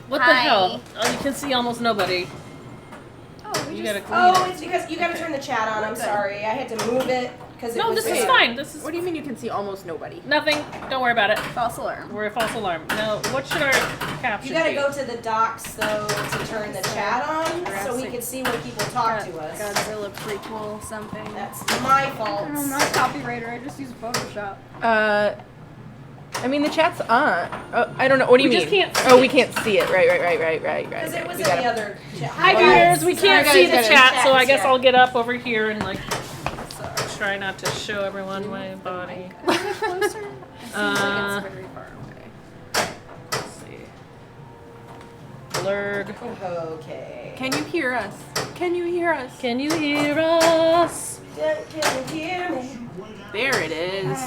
What the hell? Oh, you can see almost nobody. Oh, you gotta clean it. It's because you gotta turn the chat on. I'm sorry. I had to move it because No, this is fine. This is What do you mean you can see almost nobody? nothing. Don't worry about it. False alarm. We're a false alarm. Now, what should our caption You gotta be? go to the docs though to turn the chat on, so we can see when people talk to us. Godzilla prequel something. That's my fault. I'm not a copywriter. I just use Photoshop. I mean, the chat's on. I don't know. What do you We mean? just can't see Oh, we can't see it. Right. Because it was We in gotta- the other chat. Hi, viewers. We can't see the chat, so I guess I'll get up over here and like try not to show everyone my body. Is it closer? It seems like it's very far away. Let's see. Blurred. Okay. Can you hear us? Can you hear us? Can you hear us? Can you hear me? There it is.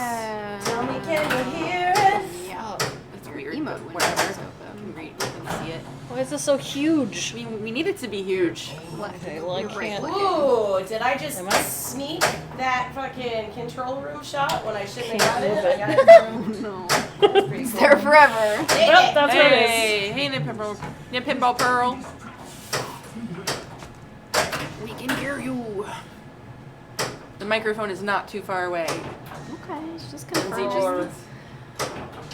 Tell me, can you hear us? Yeah. That's weird. Emote But window whatever. is open. We can see it. Why is this so huge? We need it to be huge. Okay, well, I can't. Ooh, did I just Am I? sneak that fucking control room shot when I shouldn't have gotten it? move I got it. No. That's pretty It's cool. there forever. Well, that's what it is. Hey, Pinball Pearl. We can hear you. The microphone is not too far away. Okay, it's just Lindsay confirmed.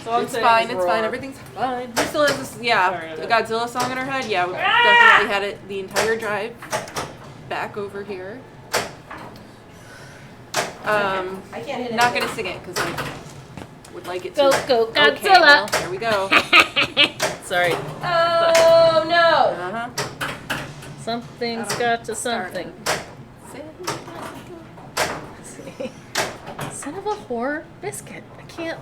So I'm It's saying fine, is it's roar. fine, everything's fine. We still have this, yeah, Sorry, the that- Godzilla song in our head. Yeah, we definitely had it the entire drive back over here. I can't hit it. Not gonna sing it because I would like it to. Go, go, Okay, Godzilla. well, there we go. Sorry. Oh no! Uh-huh. Something's got to something. Son of a whore biscuit. I can't.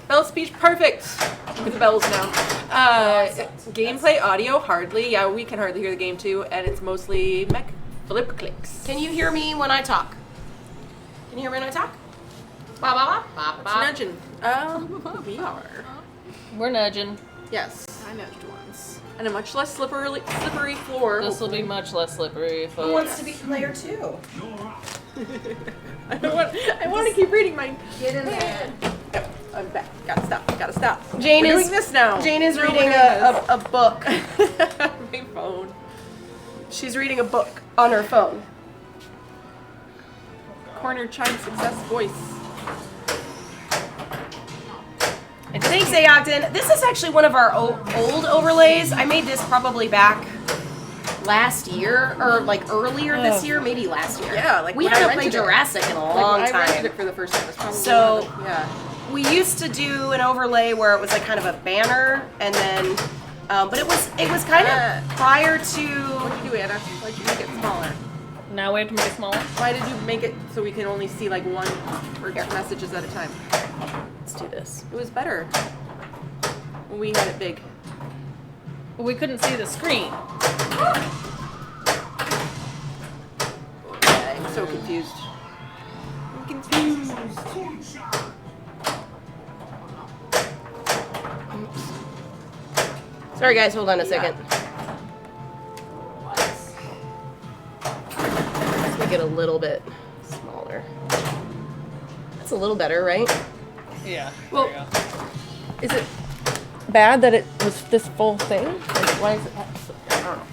Bell speech perfect. With the bells now. Gameplay audio hardly. Yeah, we can hardly hear the game too, and it's mostly mech flip clicks. Can you hear me when I talk? Can you hear me when I talk? Ba ba ba ba What's ba. nudging? We are. We're nudging. Yes. I nudged once. And a much less slippery floor. This will be much less slippery, Who wants folks. to be player 2? I want to keep reading mine. Get in there. Yep, I'm back. Gotta stop. Jane We're is doing this now. Jane is We're reading doing a book. this. My phone. She's reading a book on her phone. Corner chime success voice. Thanks, Aogden. This is actually one of our old overlays. I made this probably back last year, or like earlier this year, maybe last year. Yeah, like we when I haven't played rented it. Jurassic in a Like, long when I rented time. it for the first time. It's probably So- one of the- yeah. We used to do an overlay where it was like kind of a banner, and then, but it was kind of prior to. What'd you do, Anna? Why'd you make it smaller? Now we have to make it smaller. Why did you make it so we can only see like one or two messages at a time? Let's do this. It was better when we had it big. We couldn't see the screen. Okay, I'm so confused. I'm confused. Sorry, guys. Hold on a second. Let's make it a little bit smaller. That's a little better, right? Yeah. Well- there you go. Is it bad that it was this full thing? Like, why is it? I don't know.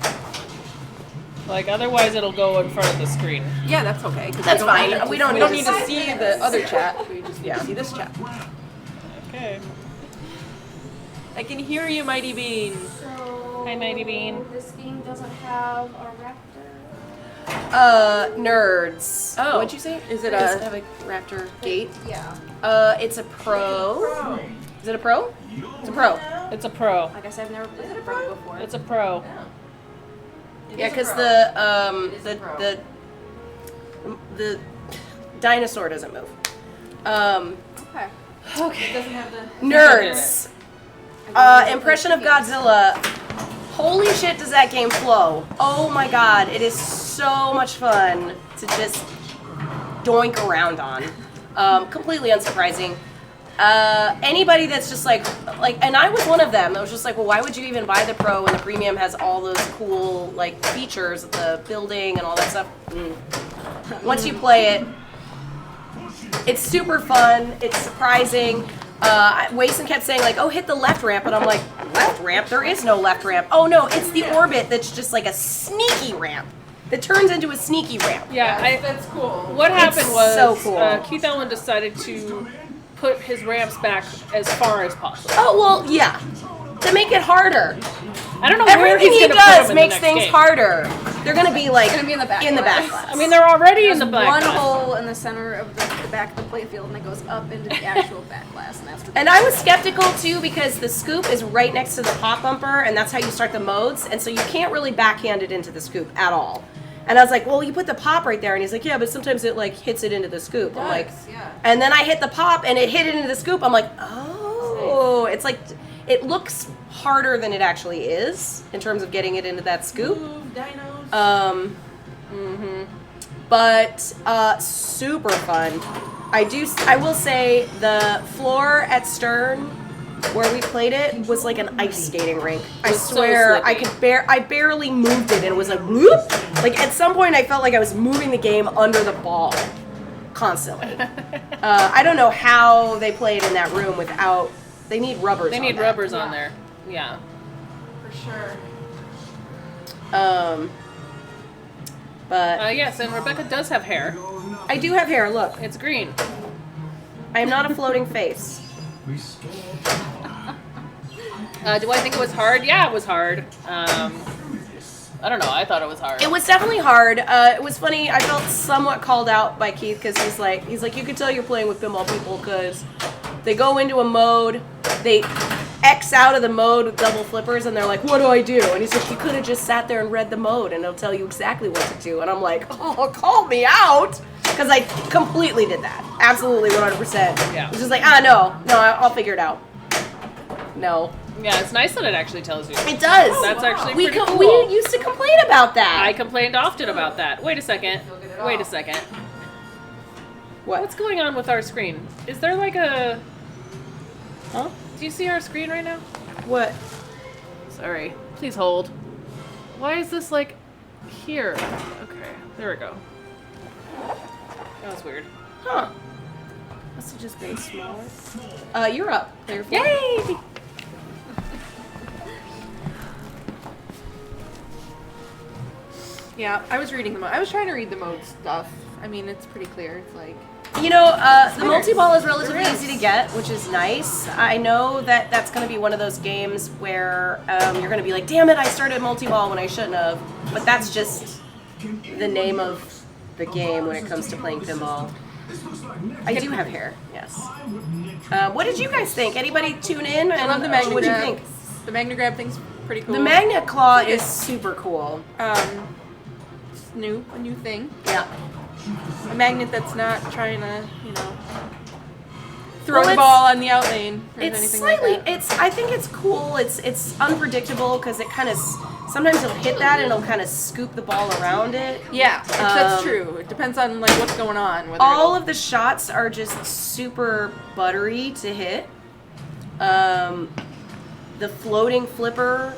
Like, otherwise it'll go in front of the screen. Yeah, that's okay. 'Cause That's we don't fine. need to- We don't we need don't to need to see see the other chat. We just need to see this chat. Okay. Oh, I can hear you, Mighty Bean. So Hi, Mighty Bean. This game doesn't have a raptor. Nerds. Oh. What'd you say? Is it Does a- it have a Raptor gate? Yeah. It's a Pro. Is it a Pro? It's a Pro. It's a pro. I guess I've never played a pro before. It's a pro. Yeah, because the dinosaur doesn't move. Okay. Okay. It doesn't have the. Nerds. Impression of Godzilla. Holy shit, does that game flow? Oh my god, it is so much fun to just doink around on. Completely unsurprising. Anybody that's just like, and I was one of them that was just like, well, why would you even buy the Pro when the Premium has all those cool, like, features, the building and all that stuff? Once you play it, it's super fun, it's surprising. Wason kept saying like, "Oh, hit the left ramp," and I'm like, "Left ramp? There is no left ramp." Oh no, it's the orbit that's just like a sneaky ramp that turns into a sneaky ramp. Yeah, That's cool. what happened was so cool. Keith Ellen decided to put his ramps back as far as possible. Oh well, yeah, to make it harder. I don't know where Everything he's he going to put them does in makes the next things game. harder. They're gonna be like It's gonna be in the back in the glass. back glass. I mean, they're already in the There's black one glass. hole in the center of the back of the playfield, and it goes up into the actual back glass, and that's what. And I was skeptical too because the scoop is right next to the pop bumper, and that's how you start the modes, and so you can't really backhand it into the scoop at all. And I was like, well, you put the pop right there, and he's like, yeah, but sometimes it like hits it into the scoop. I'm like, yeah. and then I hit the pop, and it hit it into the scoop. I'm like, oh, it's like it looks harder than it actually is in terms of getting it into that scoop. Ooh, dinos. But super fun. I will say the floor at Stern where we played it was like an ice skating rink. I was so swear slippy. I barely moved it and it was like whoop. Like at some point I felt like I was moving the game under the ball constantly. I don't know how they played in that room without. They need rubbers. They on need that. rubbers on there. Yeah. For sure. But Yes, and Rebecca does have hair. I do have hair. Look, It's green. I am not a floating face. Do I think it was hard? Yeah, it was hard. I don't know. I thought it was hard. It was definitely hard. It was funny. I felt somewhat called out by Keith because he's like, you can tell you're playing with pinball people because they go into a mode, they X out of the mode with double flippers, and they're like, what do I do? And he's like, you could have just sat there and read the mode, and it'll tell you exactly what to do. And I'm like, oh, call me out. Because I completely did that. Absolutely, 100%. Yeah. It's just like, no, I'll figure it out. No. Yeah, it's nice that it actually tells you. It does. That's actually we pretty cool. We used to complain about that. I complained often about that. Wait a second. Wait a second. What? What's going on with our screen? Is there like a... Huh? Do you see our screen right now? What? Sorry. Please hold. Why is this like here? Okay, there we go. That was weird. Huh. Must have just been smaller. You're up. Clear floor. Yay! Yeah, I was reading the mode. I was trying to read the mode stuff. I mean, it's pretty clear. It's like You know, the multi-ball is relatively easy to get, which is nice. I know that that's going to be one of those games where you're going to be like, damn it, I started multi-ball when I shouldn't have. But that's just the name of the game when it comes to playing pinball. I do have hair, yes. What did you guys think? Anybody tune in? I love the magnet What did you grab. think? The magnet grab thing's pretty cool. The magnet claw is super cool. It's new, a new thing. Yeah. A magnet that's not trying to, throw Well, the ball on the out lane or It's anything slightly. like that. I think it's cool. It's unpredictable because it kind of sometimes it'll hit that and it'll kind of scoop the ball around it. Yeah, that's true. It depends on like what's going on. Whether All of the shots are just super buttery to hit. The floating flipper,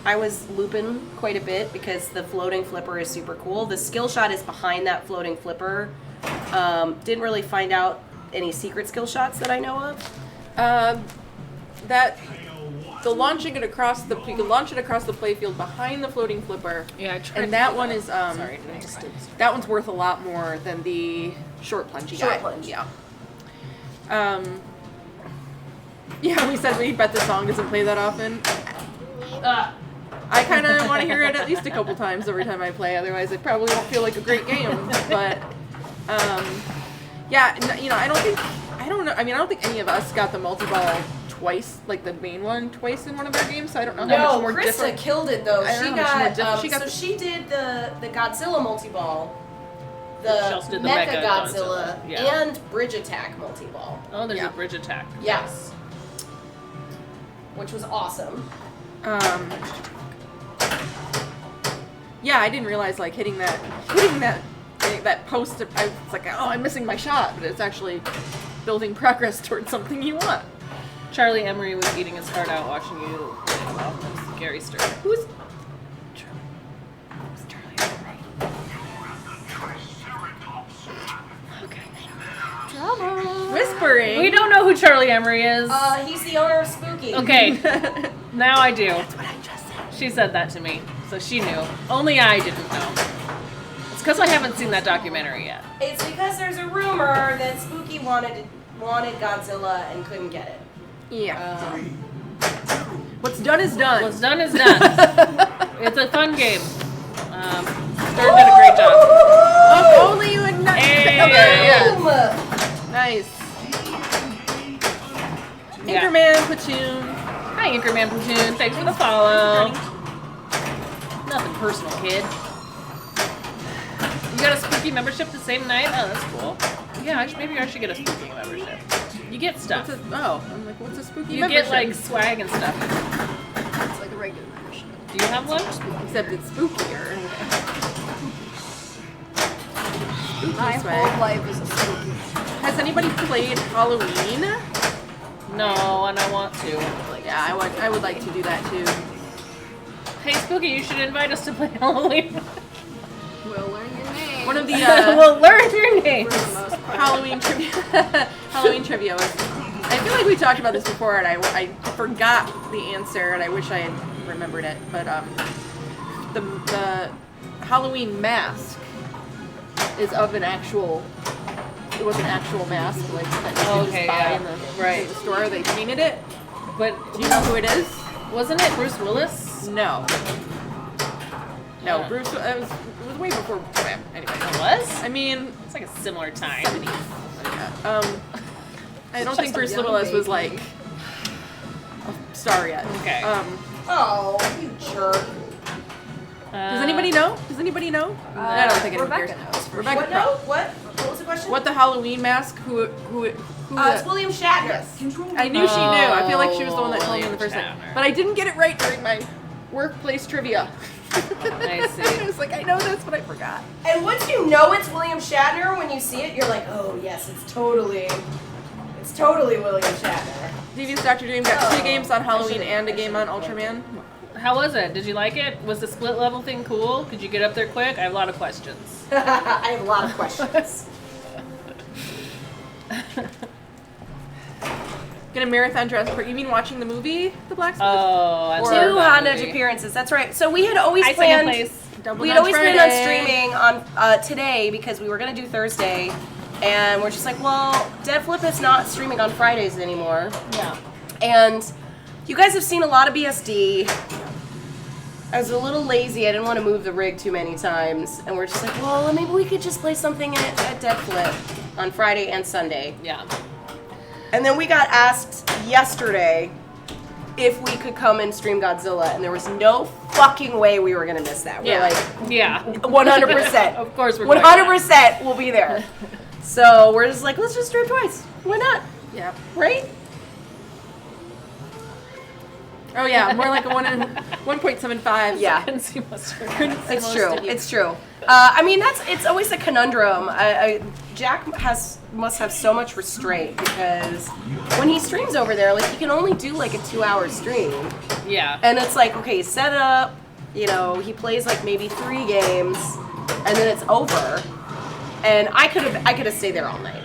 I was looping quite a bit because the floating flipper is super cool. The skill shot is behind that floating flipper. Didn't really find out any secret skill shots that I know of. the launching it across you can launch it across the playfield behind the floating flipper. Yeah, I tried. And that one is Sorry, I just did. that one's worth a lot more than the short plungy guy. Short plunge. Yeah. Yeah, we said we bet the song doesn't play that often. I kind of want to hear it at least a couple times every time I play. Otherwise, it probably won't feel like a great game. But yeah, I don't know. I mean, I don't think any of us got the multi-ball twice, like the main one twice in one of our games. So I don't know how much more Krista different. killed it though. I don't She know how much got, more diff- she did the Godzilla multi-ball, She the also did the Mecha Mecha Godzilla, Godzilla, yeah. and Bridge Attack multi-ball. Oh, there's Yeah. a bridge attack. Yes. Which was awesome. Yeah, I didn't realize like hitting that post. I was like, oh, I'm missing my shot, but it's actually building progress towards something you want. Charlie Emery was eating his heart out watching you play golf. Gary Stern. Who's Charlie Emery? Okay. Whisk whispering. We don't know who Charlie Emery is. He's the owner of Spooky. Okay, now I do. That's what I just said. She said that to me, so she knew. Only I didn't know. It's because I haven't seen that documentary yet. It's because there's a rumor that Spooky wanted Godzilla and couldn't get it. Yeah. What's done is done. What's done is done. It's a fun game. Third did a great job. Oh, only you had not. Hey. Okay, yeah. Boom! Nice. Yeah. Anchorman Platoon. Hi, Anchorman Platoon. Thanks for the follow. Nothing personal, kid. You got a Spooky membership the same night? Oh, that's cool. Yeah, maybe I should get a Spooky membership. You get stuff. I'm like, what's a spooky You membership? get like swag and stuff. It's like a regular membership. Do you have one? Except it's spookier. My swag. whole life is a spooky. Has anybody played Halloween? No, and I want to. Yeah, I would like to do that too. Hey, Spooky, you should invite us to play Halloween. We'll learn your name. One of the We'll learn your name. For the most part. Halloween trivia was. I feel like we talked about this before, and I forgot the answer, and I wish I had remembered it. But the Halloween mask is of an actual. It was an actual mask, like that you could Okay, just buy yeah. in the, Right. the store. They painted it. But Do you know who it is? wasn't it Bruce Willis? No. No, Yeah. Bruce. It was way before. Anyway, It was? I mean, It's like a similar time. 70s. I don't Just think a Bruce young Willis was baby. like a star yet. Okay. Oh, you jerk. Does anybody know? Does anybody know? I don't think anyone Rebecca cares. knows. For Rebecca, What? No? What was the question? what the Halloween mask? Who It's William Shatner. I knew she knew. I feel like she was the one that told me in the William first time. Shatner. But I didn't get it right during my workplace trivia. I see. I was like, I know this, but I forgot. And once you know it's William Shatner, when you see it, you're like, oh yes, it's totally William Shatner. DV's Dr. Doom got 2 Oh, games on Halloween should've- and a I game should've on Ultraman. How was it? Did you like it? Was the split level thing cool? Could you get up there quick? I have a lot of questions. I have a lot of questions. Gonna marathon Jurassic Park. You mean watching the movie, The Blacksmith? Oh, I Or- love Two that Hot movie. Edge appearances. That's right. So we had always Hi, second planned. place. Double We had Dutch always planned on Friday. streaming on today because we were gonna do Thursday, and we're just like, well, Dead Flip is not streaming on Fridays anymore. Yeah. And you guys have seen a lot of BSD. I was a little lazy. I didn't want to move the rig too many times, and we're just like, well, maybe we could just play something at Dead Flip on Friday and Sunday. Yeah. And then we got asked yesterday if we could come and stream Godzilla, and there was no fucking way we were gonna miss that. We're Yeah. like, Yeah. 100%. Of course we're going 100% we'll be there. So we're just like, let's just stream twice. Why not? Yeah. Right? Oh yeah, more like a 1.75. Yeah. Couldn't see mustard. It's true. It's true. I mean, it's always a conundrum. Jack must have so much restraint because when he streams over there, like he can only do like a 2-hour stream, Yeah. and it's like, okay, set up. You know, he plays like maybe 3 games, and then it's over. And I could have stayed there all night.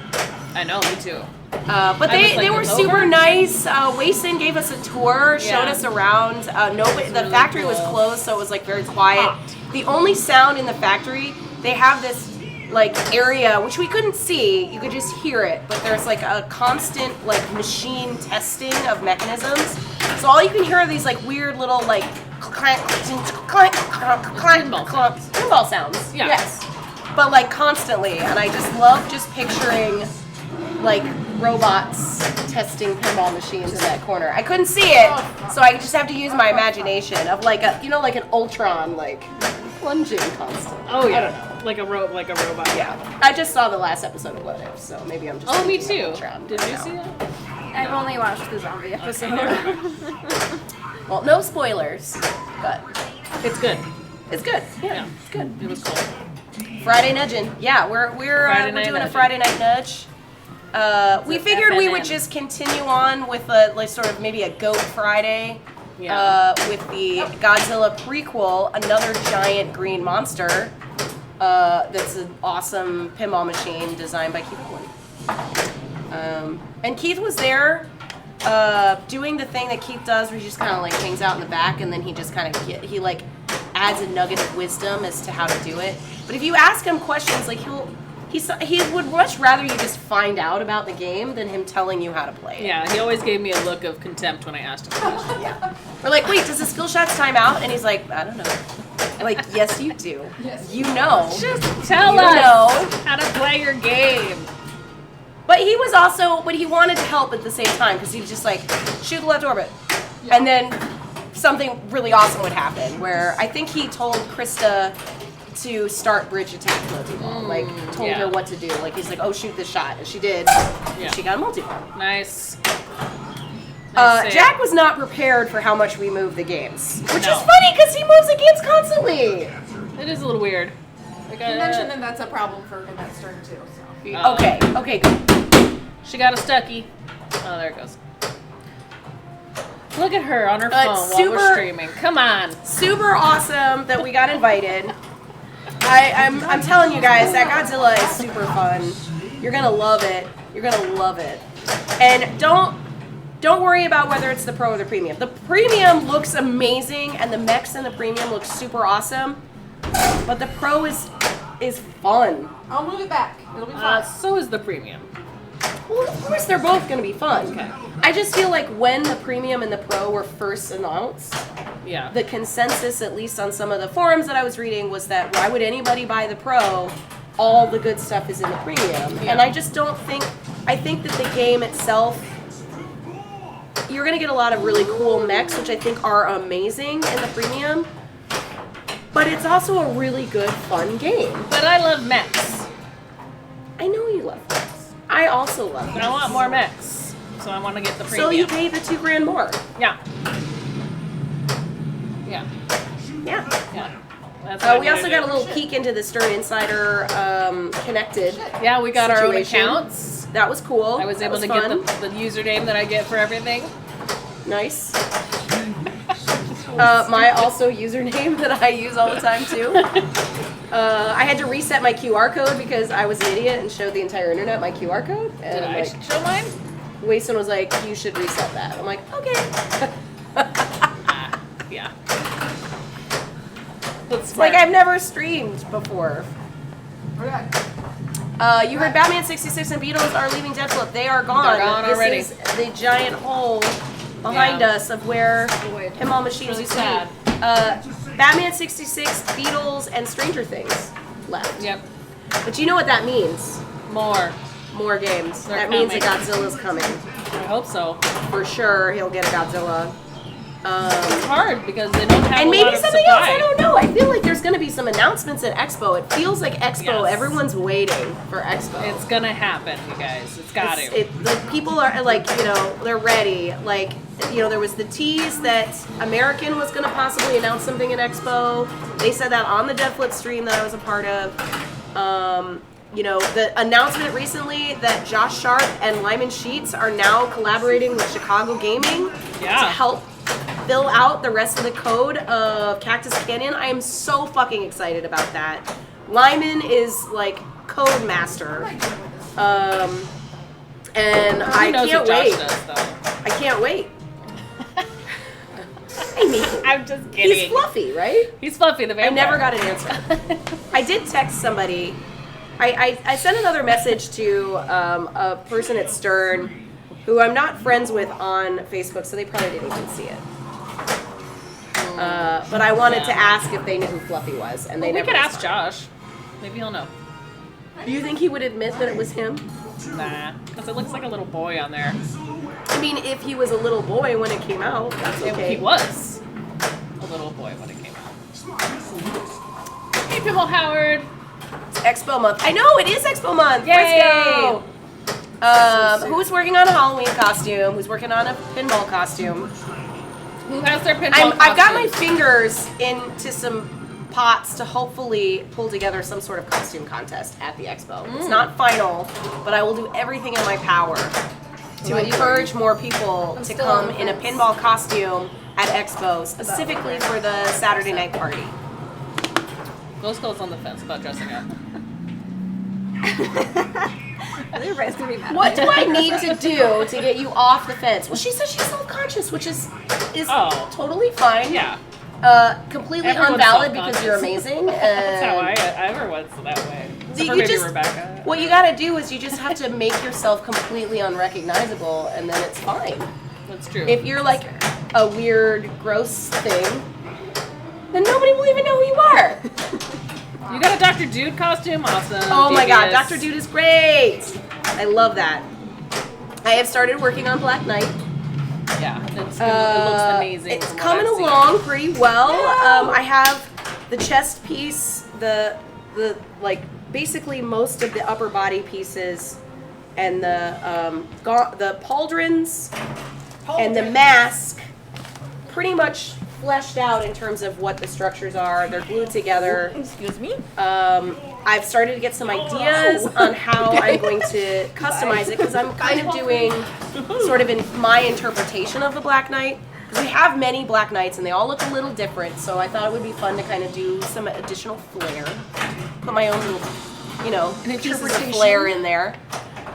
I know, me too. But I was like, they were it's super over? nice. Wason gave us a tour, showed Yeah. us around. Nobody, the really factory was cool. closed, so it was like very quiet. Hot. The only sound in the factory, they have this like area which we couldn't see. You could just hear it, but there's like a constant like machine testing of mechanisms. So all you can hear are these like weird little like clank, clank, clank, clank, Pinball clank, pinball sounds. Yeah. Yes, but like constantly, and I just love just picturing like robots testing pinball machines in that corner. I couldn't see it, so I just have to use my imagination of like a, you know, like an Ultron, like plunging constantly. Oh yeah. I don't know. Like a robot. Yeah, I just saw the last episode of What If, so maybe I'm just. Oh, me thinking of too. Ultron Did right you now. see it? I've only watched the zombie episode. Well, no spoilers, but It's good. it's good. Yeah, Yeah. it's good. It was cool. Friday nudging. Yeah, we're Friday night doing a nudging. Friday night nudge. We figured we would FNN. just continue on with a like sort of maybe a Goat Friday. Yeah. With the Godzilla prequel, another giant green monster. That's an awesome pinball machine designed by Keith Owen. And Keith was there doing the thing that Keith does where he just kind of like hangs out in the back and then he just kind of, he like adds a nugget of wisdom as to how to do it. But if you ask him questions, like he would much rather you just find out about the game than him telling you how to play it. Yeah, he always gave me a look of contempt when I asked him questions. Yeah. We're like, wait, does the skill shots time out? And he's like, I don't know. I'm like, yes, you do. Yes. You know. Just tell You us know. how to play your game. But he was also, but he wanted to help at the same time because he was just like, shoot the left orbit. Yeah. And then something really awesome would happen where I think he told Krista to start bridge attack multi-ball. Like, told her what to do. Like, he's like, oh, shoot this shot. And she did. Yeah. And she got a multi-ball. Nice. Jack was not prepared for how much we move the games. Which No. is funny because he moves the games constantly. It is a little weird. Like, You mentioned that that's a problem for Annette's turn too. So. Okay, good. She got a stucky. Oh, there it goes. Look at her on her phone while super- we're streaming. Come on. Super awesome that we got invited. I'm telling you guys, that Godzilla is super fun. You're gonna love it. You're gonna love it. And don't worry about whether it's the pro or the premium. The premium looks amazing, and the mechs in the premium look super awesome. But the pro is fun. I'll move it back. It'll be fine. So is the premium. Well, of course they're both gonna be fun. Okay. I just feel like when the premium and the pro were first announced, Yeah. the consensus, at least on some of the forums that I was reading, was that why would anybody buy the pro? All the good stuff is in the premium. Yeah. And I just don't think, I think that the game itself, you're going to get a lot of really cool mechs, which I think are amazing in the premium. But it's also a really good, fun game. But I love mechs. I know you love mechs. I also love But I mechs. want more mechs. So I want to get the premium. So you pay the $2,000 more. Yeah. Yeah. Yeah. Yeah. That's what I'm We gonna also do. got a little peek into the Stern Insider Connected. Yeah, we got our own situation. accounts. That was cool. I was That able to fun. get the username that I get for everything. Nice. My also username that I use all the time too. I had to reset my QR code because I was an idiot and showed the entire internet my QR code. And Did I like, show mine? Wason was like, "You should reset that." I'm like, "Okay." Yeah. That's It's like I've never streamed before. Okay. You heard Batman 66 and Beatles are leaving Deathloop. They are gone. They're gone this already. is the giant hole behind Yeah. us of where Wait. Pinball Machines Really used to be. sad. Batman 66, Beatles, and Stranger Things left. Yep. But you know what that means? More. More games. They're that means a coming. Godzilla's coming. I hope so. For sure, he'll get a Godzilla. It's hard because they don't have And a maybe lot of something supply. else, I don't know. I feel like there's going to be some announcements at Expo. It feels like Expo, Yes. everyone's waiting for Expo. It's gonna happen, you guys. It's got to. Like, people are like, they're ready. Like, there was the tease that American was going to possibly announce something at Expo. They said that on the Deathlit stream that I was a part of. The announcement recently that Josh Sharp and Lyman Sheets are now collaborating with Chicago Gaming to Yeah. help fill out the rest of the code of Cactus Canyon. I am so fucking excited about that. Lyman is like code master. And I knows can't what Josh wait. does, though. I can't wait. I mean, I'm just kidding. he's fluffy, right? He's Fluffy the I vampire. never got an answer. I did text somebody. I sent another message to a person at Stern who I'm not friends with on Facebook, so they probably didn't even see it. But I wanted to ask if they knew who Fluffy was, and they Well, we never could ask responded. Josh. Maybe he'll know. Do you think he would admit that it was him? Nah, because it looks like a little boy on there. I mean, if he was a little boy when it came out, that's okay. He was a little boy when it came out. Hey, Pimple Howard. It's Expo month. I know, it is Expo month. Yay! Frisco. Who's working on a Halloween costume? Who's working on a pinball costume? Who has their pinball I've got my costumes? fingers into some pots to hopefully pull together some sort of costume contest at the expo. It's not final, but I will do everything in my power to encourage more people to still come on the in a fence. pinball costume at expo, specifically for the Saturday night party. Ghost Girl's on the fence about dressing up. Everybody's gonna be mad. What do I need to do to get you off the fence? Well, she said she's self-conscious, which is Oh. totally fine. Yeah. Completely Everyone's unvalid because you're self-conscious. amazing. That's how and everyone's that way. Except You for maybe just- Rebecca. What you gotta do is you just have to make yourself completely unrecognizable, and then it's fine. That's true. If you're like a weird, gross thing, then nobody will even know who you are. You got a Dr. Dude costume? Awesome. Oh my god, Devious. Dr. Dude is great! I love that. I have started working on Black Knight. Yeah, it looks amazing. It's from what coming I've seen. along pretty well. I have the chest piece, the like basically most of the upper body pieces, and the pauldrons and the mask pretty much fleshed out in terms of what the structures are. They're glued together. Excuse me? I've started to get some ideas on how I'm going to customize it because I'm kind of doing sort of in my interpretation of the Black Knight. Because we have many Black Knights and they all look a little different, so I thought it would be fun to kind of do some additional flair. Put my own little, pieces of flair in there.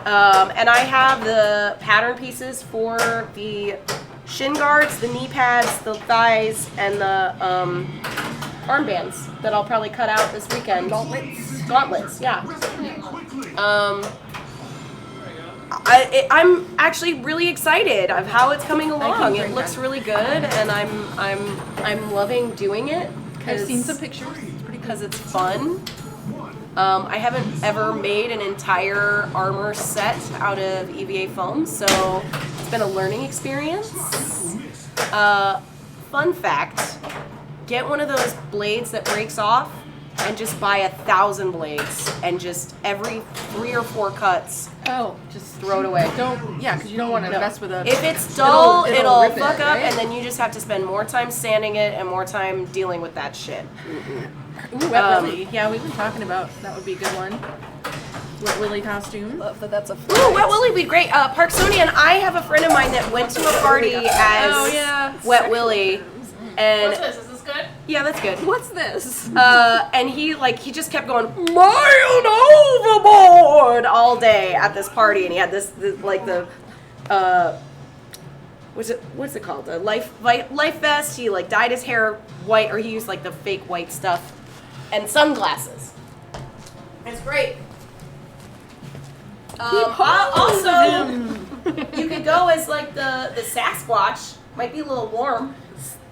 And I have the pattern pieces for the shin guards, the knee pads, the thighs, and the armbands that I'll probably cut out this weekend. Gauntlets, yeah. I'm actually really excited of how it's coming along. It looks really good, and I'm loving doing it. I've seen some pictures. It's pretty good. Because it's fun. I haven't ever made an entire armor set out of EVA foam, so it's been a learning experience. Fun fact, get one of those blades that breaks off and just buy 1,000 blades and just every 3 or 4 cuts, Just throw it away. because you don't want to mess with a. If it's dull, it'll rip it, fuck up, right? and then you just have to spend more time sanding it and more time dealing with that shit. Ooh, Wet Willy. Yeah, we've been talking about that would be a good one. Wet Willy costume. Love that that's a Ooh, Wet Willy would be great. Park Sony and I have a friend of mine that went to a party as Wet Willy, and What's this? Is this good? yeah, that's good. What's this? And he just kept going mild overboard all day at this party, and he had this what's it called? A life vest. He dyed his hair white, or he used the fake white stuff, and sunglasses. It's great. Also, you could go as the Sasquatch. Might be a little warm.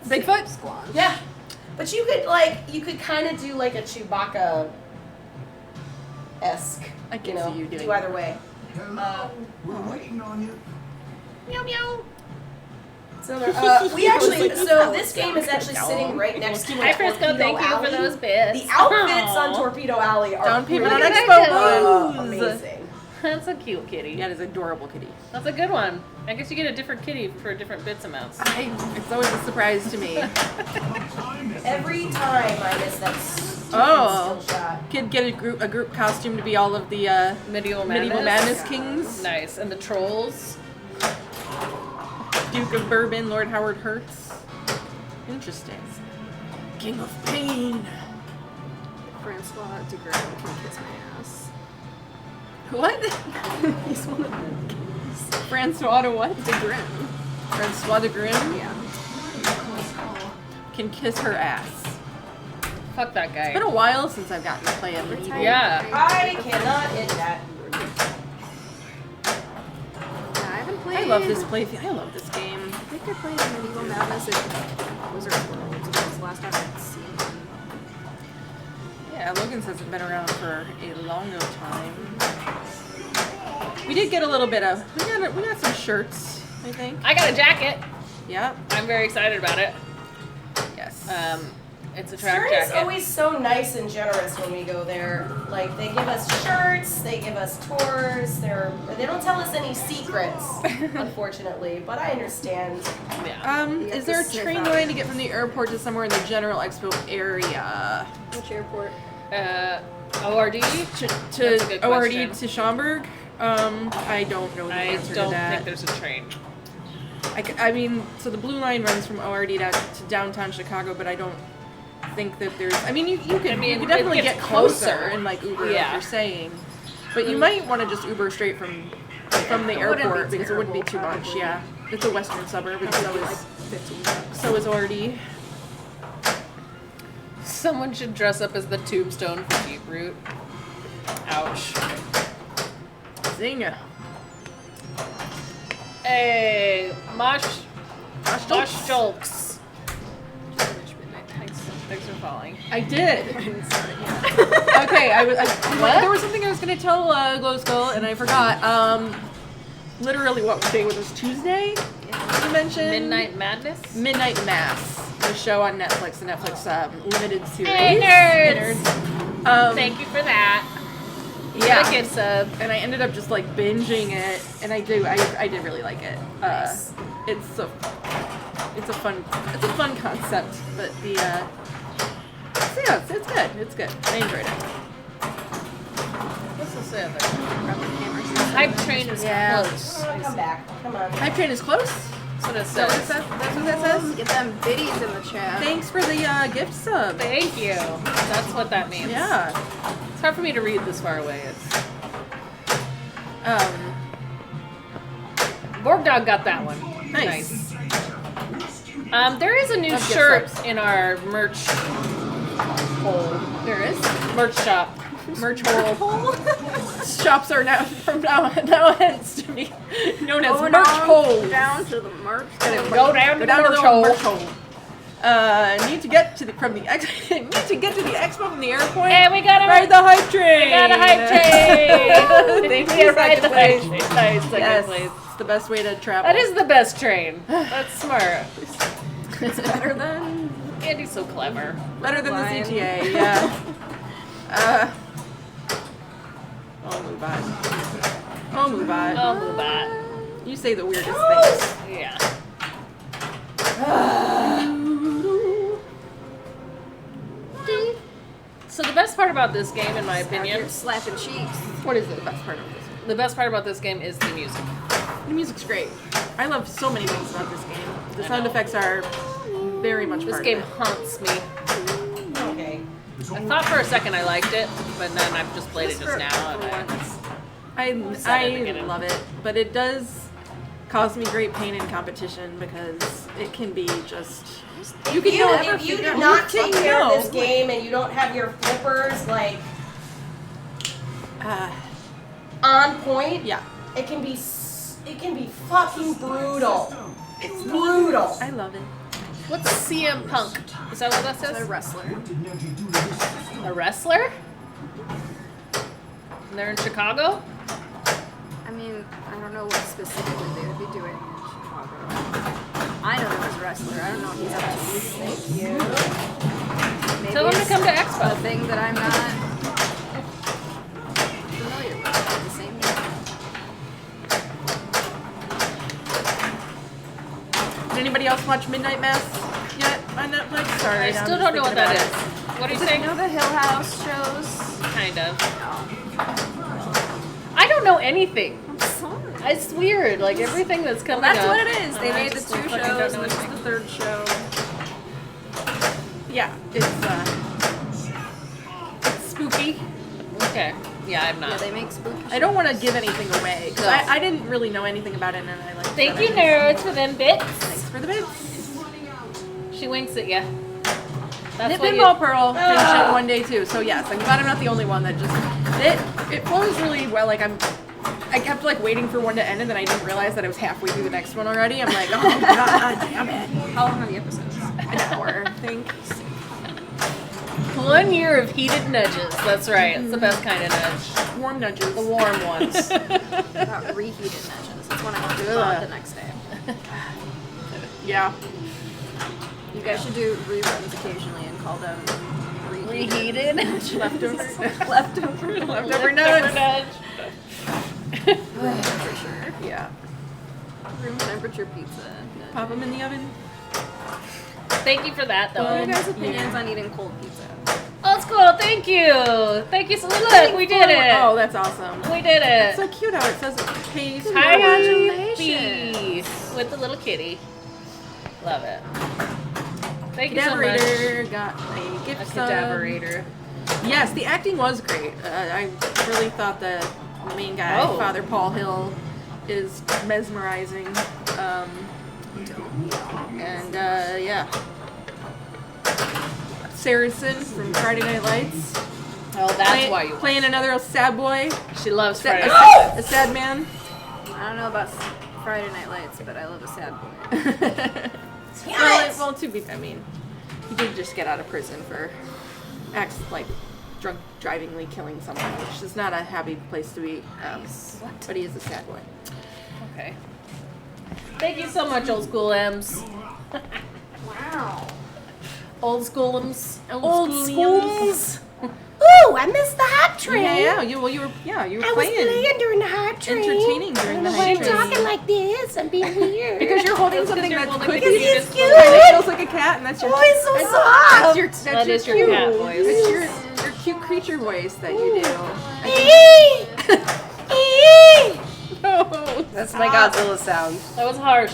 Bigfoot. Squash. Yeah, but you could kind of do a Chewbacca-esque. I can see you doing do either way. We're waiting on you. Meow meow. So this game is actually sitting right next to Hi, Frisco. Thank you for those bits. The outfits on Torpedo Alley are Down payment on really Expo Booze. amazing. That's a cute kitty. Yeah, it is an adorable kitty. That's a good one. I guess you get a different kitty for different bits amounts. It's always a surprise to me. Every time I miss that stupid Oh. still shot. Kid get a group costume to be all of the Medieval Madness Kings. Nice. And the trolls. Duke of Bourbon, Lord Howard Hertz. Interesting. King of Pain. Francois de Gaulle can kiss my ass. What? He's one of the Francois de what? de Grim. Francois de Grim Yeah. can kiss her ass. Fuck that guy. It's been a while since I've gotten to play a medieval. Yeah. I cannot hit that. I haven't played. I love this playfield. I love this game. I think I played Medieval Madness at Wizard's World. That was the last time I'd seen him. Yeah, Logan's hasn't been around for a longer time. We did get a little bit of. We got some shirts, I think. I got a jacket. Yep. I'm very excited about it. Yes. It's a track Stern is jacket. always so nice and generous when we go there. They give us shirts, they give us tours. They don't tell us any secrets, unfortunately. But I understand. Yeah. Is there a train line to get from the airport to somewhere in the general expo area? Which airport? ORD? To That's a good ORD question. to Schaumburg? I don't know the I answer to don't that. think there's a train. I mean, so the blue line runs from ORD to downtown Chicago, but I don't think that there's. I mean, you could I mean, you could it definitely gets get closer closer. and Uber, Yeah. like you're saying. But you might want to just Uber straight from the It wouldn't airport be because it wouldn't be too terrible, much. probably. Yeah, it's a western suburb, and so Like is 15 bucks. Already. Someone should dress up as the tombstone for Deep Root. Ouch. Zing. Hey, Mosh jokes. Thanks for following. I did. I didn't start it yet. Okay, What? there was something I was gonna tell Glow Skull and I forgot. Literally, what day was this? Tuesday? You mentioned Midnight Madness? Midnight Mass, the show on Netflix, the Netflix limited series. Hey, nerds! Um, Thank you for that. Yeah. Wicked sub. And I ended up just like binging it, and I did really like it. Nice. It's a fun concept, but the so yeah, it's good. It's good. I enjoyed it. What's this other? Cameras. Hype train is Yeah. close. Come back. Come on. Hype Train is close. That's what it Is that what it says. says? That's what that says. Get them biddies in the chat. Thanks for the gift sub. Thank you. That's what that means. Yeah. It's hard for me to read this far away. It's Borg Dog got that one. Nice. There is a new Of gift shirt subs. in our merch hole. There is Merch shop. merch hole. Shops are now from now hence to be known as merch holes. Down to the merch. Go down to the merch hole. merch hole. Need to get to the expo from the airport. Hey, we got a Ride the hype train. We got a hype train. Thank We you, ride the second hype place. train. Nice, second Yes, place. it's the best way to travel. That is the best train. That's smart. It's better than. Andy's so clever. better than Line. the CTA. Yeah. Oh, Mubot. Oh, Mubot. Oh, Mubot. You say the weirdest things. Yeah. So the best part about this game, in my opinion, You're slapping cheeks. What is the best part of this? the best part about this game is the music. The music's great. I love so many things about this game. The I sound know. effects are very much This part game of it. haunts me. Okay. I thought for a second I liked it, but then I've just played it Just just for- now. for And once. Excited to get I it. love it, but it does cause me great pain in competition because it can be just you can know If you do not take care of this game and you don't have your flippers like on point, yeah, it can be fucking brutal. It's brutal. I love it. what's CM Punk? Is that what that It's a says? wrestler. A wrestler? And they're in Chicago? I mean, I don't know what specifically they would be doing in Chicago. I know there was a wrestler. I don't know if he's up to these things. Thank you. Maybe Tell him to it's come to a Expo. thing that I'm not familiar with at the same time. Did anybody else watch Midnight Mass yet on Netflix? Sorry, I I'm still just don't know what thinking that about is. it. What are you You saying? know the Hill House shows? Kind of. No. I don't know anything. I'm sorry. It's weird. Like everything that's coming That's up. what it is. They I made the just two fucking don't shows, know and this is anything. the third show. Yeah, it's spooky. Okay. Yeah, I'm not. Yeah, they make spooky. I don't want to give anything away because No. I didn't really know anything about it, and I like. Thank you, nerds, for them bits. Thanks for the bits. She winks at you. That's Nip what and you. Ball Pearl finished it one day too, so yes, I'm glad I'm not the only one that just it flows really well. Like I kept like waiting for one to end, and then I didn't realize that I was halfway through the next one already. I'm like, oh god, damn it! How long are the episodes? An hour, I think. 1 year of heated nudges. That's right. It's the best kind of nudge. Warm nudges. The warm ones. About reheated nudges. That's when I want to go out the next day. Yeah. You guys should do reruns occasionally and call them Reheated. Leftovers. leftover. Leftover nugs. nudge. For sure. Yeah. Room temperature pizza. Pop them in the oven. Thank you for that, though. What are your guys' opinions on eating cold pizza? Oh, it's cool. Thank you. Thank you so much. Look, we did it. Oh, that's awesome. We did it. It's so cute how it says paste. Hi, Congratulations. with the little kitty. Love it. Thank you so much. Cadaverator got a A gift sub. cadaverator. Yes, the acting was great. I really thought that the main guy, Oh. Father Paul Hill, is mesmerizing. And yeah. Saracen from Friday Night Lights. Oh, that's why you. Playing another sad boy. She loves Sad, Friday. a sad man. I don't know about Friday Night Lights, but I love a sad boy. Well, to be, I mean, he did just get out of prison for drunk drivingly killing someone, which is not a happy place to be. But he is a sad boy. Okay. Thank you so much, old school M's. Wow. Old school M's. Old schools. Ooh, I missed the hype train. Yeah, you were I was playing. playing during the hype train. Entertaining during the Why hype I'm train. talking like this? I'm being weird. Because you're holding something you're that's holding cookie. Because he's cute. It feels like a cat, and that's your. Oh, he's so that's soft. your That is your cute. cat voice. It's your cute creature voice that you do. No. That's my Godzilla sound. That was harsh.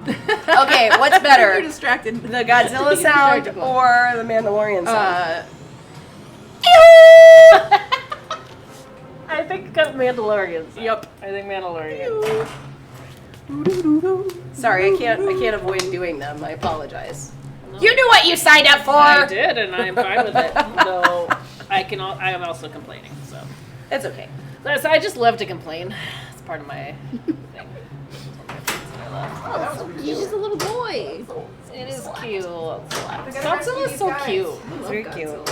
Okay, what's You're better? distracted. The Godzilla sound or the Mandalorian sound? I think Mandalorians. Yep. I think Mandalorian. Sorry, I can't avoid doing them. I apologize. You knew what you signed up for. I did, and I'm fine with it. Though I am also complaining. So It's okay. I just love to complain. It's part of my thing. He's just a little boy. It is cute. Godzilla's so cute. It's very cute.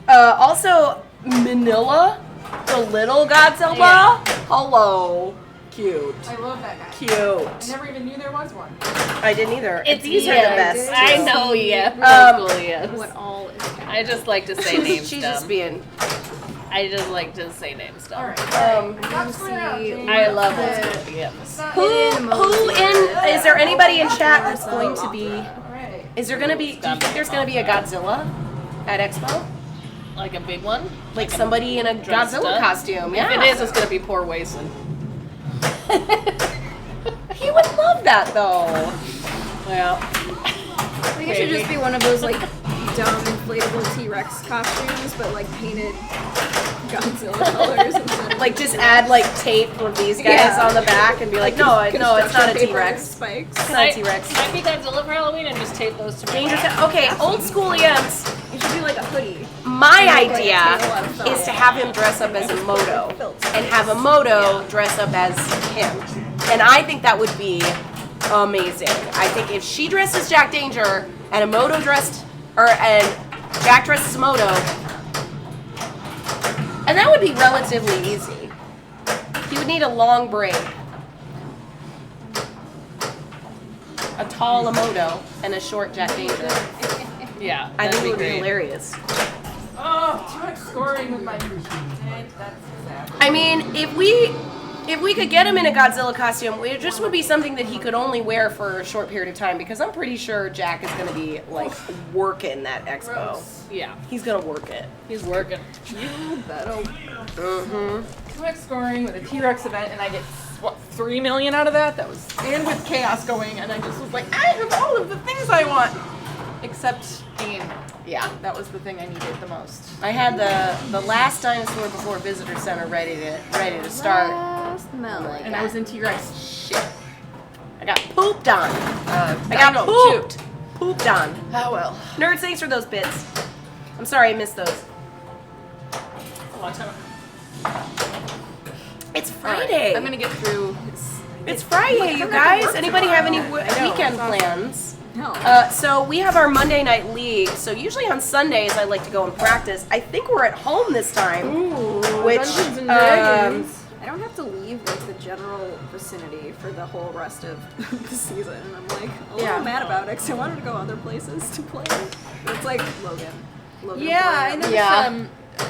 Also, Manila, the little Godzilla. Yeah. Hello. Cute. I love that guy. I Cute. never even knew there was one. I didn't either. These are yeah, the best. I too. know, yeah. Um, Cool, yes. What all is that? I just like to say name She's stuff. just being. I just like to say name stuff. Alright. I love old school games. Who is there anybody in chat that's going to be? Alright. Is there going to be? Do you think there's going to be a Godzilla at Expo? Like a big one? Like somebody in a dressed Godzilla up? costume? Yeah. If it is, it's gonna be poor Wason. He would love that though. Yeah. I think it should just be one of those like dumb inflatable T-Rex costumes, but like painted Godzilla colors instead of Like just add like tape of these guys Yeah. on the back and be like, no, it's not a construction paper T-Rex. spikes. It's not a T-Rex. Might be Godzilla for Halloween and just tape those to my Dangerous. back. Okay, old school EMs. It should be like a hoodie. My Like, idea take a lot of is to have him dress up as a moto and have a moto dress up as him. And I think that would be amazing. I think if she dresses Jack Danger and a moto and Jack dresses a moto, and that would be relatively easy. He would need a long break, a tall Emoto, and a short Jack Danger. Yeah. I think it that'd would be great. hilarious. Oh, too much scoring with my. That's sad. I mean, if we could get him in a Godzilla costume, it just would be something that he could only wear for a short period of time because I'm pretty sure Jack is going to be like working that expo. Gross. Yeah. He's going to work it. He's working. You better. Mm-hmm. Too much scoring with a T-Rex event, and I get what 3 million out of that. That was and with chaos going, and I just was like, I have all of the things I want, except Dean. Yeah. That was the thing I needed the most. I had the last dinosaur before Visitor Center ready to start. Last melon. And I was in T-Rex. Shit. I got pooped on. I got Dino pooped. Pooped on. Oh well. Nerds, thanks for those bits. I'm sorry I missed those. It's Friday. I'm gonna get through. It's Friday, you guys. Anybody have any weekend plans? No. So we have our Monday night league. So usually on Sundays I like to go and practice. I think we're at home this time. Ooh, Which, Dungeons and Dragons. I don't have to leave like the general vicinity for the whole rest of the season, and I'm like a little Yeah. mad about it because I wanted to go other places to play. But it's like Logan. Yeah, I know. Yeah.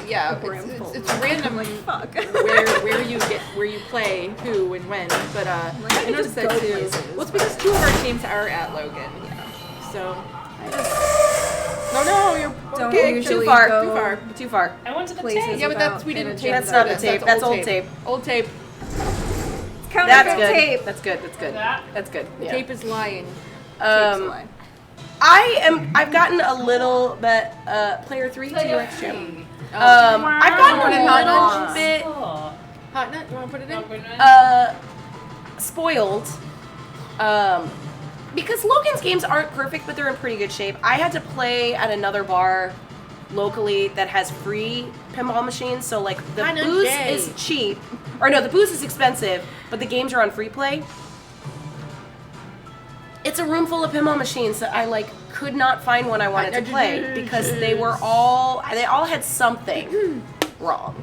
Yeah, Bramble. it's random Like fuck. where you play who and when, but like, I noticed just that go too. places. Well, it's because 2 of our teams are at Logan. So no, you're Don't okay. usually Too far. go Too far. I went to the places tape. Yeah, but that's we without didn't an tape. That's not the tape. That's old tape. Old tape. That's Counterfeit good. tape. That's good. That's good. That? That's good. The Yeah. tape is lying. Tape's a Um, lie. I've gotten a little bit player 3 T-Rex Gym. I've gotten Put it a in hot little nuts. bit Hot nut, you want to put it in? spoiled. Because Logan's games aren't perfect, but they're in pretty good shape. I had to play at another bar locally that has free pinball machines, so like the Kinda booze gay. is cheap. Or no, the booze is expensive, but the games are on free play. It's a room full of pinball machines that I like could not find one I wanted to play because they all had something wrong.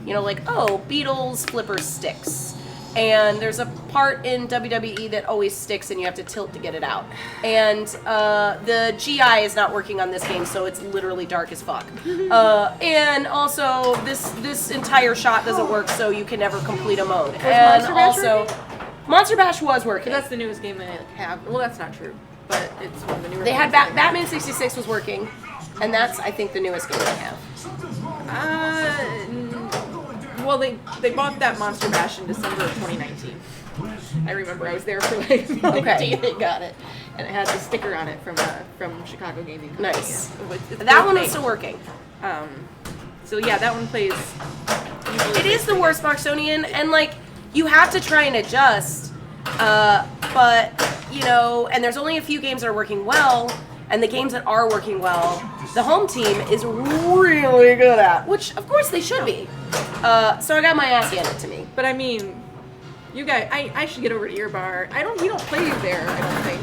You know, like, oh, Beatles flipper sticks. And there's a part in WWE that always sticks and you have to tilt to get it out. And the GI is not working on this game, so it's literally dark as fuck. And also, this entire shot doesn't work, so you can never complete a mode. And Monster Bash also, working? Monster Bash was working. That's the newest game they have. Well, that's not true, but it's one of the newer They had games Batman 66 was working, and that's, I think, the newest game they have. Well, they bought that Monster Bash in December of 2019. I remember I was there for like the day they got it, and it had the sticker on it from Chicago Gaming Company. Nice. It's That one great. is still working. So yeah, that one plays. It is the worst Boxonian, and like, you have to try and adjust, but, you know, and there's only a few games that are working well, and the games that are working well, the home team is really good at, which, of course, they should be. So I got my ass handed to me. But I mean, you guys, I should get over to your bar. We don't play there, I don't think.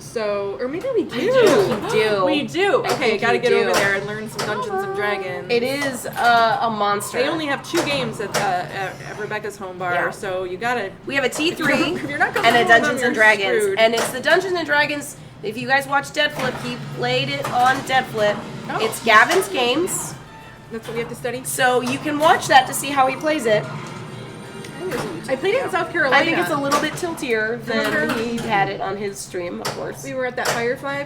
So, or maybe we do. We do. We do. I Okay, think gotta you get do. over there and learn some Dungeons and Dragons. It is a monster. They only have 2 games at Rebecca's home bar, Yeah. so you gotta. We have a T3 If you're not and gonna a roll them, Dungeons you're and Dragons. screwed. And it's the Dungeons and Dragons. If you guys watch Dead Flip, he played it on Dead Flip. Oh. It's Gavin's Games. That's what we have to study. So you can watch that to see how he plays it. I played it in South Carolina. I think it's a little bit tiltier than he had it on his stream, of course. We were at that Firefly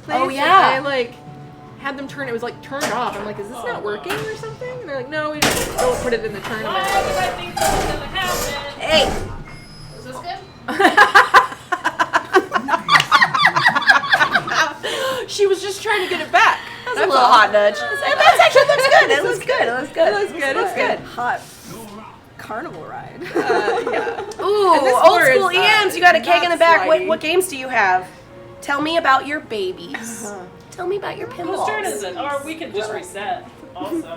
place. Oh, yeah. And I like had them turn. It was like turned off. I'm like, is this not working or something? And they're like, no, we just don't put it in the tournament. I think this is gonna happen? Hey! Is this good? She was just trying to get it back. That's a little hot nudge. That actually looks good. It looks good. It looks good. It looks good. It's good. Hot carnival ride. Yeah. Ooh, And this old floor school is, EMs. You got a keg in the not back. slidey. What games do you have? Tell me about your babies. Tell me about your pinballs. Whose turn is it? Or we can just reset. Also. What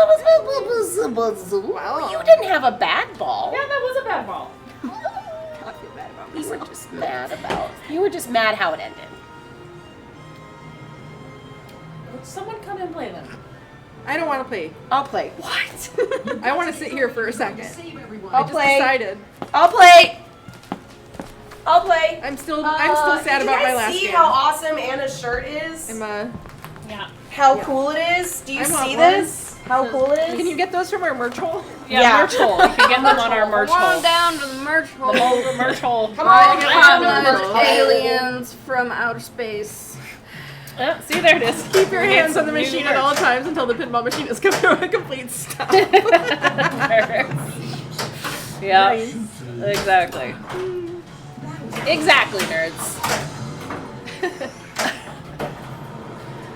was you didn't have a bad ball. Yeah, that was a bad ball. I feel bad about You myself. were just mad about. You were just mad how it ended. Would someone come and play them? I don't want to play. I'll play. What? I want to sit here for a second. I'll I just play. decided. I'll play. I'll play. I'm still sad about my last See game. how awesome Anna's shirt is? I'm Yeah. How cool it is? Do you I want see one. this? How cool it is? Can you get those from our merch hole? Yeah, Yeah. merch hole. You can get them on our merch Come on hole. down to the merch hole. The merch hole. Come on, Come on, come on. aliens from outer space. See, there it is. Keep your Get hands on some the new machine at merch. all times until the pinball machine has come to a complete stop. Yeah, Nice. exactly. Exactly, nerds.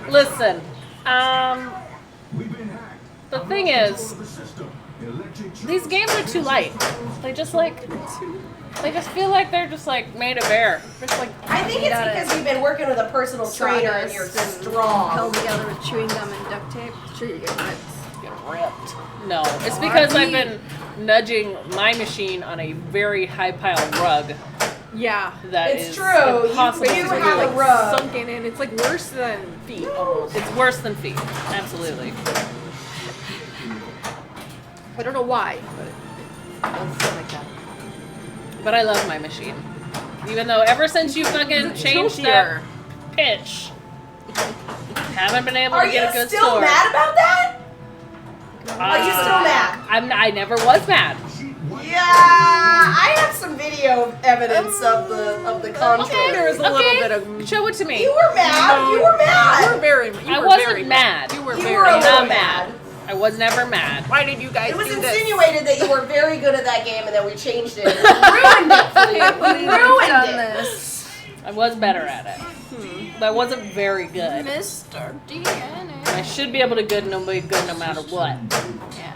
Listen, the thing is, these games are too light. They just feel like they're just like made of air. Just like, I think it's because you've been working with a personal trainer and you're strong. Held together with chewing gum and duct tape. Sure, you get ripped. get ripped. No, it's because I've been nudging my machine on a very high pile rug. Yeah. That It's is true. impossible You to have do. a rug. Sunken in. It's like worse than feet almost. It's worse than feet. Absolutely. I don't know why, but it's something like that. But I love my machine. Even though ever since you fucking It's changed tiltier. that pitch, haven't been able Are to get you a good still score. mad about that? Are you still mad? I never was mad. Yeah, I have some video evidence of the contrary. There was a little bit of. Show it to me. You were mad. No. You were You were mad. very. You I were wasn't very mad. You were You very. were a I'm little not mad. I was never mad. Why did you guys It was do this? insinuated that you were very good at that game and then we changed it. We ruined it for you. We Done ruined it. this. I was better at it. But I wasn't very good. Mr. DNA. I should be able to no matter what. Yeah.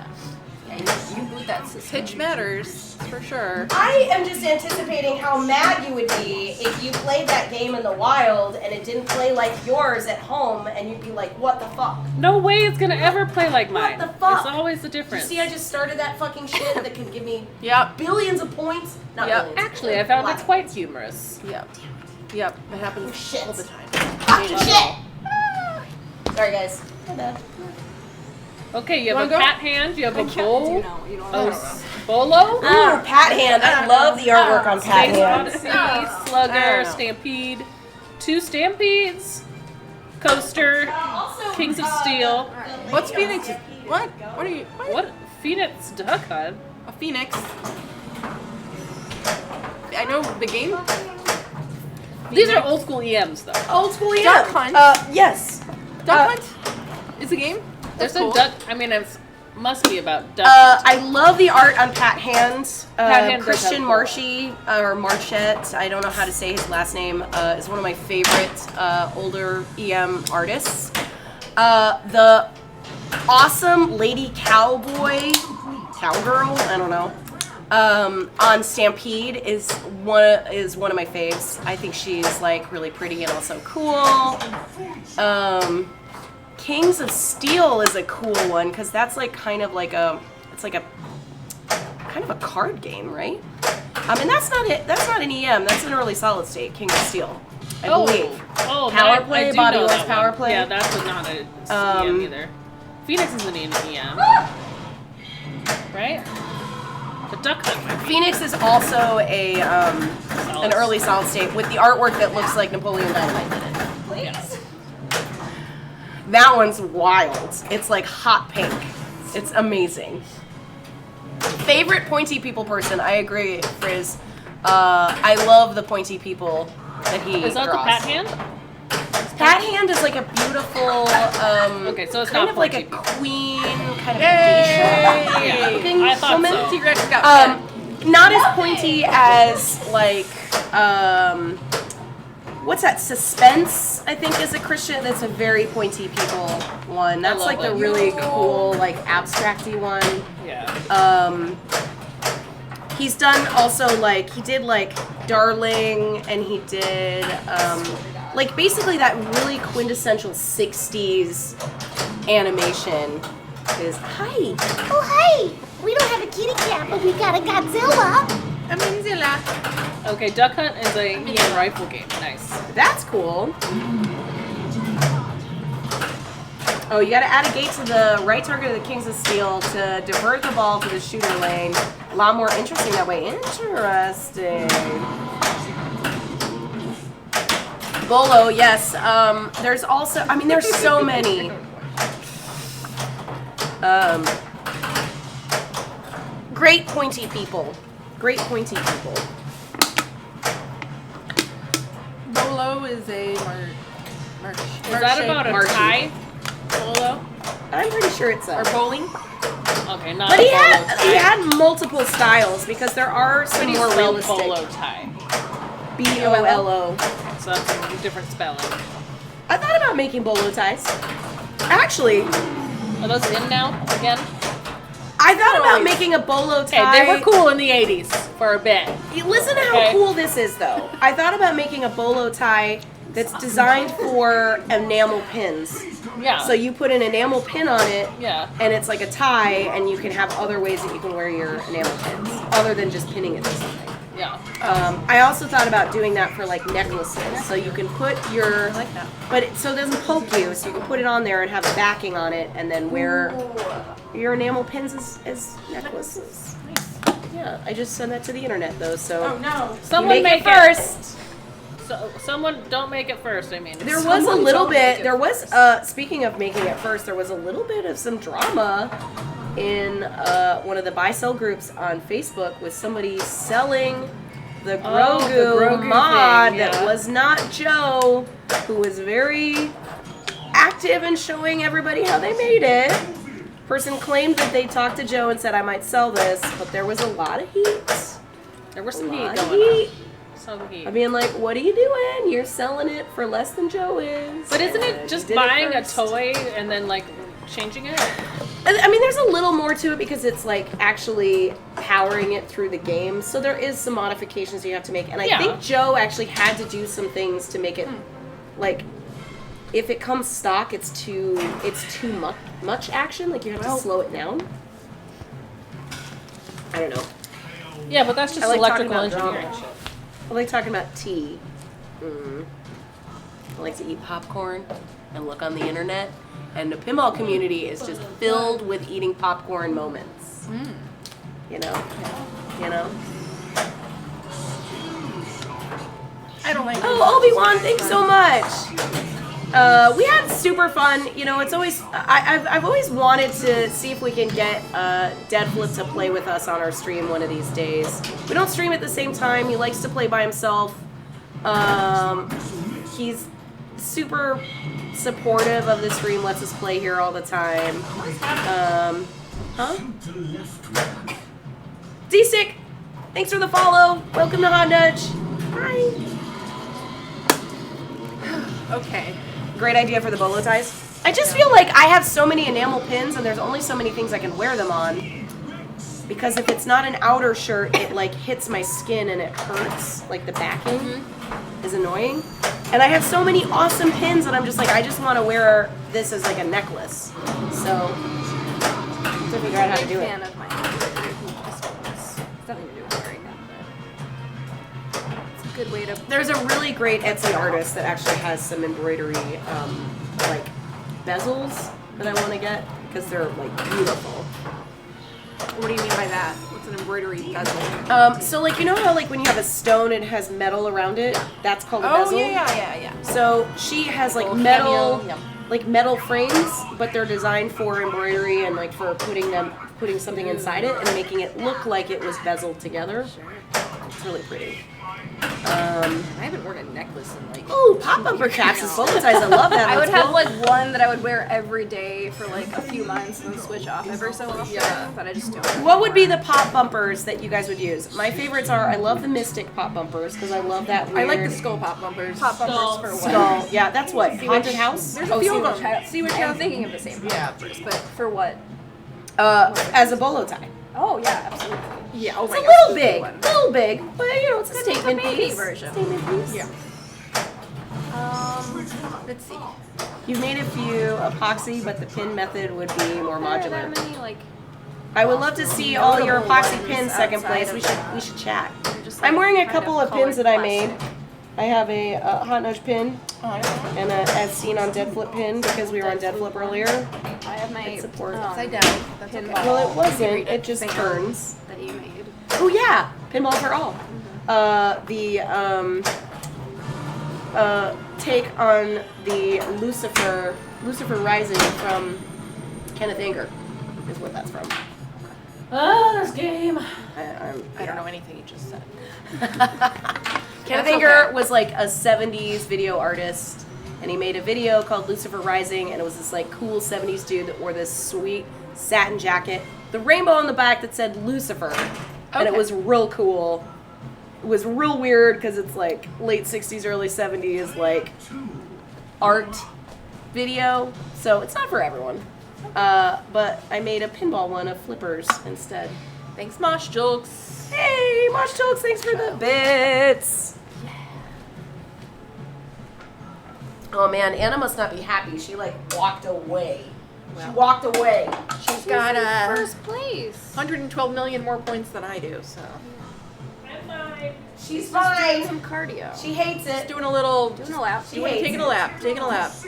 You boot that system. Pitch matters, for sure. I am just anticipating how mad you would be if you played that game in the wild and it didn't play like yours at home, and you'd be like, what the fuck? No way it's gonna ever play like What mine. the fuck? It's always the difference. You see, I just started that fucking shit that could give me Yep. billions of points. Not Yep. billions. Actually, I found Lots it of quite humorous. Yep. Yep. It happens Shit. all the time. Fucking shit! Sorry, guys. My bad. Okay, you have Wanna a go? pat hand, you have a Do bowl. you know? You don't Oh, know. bolo? Ooh, Pat Hand. I love the artwork on Pat Space Hand. Odyssey, I Slugger, don't know. Stampede, 2 Stampedes, Coaster, Kings of Steel. What's Phoenix? What? What are you? What? Phoenix Duck Hunt? A Phoenix. I know the game. These are old school EMs though. Old school, yeah. Duck Hunt. Yes. Duck Hunt is a game. There's That's a cool. duck. I mean, it must be about duck. hunting. I love the art on Pat Hand. Pat Hand does Christian have cool Marshy, or Marchette, I don't know how to say his last name, is one of my favorite older EM artists. The awesome Lady Cowboy, Cowgirl, I don't know, on Stampede is one of my faves. I think she's like really pretty and also cool. Kings of Steel is a cool one because that's like kind of like it's like a kind of a card game, right? And that's not it. That's not an EM. That's an early solid state. Kings of Steel, I believe. Oh, Power I Play, do Bobby know West that Power one. Play. Yeah, that's not a EM either. Phoenix isn't an EM, right? The Duck Hunt might be. Phoenix is also a an early solid state with the artwork that looks like Napoleon Dynamite did it. Yes. That one's wild. It's like hot pink. It's amazing. Favorite pointy people person? I agree, Frizz. I love the pointy people that he Is that draws. the Pat Hand? Pat Hand is like a beautiful, Okay, so it's kind not of like a pointy people. queen, kind of Yay! geisha looking I thought woman. so. T-Rex got Not as pointy as like, what's that? Suspense, I think, is a Christian. That's a very pointy people one. That's love like the it. really cool, like abstracty one. Yeah. He's done also like he did like Darling, and he did like basically that really quintessential 60s animation is hi. Oh, hey! We don't have a kitty cat, but we got a Godzilla. Okay, Duck Hunt is a EM rifle game. Nice. That's cool. Oh, you gotta add a gate to the right target of the Kings of Steel to divert the ball to the shooter lane. A lot more interesting that way. Interesting. Bolo, yes. There's also, I mean, there's so many. Great pointy people. Great pointy people. Bolo is a Is that about a Marching. tie? Polo? I'm pretty sure it's or a. bowling? Okay, not But a he polo had tie. he had multiple styles because there are some Pretty more spelled realistic. polo tie. BOLO. So that's a different spelling. I thought about making bolo ties. Actually, Are those in now again? I thought about making a bolo Okay, tie. they were cool in the 80s for a bit. Listen to how Okay. cool this is, though. I thought about making a bolo tie that's designed for enamel pins. Yeah. So you put an enamel pin on it, Yeah. and it's like a tie, and you can have other ways that you can wear your enamel pins, other than just pinning it to something. Yeah. I also thought about doing that for like necklaces, so you can put your, like that. but so it doesn't poke you, so you can put it on there and have a backing on it, and then wear your enamel pins as necklaces. Yeah, I just sent that to the internet though, so Oh no. you Someone make it it first. So, someone don't make it first. I mean, There was a Someone little don't make bit. it There was speaking of making it first, there was a little bit of some drama in one of the buy-sell groups on Facebook with somebody selling the Grogu, the Grogu mod thing, that yeah. was not Joe, who was very active in showing everybody how they made it. Person claimed that they talked to Joe and said, I might sell this, but there was a lot of heat. there was some A heat lot of going on. heat. Sounds like I mean, like, what are you doing? You're selling it for less than Joe is. But isn't And it you just did buying a first. toy and then like changing it? I mean, there's a little more to it because it's like actually powering it through the game. So there is some modifications you have to make. And I Yeah. think Joe actually had to do some things to make it like if it comes stock, it's too much action. Like you have to slow it down. I don't know. Yeah, but that's just I like talking electrical about drama. engineering shit. I like talking about tea. I like to eat popcorn and look on the internet. And the pinball community is just filled with eating popcorn moments. You know? You know? I don't like. Oh, Obi-Wan, thanks so much. We had super fun. You know, it's always I've always wanted to see if we can get Deadflip to play with us on our stream one of these days. We don't stream at the same time. He likes to play by himself. He's super supportive of the stream. Lets us play here all the time. D-Stick, thanks for the follow. Welcome to Hot Nudge. Hi. Okay. Great idea for the bolo ties. I just feel like I have so many enamel pins and there's only so many things I can wear them on. Because if it's not an outer shirt, it like hits my skin and it hurts. Like the backing is annoying. And I have so many awesome pins that I'm just like, I just want to wear this as like a necklace. So, to figure out how to do fan it. of my embroidery. It's nothing to do with it right now, but it's a good way to. There's a really great Etsy artist that actually has some embroidery, like bezels that I want to get because they're like beautiful. What do you mean by that? What's an embroidery bezel? So like you know how like when you have a stone it has metal around it? That's called a Oh bezel. yeah. So she has like Little metal, cameo, yep. like metal frames, but they're designed for embroidery and like for putting something inside it and making it look like it was bezeled together. It's really pretty. I haven't worn a necklace in like. Oh, pop bumper caps and bolo ties. I love that. I would That's have cool. like one that I would wear every day for like a few months and then switch off every so often. Yeah. But I just don't. What would be the pop bumpers that you guys would use? My favorites are I love the Mystic pop bumpers because I love that weird I like the skull pop bumpers. Pop bumpers for what? skull. Yeah, that's what haunted house. There's a few of them. See what I'm thinking of the same Yeah. bumpers, but for what? As a bolo tie. Oh yeah, absolutely. Yeah. Oh It's my a gosh, little the big, one. but you know it's a statement baby piece. version. Statement piece. Yeah. Let's see. You've made a few epoxy, but the pin method would be more There are that modular. many like. I would love to see all your notable epoxy ones pins second outside place. of We should chat. Just, I'm like, wearing a kind couple of colored pins that I plastic. made. I have a Hot Nudge pin and a as seen on Dead Flip pin because we were on Dead Flip earlier. I have my It supports Upside down. That's okay. pinball. Well, it wasn't. It just fan turns. that you made. Oh yeah, pinball for all. Take on the Lucifer Rising from Kenneth Anger is what that's from. Oh, there's game. I don't know anything you just said. Kenneth That's Anger okay. was like a 70s video artist, and he made a video called Lucifer Rising, and it was this like cool 70s dude that wore this sweet satin jacket, the rainbow on the back that said Lucifer, and it Okay. was real cool. It was real weird because it's like late 60s, early 70s, like art video, so it's not for everyone. But I made a pinball one of flippers instead. Thanks, Mosh Jokes. Hey, Mosh Jokes, thanks for the bits. Oh man, Anna must not be happy. She like walked away. She walked away. She's got First place. 112 million more points than I do, so. She's Doing fine. some cardio. She hates it. Doing a little. Doing a lap. She hates Taking it. a lap. Taking a lap. It's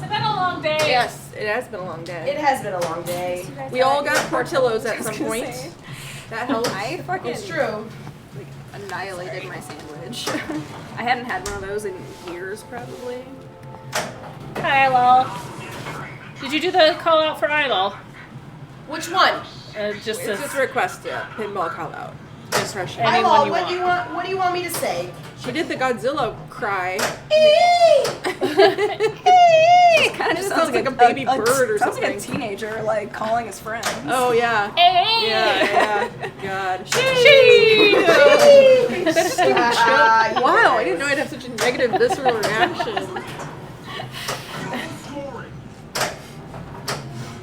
been a long day. Yes, it has been a long day. It has been a long day. We all got Portillo's at some point. That helps. I fucking It's true. like annihilated my sandwich. I hadn't had one of those in years, probably. Hi, Lol. Did you do the call out for Ilol? Which one? Just It's just a request, yeah. Pinball call out. just refreshing. Anyone Eyeball, you what want. do you want? What do you want me to say? She did the Godzilla cry. It kind of It sounds like a baby bird or sounds something. like a teenager like calling his friends. Oh yeah. Yeah. God. Wow, I didn't know I'd have such a negative visceral reaction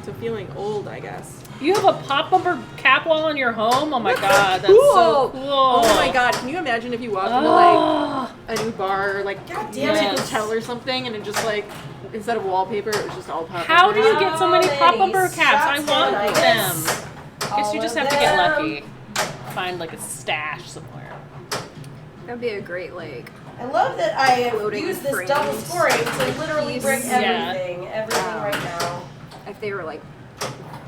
to feeling old, I guess. You have a pop bumper cap wall in your home? Oh my god, that's so cool. Oh my god, can you imagine if you walked into like a new bar or like God a damn it. hotel or something and it just like instead of wallpaper it was just all pop How do bumper. you get so many pop bumper Shots caps? I down, want I them. guess. Guess you just All have of to get them. lucky. Find like a stash somewhere. That'd be a great like. I love that I have Floating used this frames. double scoring to literally break Yeah. everything right now. If they were like.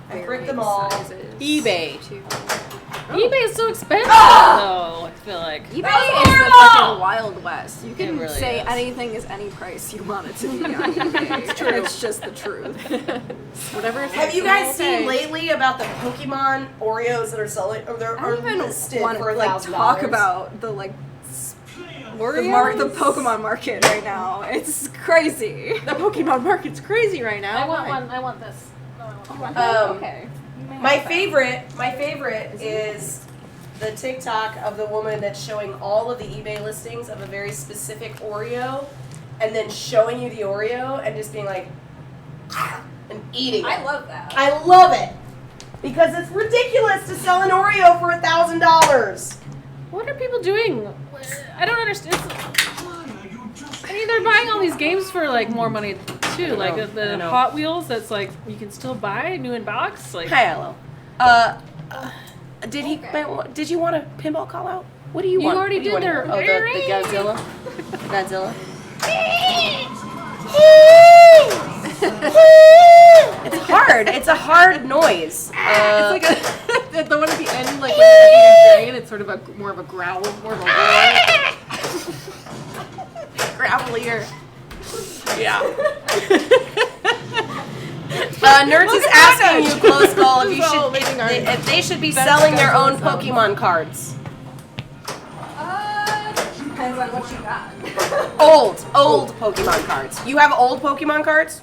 I break varied them all. sizes, eBay. too. eBay is so expensive though, I feel like. eBay is the fucking Wild West. You can really say is. anything is any price you want it to be on eBay. It's true. It's just the truth. Whatever. Have you guys seen lately about the Pokemon Oreos that are selling or they're I don't even listed want for to like $1,000? talk about the like the Pokemon market right now. It's crazy. The Pokemon market's crazy right now. I want Why? one. I want this. No, I want one. Okay. My favorite is the TikTok of the woman that's showing all of the eBay listings of a very specific Oreo, and then showing you the Oreo and just being like, and eating it. I love that. I love it because it's ridiculous to sell an Oreo for $1,000. What are people doing? I don't understand. I mean, they're buying all these games for like more money too. Like I the know. Hot Wheels, that's like you can still buy new in box. Like, Hi, hello. Did you want a pinball call out? What do you want? already What do you did want their- here? Oh, the Godzilla. Godzilla. It's hard. It's a hard noise. It's like the one at the end, like when you're eating a dragon, it's sort of a more of a growl, more of a roar. Gravelier. Yeah. Nerds is asking you, Close Call, if you This is all should, leading our if they should be best selling their Godzilla own sound. Pokemon cards. Depends on what you got. Old Pokemon cards. You have old Pokemon cards?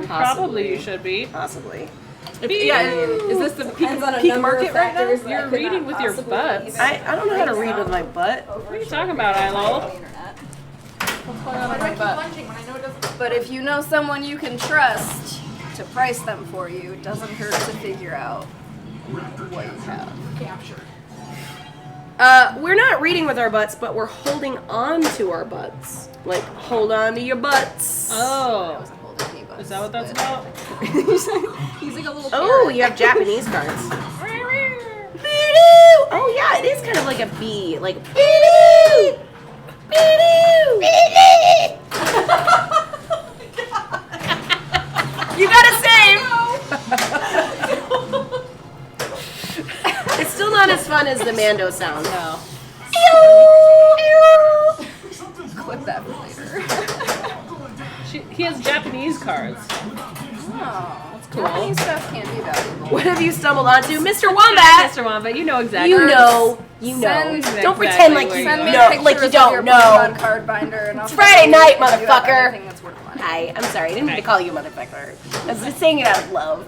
probably you should be. Possibly. Is this the peak, Depends on a peak number market of right now? factors that I You're could reading not with your possibly butts. even I don't know how to read with my butt. What are you talking about, Ilo? But if you know someone you can trust to price them for you, it doesn't hurt to figure out what you have. We're not reading with our butts, but we're holding on to our butts. Like, hold on to your butts. Oh, Holding is that what that's about? He's like a little Oh, parrot. you have Japanese cards. Oh yeah, it is kind of like a bee. Like, you gotta save. It's still not as fun as the Mando sound. No. Clip that for later. He has Japanese cards. Oh, That's cool. Japanese stuff can be valuable. What have you stumbled onto, Mr. Wombat? Mr. Wombat, you know exactly. You know. Send- Don't pretend like where you you Send me know, pictures like you of don't your know. Pokemon card binder, and I'll It's Friday show night, you if you have motherfucker. anything that's worth money. Hi, I'm sorry. I didn't mean to call you motherfucker. I was just saying it out of love.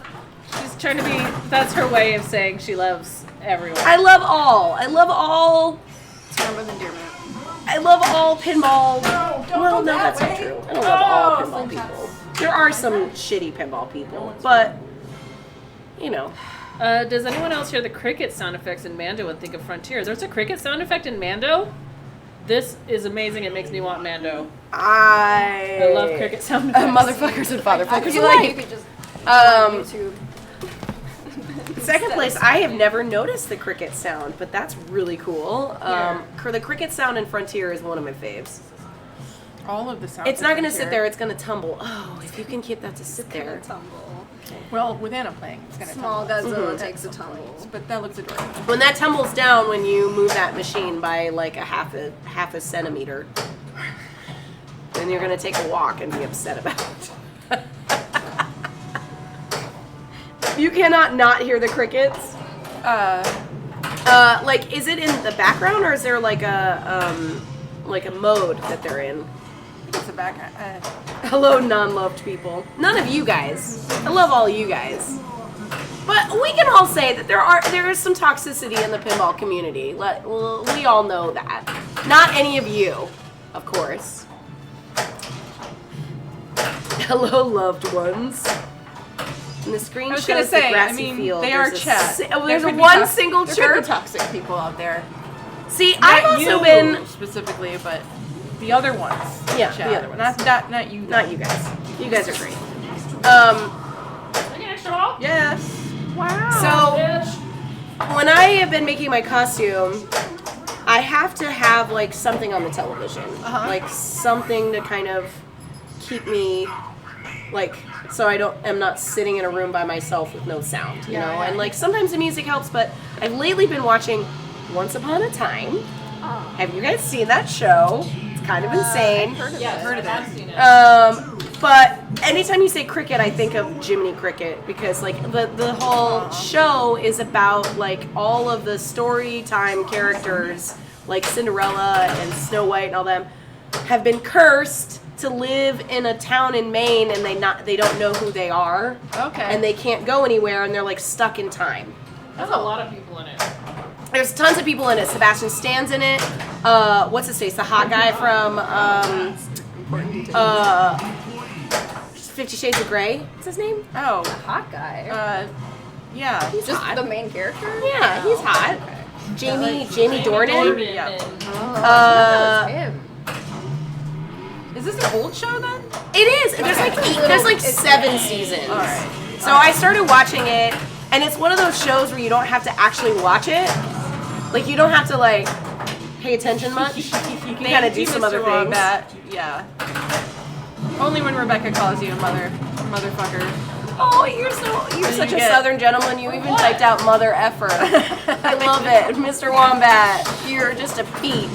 She's trying to be. That's her way of saying she loves everyone. I love all. I love all. It's a form of endearment. I love all pinball. Well, no, that's not true. I don't love all pinball people. There are some shitty pinball people, but you know. Does anyone else hear the cricket sound effects in Mando and think of Frontier? There's a cricket sound effect in Mando. This is amazing. It makes me want Mando. I I love cricket sound effects. Motherfuckers and I fatherfuckers feel like you alike. could just Um, YouTube. second place, I have never noticed the cricket sound, but that's really cool. The cricket sound in Frontier is one of my faves. All of the sounds. It's not going to sit here. there, it's going to tumble. Oh, if you can get that to sit there. Tumble. Well, with Anna playing, it's gonna Small tumble. Godzilla takes a tumble. But that looks adorable. When that tumbles down when you move that machine by like a half a centimeter, then you're going to take a walk and be upset about it. You cannot not hear the crickets. Like, is it in the background or is there like a mode that they're in? It's a back. Hello, non-loved people. None of you guys. I love all you guys. But we can all say that there is some toxicity in the pinball community. We all know that. Not any of you, of course. Hello, loved ones. And the screen I was shows gonna say, the grassy field. they are There's a chat. there's one single There could be church. toxic people out there. See, I've Not also you been. specifically, but the other ones. Yeah, chat. the other ones. Not you. Not you guys. You guys are great. Yes. So when I have been making my costume, I have to have like something on the television, like something to kind of keep me like so I'm not sitting in a room by myself with no sound, you know. Yeah. And like sometimes the music helps, but I've lately been watching Once Upon a Time. Have you guys seen that show? It's kind of insane. I've heard of that. But anytime you say cricket, I think of Jiminy Cricket because like the whole show is about like all of the story time characters like Cinderella and Snow White and all them have been cursed to live in a town in Maine and they don't know who they are. Okay. And they can't go anywhere and they're like stuck in time. That's a lot of people in it. There's tons of people in it. Sebastian Stan's in it. What's his face? The hot guy from 50 Shades of Grey. What's his name? Oh. Hot guy. Yeah. He's Just hot. the main character? Yeah, he's hot. Jamie Dornan. Yeah. Him. Is this an old show then? It is. There's like 7 seasons. All right. So I started watching it, and it's one of those shows where you don't have to actually watch it. Like you don't have to like pay attention much. You can kind of do some other things. Yeah. Only when Rebecca calls you a motherfucker. Oh, you're such a southern gentleman. You even typed out mother effer. I love it, Mr. Wombat. You're just a peach.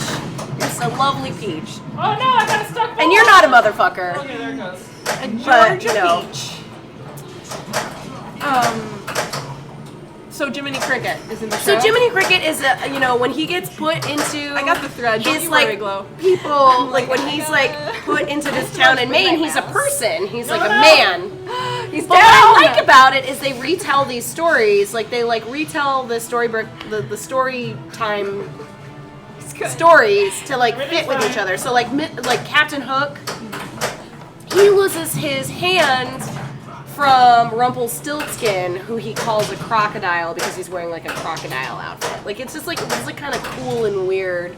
You're just a lovely peach. Oh no, I got stuck. And you're not a motherfucker. Okay, there it goes. A But, Georgia you know. Peach. So Jiminy Cricket is in the show. So Jiminy Cricket is when he gets put into I got the thread. Don't his you worry, like Glow. people like when he's like put into this town in Maine, he's a person. He's like a man. He's But what I like about it is they retell these stories. Like they like retell the storybook, the story time stories to like fit with each other. So like Captain Hook, he loses his hand from Rumpelstiltskin, who he calls a crocodile because he's wearing like a crocodile outfit. Like it's like kind of cool and weird.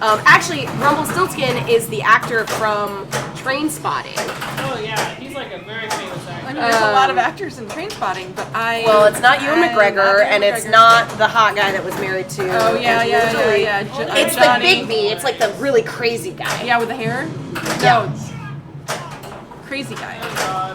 Actually, Rumpelstiltskin is the actor from Trainspotting. Oh yeah, he's like a very famous actor. I mean, there's a lot of actors in Trainspotting, but Well, it's not Ewan McGregor, and it's not the hot guy that was married to. Oh yeah. It's Johnny. the Big B. It's like the really crazy guy. Yeah, with the hair. Yeah. No, it's crazy guy.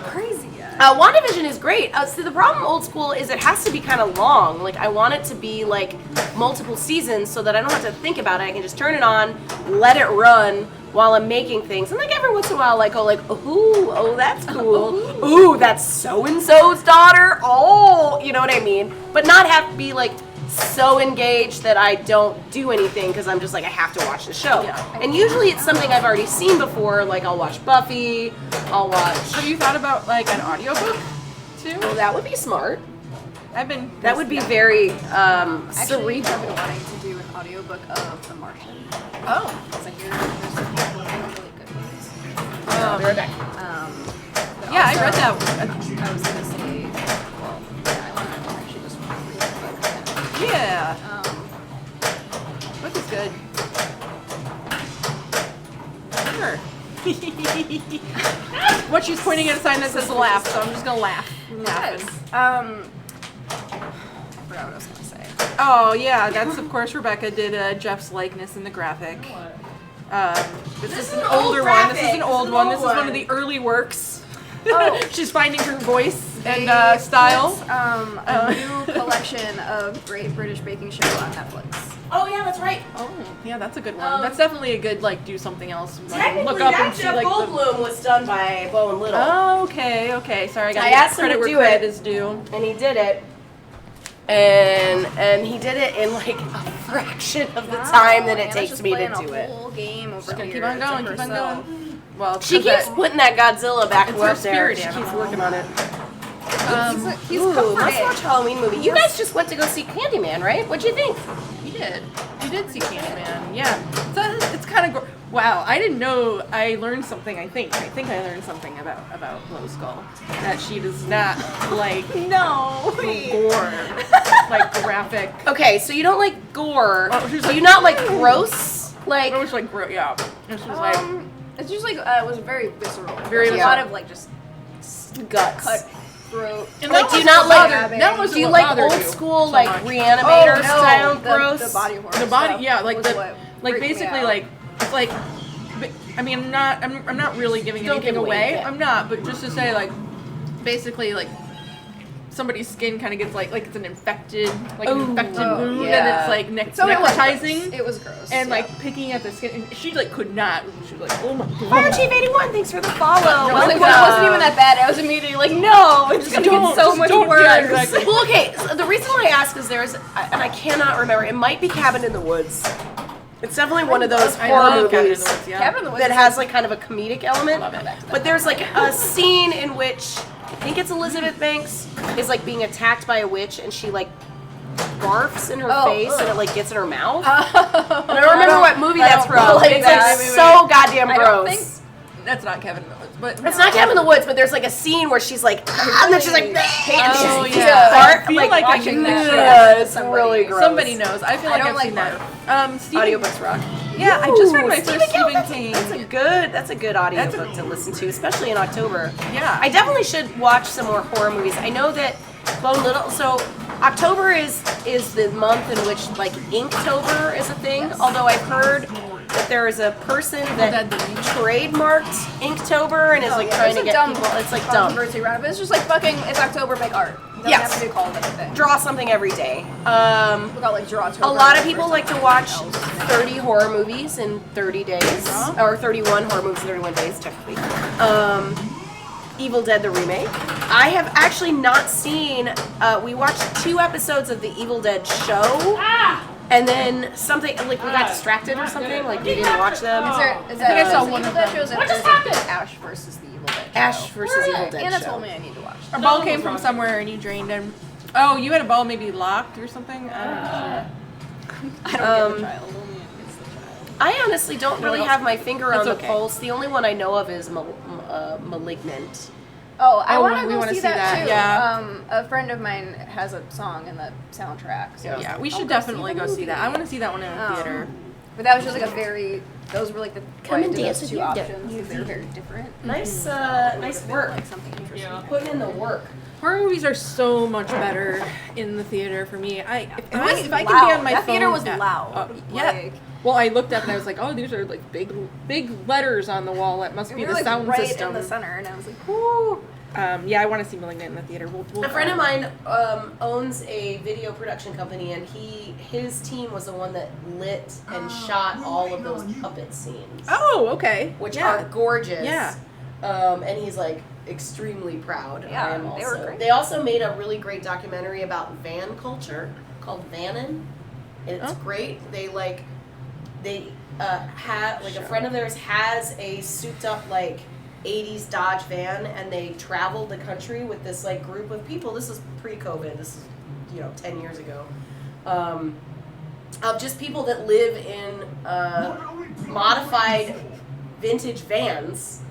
Crazy guy. WandaVision is great. See, the problem old school is it has to be kind of long. Like, I want it to be, like, multiple seasons so that I don't have to think about it. I can just turn it on, let it run while I'm making things. And, like, every once in a while, like, go, like, ooh, oh, that's cool. Ooh, that's so-and-so's daughter. Oh, you know what I mean? But not have to be, like, so engaged that I don't do anything because I'm just like, I have to watch the show. Yeah. And usually it's something I've already seen before. Like, I'll watch Buffy. I'll watch... Have you thought about like an audiobook too? Oh, that would be smart. That would be very Actually, cerebral. I've been wanting to do an audiobook of The Martian. Oh. Because I hear there's some really good ones. I'll be right back. But Yeah, I also, read that. I was gonna say, well, yeah, I want to actually just read it, but Yeah. yeah. Book is good. Sure. What she's pointing at a sign that says laugh, so I'm just gonna laugh. Yes. I forgot what I was gonna say. Oh yeah, that's of course Rebecca did Jeff's likeness in the graphic. This is an older one. This is an old one. This is one of the early works. Oh. She's finding her voice and style. A new collection of Great British Baking Show on Netflix. Oh, yeah, that's right. Oh, yeah, that's a good one. That's definitely a good like do something else. Like, Technically, look up that and see Jeff like the. Goldblum was done by Bo and Little. Oh, okay. Sorry, I got I asked him credit to where do credit it. is due. And he did it. and he did it in like a fraction of the time that it Anna's takes just me to playing do a it. whole game over Just gonna here keep on to going, keep on herself. going. Well, She keeps putting that Godzilla back It's up her there. spirit She keeps animal. working on it. He's Ooh, comforted. let's watch Halloween movie. You guys just went to go see Candyman, right? What'd you think? We did. We did see Candyman. Yeah. So it's kind of wow. I didn't know. I learned something. I think I learned something about Low Skull, that she does not like gore, like graphic. Okay, so you don't like gore. Oh, she's Do like, you not like gross? Like It was like yeah. It was like It's just like it was very visceral. Very There's a lot visceral. of like just guts. cut throat. And Like, that do you wasn't not what like? bothered- that wasn't Do you what like bothered old you school so like much. reanimator style gross? The body horror. The body, stuff yeah, like was the, what like freaked me basically out. like it's like. I mean, I'm not really giving Don't anything give away, away. yeah. I'm not, but just to say like, basically like. Somebody's skin kind of gets like it's an infected wound, and yeah. it's like So it was necrotizing. gross. It was gross. And yeah. like picking at the skin, and she like could not. She was like, oh my god. Fire Chief 81, thanks for the follow. I was like, Welcome. well, it wasn't even that bad. I was immediately like, no, it's gonna get so much worse. Yeah, exactly. Well, okay, so the reason why I ask is there's, and I cannot remember, it might be Cabin in the Woods. It's definitely one of those I horror love Cabin in movies the Woods, yeah. Cabin in the Woods that is has like kind of a comedic element. Love it. But there's like a scene in which, I think it's Elizabeth Banks, is like being attacked by a witch and she like barfs in her face and it like gets in her mouth. I don't remember what movie that's from. like It's that. like so goddamn I don't think gross. That's not Kevin in the Woods, but It's not Cabin in the Woods, but there's like a scene where she's like, and then she's like, Oh, and she's yeah. bark, I feel like I watching should that know. yeah, it's Somebody- really gross. Somebody knows. I feel like don't I've like seen that. Stephen, Audiobooks rock. Yeah, I just read Ooh, my first Stephen King. That's a good audiobook to listen to, especially in October. Yeah. I definitely should watch some more horror movies. I know that Bone Little. So October is the month in which like Inktober is a thing. Although I've heard that there is a person that trademarked Inktober and is like trying to get people. It's like dumb. controversy around it, but it's just like fucking. It's October, make art. It doesn't Yes. have to be called anything. Draw something every day. We got like draw. A lot of people like to watch 30 horror movies in 30 days, or 31 horror movies in 31 days, technically. Evil Dead the remake. I have actually not seen. We watched 2 episodes of the Evil Dead show, and then something like we got distracted or something. Like we didn't watch them. Is I think I saw one of them. What just happened? Ash versus the Evil Dead. Ash versus Evil Dead Anna show. told me I need to watch. A ball came from somewhere and you drained him. Oh, you had a ball maybe locked or something? I don't know. I don't get the child. Only it's the child. I honestly don't really have my finger on That's the okay. pulse. The only one I know of is Malignant. Oh, I Oh, want we to wanna go see see that, that, too. yeah. A friend of mine has a song in the soundtrack. So Yeah, we I'll should go see definitely the go see movie. that. I want to see that one in a Oh. theater. But that was just like a very. Those were like the Come and did dance those with two your options because they were very different. Nice work. Like something interesting. Putting in the work. Horror movies are so much better in the theater for me. If I can be loud. on my That phone, theater was yeah. loud. Yeah. Like- Well, I looked up and I was like, oh, these are like big letters on the wall. That must We be were the like sound right system. in the center, and I was like, "Whoo!" Yeah, I want to see *Malignant* in the theater. We'll A friend of mine owns a video production company, and his team was the one that lit and shot all of those puppet scenes, Oh, okay. which yeah. are gorgeous. Yeah. And he's like extremely proud. Yeah, I am they were also. great. They also made a really great documentary about van culture called Vannin, and it's great. They have like a friend of theirs has a souped up like 80s Dodge van, and they traveled the country with this like group of people. This is pre-COVID. This is 10 years ago. Of just people that live in modified vintage vans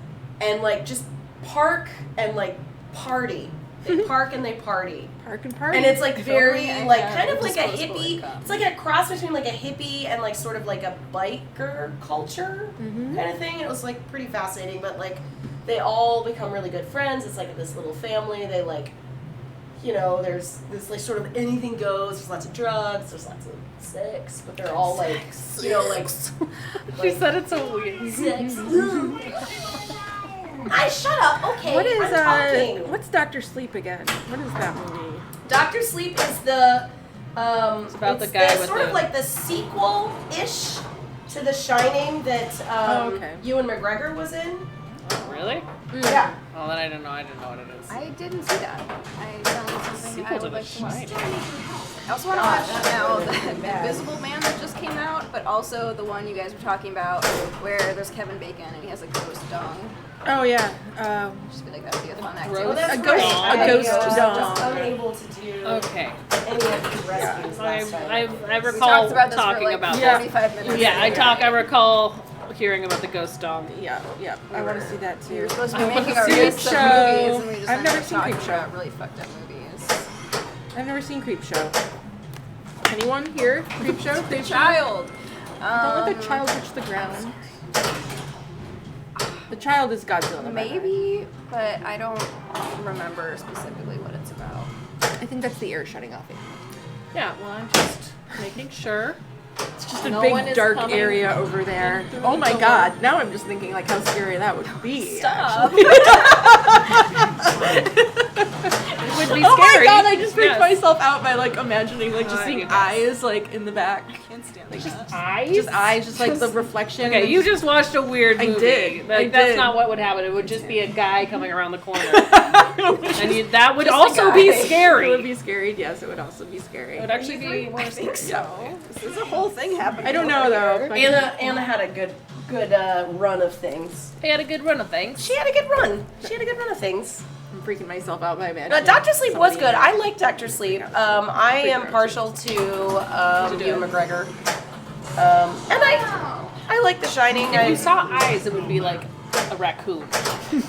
and like just park and like party. They park and they party. Park and party. And it's like very I like have kind of like a disposable hippie. income. It's like a cross between like a hippie and like sort of like a biker culture kind of thing. It was like pretty fascinating, but like they all become really good friends. It's like this little family. They like, there's this like sort of anything goes. There's lots of drugs. There's lots of sex, but they're all like, She said it so weird. sex. I shut up. Okay, What is I'm talking. what's Dr. Sleep again? What is that movie? Doctor Sleep is the about the guy with sort the- of like the sequel-ish to The Shining that okay. Ewan McGregor was in. Really? Yeah. Oh, then I didn't know what it is. I didn't see that. I found something Sequel I to would The like to watch. Shining. I also want to watch now the Invisible Man that just came out, but also the one you guys were talking about where there's Kevin Bacon and he has a ghost dong. Oh yeah. I just feel like that would be a fun activity. Gross. That's A ghost- great. a ghost I was dog. unable to do Okay. any of the rescues last time. I We recall talked about this talking for like about 45 minutes. Yeah, I recall hearing about the ghost dog. Yeah. I want to see that We were too. supposed to be I wanna making our see list of Creepshow. movies and we just I've ended never up seen talking Creepshow. about really fucked up movies. I've never seen Creepshow. Anyone here? Creepshow? The Child. Don't let the child touch the ground. The child is Godzilla. by the way. Maybe, but I don't remember specifically what it's about. I think that's the air shutting off. Yeah, well, I'm just making sure. It's just a No one big is dark coming area over there. through Oh the my door. god! Now I'm just thinking like how scary that would be. Stop. It would be Oh my scary. god! I just freaked Yes. myself out by like imagining like just Oh, seeing you guys. eyes like in the back. Can't stand Like that. Eyes? just eyes, just like the reflection. Okay, and you just watched a weird I movie. did. Like, I that's did. not what would happen. It would just be a guy coming around the corner. And that would Just a also guy. be It would scary. be scary. Yes, it would also be scary. It would actually be more I think scary. so. This is a whole thing happening. I don't know though. Anna had a good run of things. They had a good run of things. She had a good run. She had a good run of things. I'm freaking myself out by imagining. Dr. Sleep was somebody- good. I like Dr. Sleep. I am Pretty partial to do Ewan it. McGregor. And I like The Shining. If you saw eyes, it would be like a raccoon.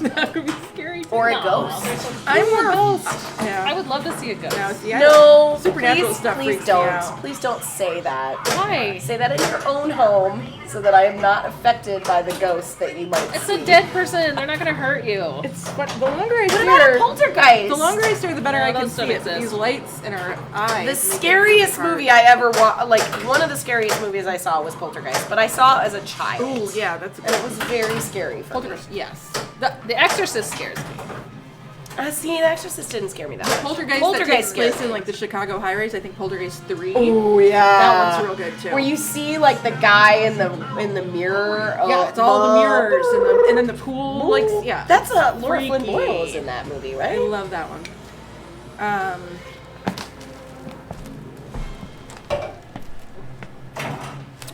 That would be scary. Too. Or a No, ghost. I'm a ghost. Yeah. I would love to see a ghost. Now, see, I No, supernatural please, stuff please freaks me don't. out. Please don't say that. Why? Say that in your own home so that I am not affected by the ghosts that you might It's see. a dead person. They're not gonna hurt you. It's fun. The longer I What about a stare, poltergeist? the longer I stare, the better No, I can those see don't it. exist. These lights in our eyes. The make it scariest hard. movie I ever like one of the scariest movies I saw was Poltergeist, but I saw it as a child. Ooh, yeah, that's a And it was very scary for me. Poltergeist. Yes. The Exorcist scares me. See, The Exorcist didn't scare me that much. Poltergeist, Poltergeist that takes scares place me. in like the Chicago high rise. I think Poltergeist 3. Ooh, yeah. That one's real good too. Where you see like the guy in the mirror. yeah, it's all the mirrors and then the pool. Like, yeah. That's Laura Flynn Freaky. Boyle is in that movie, I right? love that one.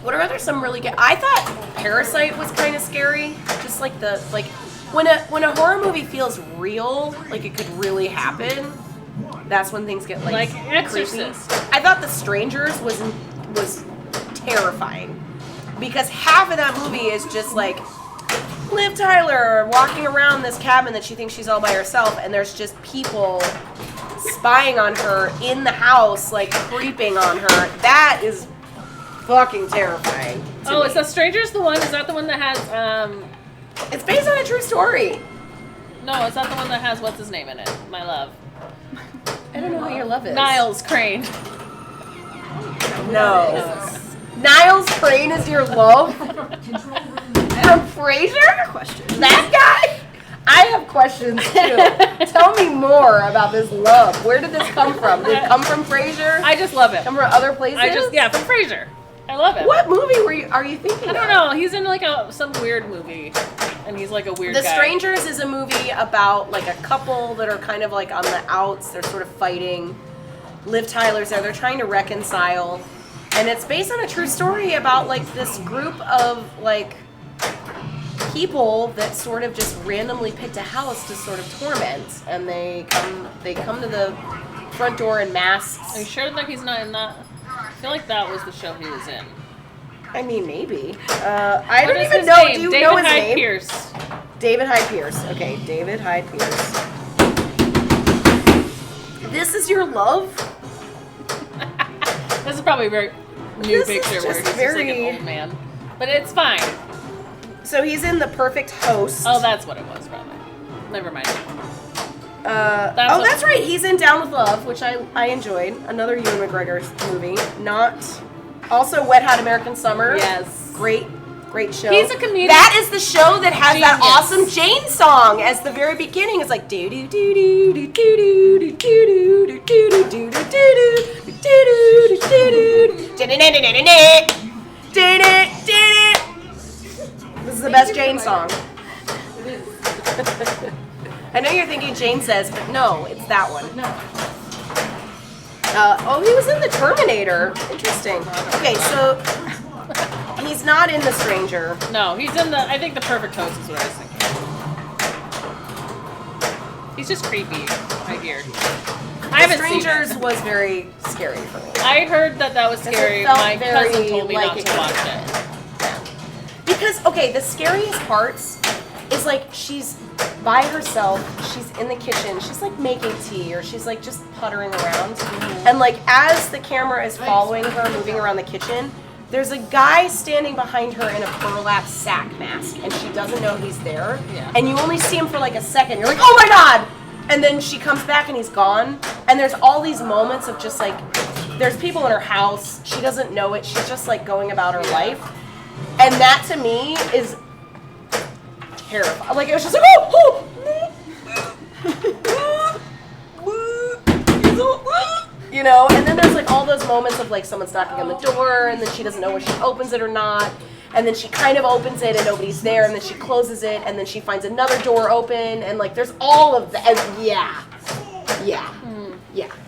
What are other some really good? I thought Parasite was kind of scary. Just like when a horror movie feels real, like it could really happen. That's when things get like Exorcist. creepy. I thought The Strangers was terrifying because half of that movie is just like Liv Tyler walking around this cabin that she thinks she's all by herself, and there's just people spying on her in the house, like creeping on her. That is fucking terrifying. to Oh, me. is The Strangers the one? Is that the one that has It's based on a true story. No, is that the one that has what's his name in it? My love. I don't know who your love is. Niles Crane. No. Niles Crane is your love? From Frasier? Question. That guy? I have questions too. Tell me more about this love. Where did this come from? Did it come from Frasier? I just love him. Come from other places? From Frasier. I love him. What movie are you thinking I don't of? know. He's in like some weird movie, and he's like a weird The guy. Strangers is a movie about like a couple that are kind of like on the outs. They're sort of fighting. Liv Tyler's there. They're trying to reconcile. And it's based on a true story about like this group of like people that sort of just randomly picked a house to sort of torment. And they come to the front door in masks. Are you sure that he's not in that? I feel like that was the show he was in. I mean, maybe. I What don't is even his know. name? Do you David know his Hyde name? Pierce. David Hyde Pierce. Okay, David Hyde Pierce. This is your love? This is probably a very new This is picture where just he's just like very- an old man. But it's fine. So he's in The Perfect Host. Oh, that's what it was, probably. Never mind. That's right. He's in Down with Love, which I enjoyed. Another Ewan McGregor movie. Also Wet Hot American Summer. Yes. Great show. He's a comedian. That is the show that has that Genius. awesome Jane song as the very beginning. It's like do do do do do do do do do do do do do do do do. This is the best Jane song. I know you're thinking Jane Says, but no, it's that one. No. He was in the Terminator. Interesting. Okay, so he's not in The Stranger. No, he's in the. I think The Perfect Host is what I was thinking. He's just creepy. I hear. I haven't seen Strangers it. was very scary for me. I heard that was scary. It felt My cousin very told me not like to watch it. Because, okay, the scariest parts is like she's by herself, she's in the kitchen, she's like making tea or she's like just puttering around. And like as the camera is following her, moving around the kitchen, there's a guy standing behind her in a burlap sack mask and she doesn't know he's there. Yeah. And you only see him for like a second. You're like, oh my God! And then she comes back and he's gone. And there's all these moments of just like, there's people in her house, she doesn't know it, she's just like going about her life. And that to me is terrifying. Like it was just like, you know, and then there's like all those moments of like someone's knocking on the door and then she doesn't know whether she opens it or not. And then she kind of opens it and nobody's there and then she closes it and then she finds another door open and like there's all of that. Yeah.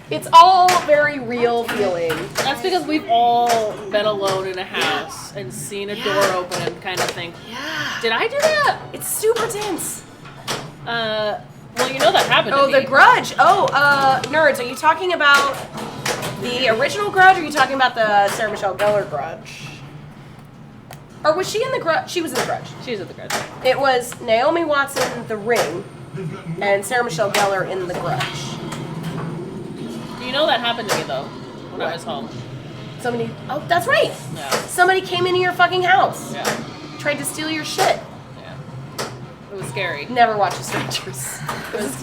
It's all very real feeling. That's because we've all been alone in a house and seen a door open and kind of think, did I do that? It's super tense. Well, you know that happened to Oh, me. The Grudge. Oh, nerds, are you talking about the original Grudge or are you talking about the Sarah Michelle Gellar Grudge? Or was she in The Grudge? She was in The Grudge. She was at The Grudge. It was Naomi Watts in The Ring and Sarah Michelle Gellar in The Grudge. You know that happened to me, though, when I was home. Somebody, oh, that's right. Yeah. Somebody came into your fucking house. Yeah. Tried to steal your shit. Yeah. It was scary. Never watch The Strangers. It was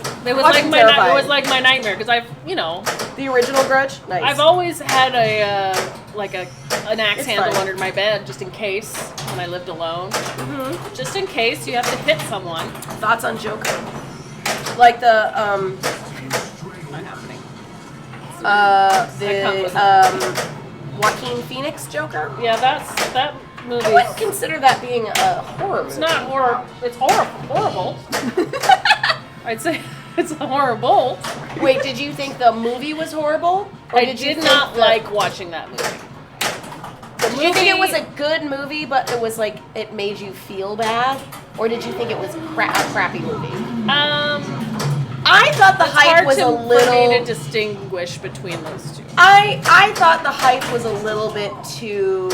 Fucking terrifying. it was like my nightmare, because The original Grudge? Nice. I've always had an axe It's handle fine. under my bed just in case when I lived alone. Mm-hmm. Just in case you have to hit someone. Thoughts on Joker? Like the, Not happening. Joaquin Phoenix Joker? Yeah, that movie. I wouldn't consider that being a horror movie. It's not horror. It's horrible. I'd say it's horrible. Wait, did you think the movie was horrible? Or I did you did think not like watching that movie. Did you think it was a good movie, but it was like it made you feel bad, or did you think it was a crappy movie? I thought the hype was a for me to little. distinguish between those two. I thought the hype was a little bit too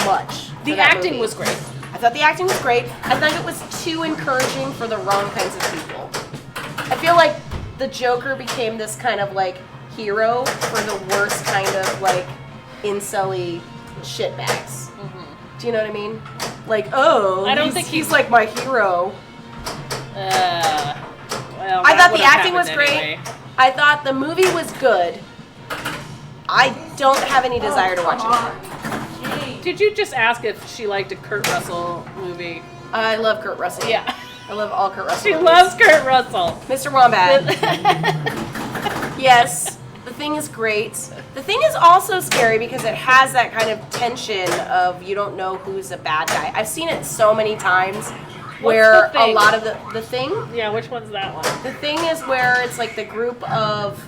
much. The for that acting movie. was great. I thought the acting was great. I thought it was too encouraging for the wrong kinds of people. I feel like the Joker became this kind of like hero for the worst kind of like incel-y shitbags. Mm-hmm. Do you know what I mean? Like, oh, I don't think he's like my hero. Well, I that thought the would've acting was happened great. anyway. I thought the movie was good. I don't have any desire to watch it. Did you just ask if she liked a Kurt Russell movie? I love Kurt Russell. Yeah. I love all Kurt Russell She movies. loves Kurt Russell. Mr. Wombat. Yes. The Thing is great. The Thing is also scary because it has that kind of tension of you don't know who's a bad guy. I've seen it so many times where The Thing? a lot of the Thing? Yeah, which one's that one? The Thing is where it's like the group of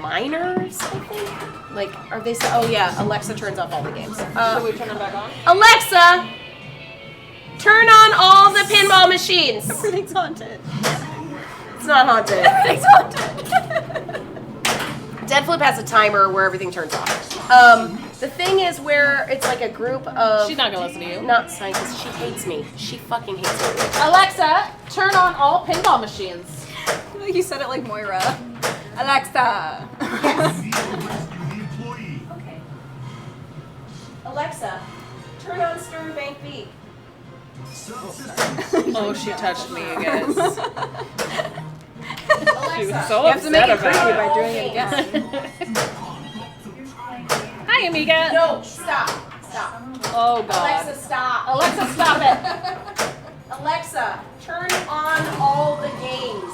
minors, I think. Like, are they? Oh yeah, Alexa turns off all the games. Should we turn them back on? Alexa, turn on all the pinball machines. Everything's haunted. It's not haunted. Everything's haunted. Dead Flip has a timer where everything turns off. The Thing is where it's like a group of. She's not gonna listen to you. Not scientists. She hates me. She fucking hates me. Alexa, turn on all pinball machines. You said it like Moira. Alexa. Okay. Alexa, turn on Stern Bank B. Oh, she touched me, you guys. She was Alexa, so You have to make upset it pretty about by doing it again. Hi, amiga. No, stop. Stop. Oh, God. Alexa, stop. Alexa, stop it. Alexa, turn on all the games.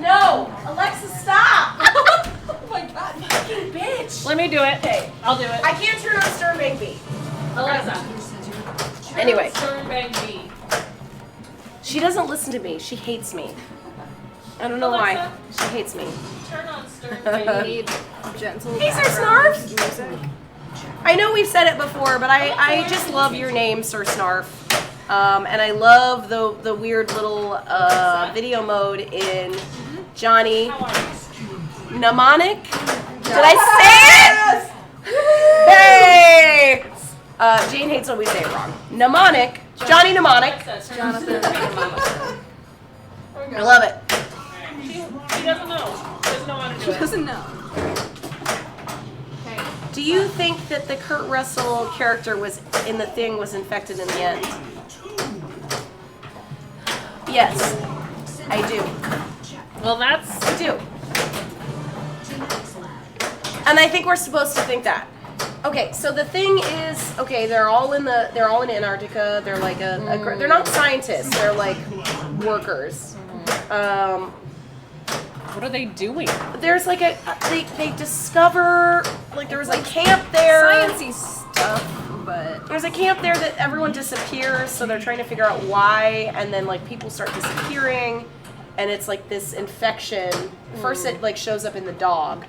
No! Alexa, stop! Oh my God, fucking bitch! Let me do it. Okay. I'll do it. I can't turn on Stern Bank B. Alexa. Anyway. Turn Bang B. She doesn't listen to me. She hates me. I don't know why. She hates me. Turn on Stern. You need gentle Hey, Sir background Snarf. music. I know we've said it before, but I just love your name, Sir Snarf. And I love the weird little video mode in Johnny Mnemonic. Did I say it? Hey! Jane hates when we say it wrong. Mnemonic. Johnny Mnemonic. Jonathan. I love it. She doesn't know. She doesn't know how to do She it. doesn't know. Okay. Do you think that the Kurt Russell character was infected in the end? Yes, I do. Well, that's... I do. And I think we're supposed to think that. Okay, so the thing is, okay, they're all in Antarctica. They're like they're not scientists. They're like workers. What are they doing? There's like they discover, like there was a camp there. Sciencey stuff, but There's a camp there that everyone disappears, so they're trying to figure out why, and then like people start disappearing, and it's like this infection. First it like shows up in the dog,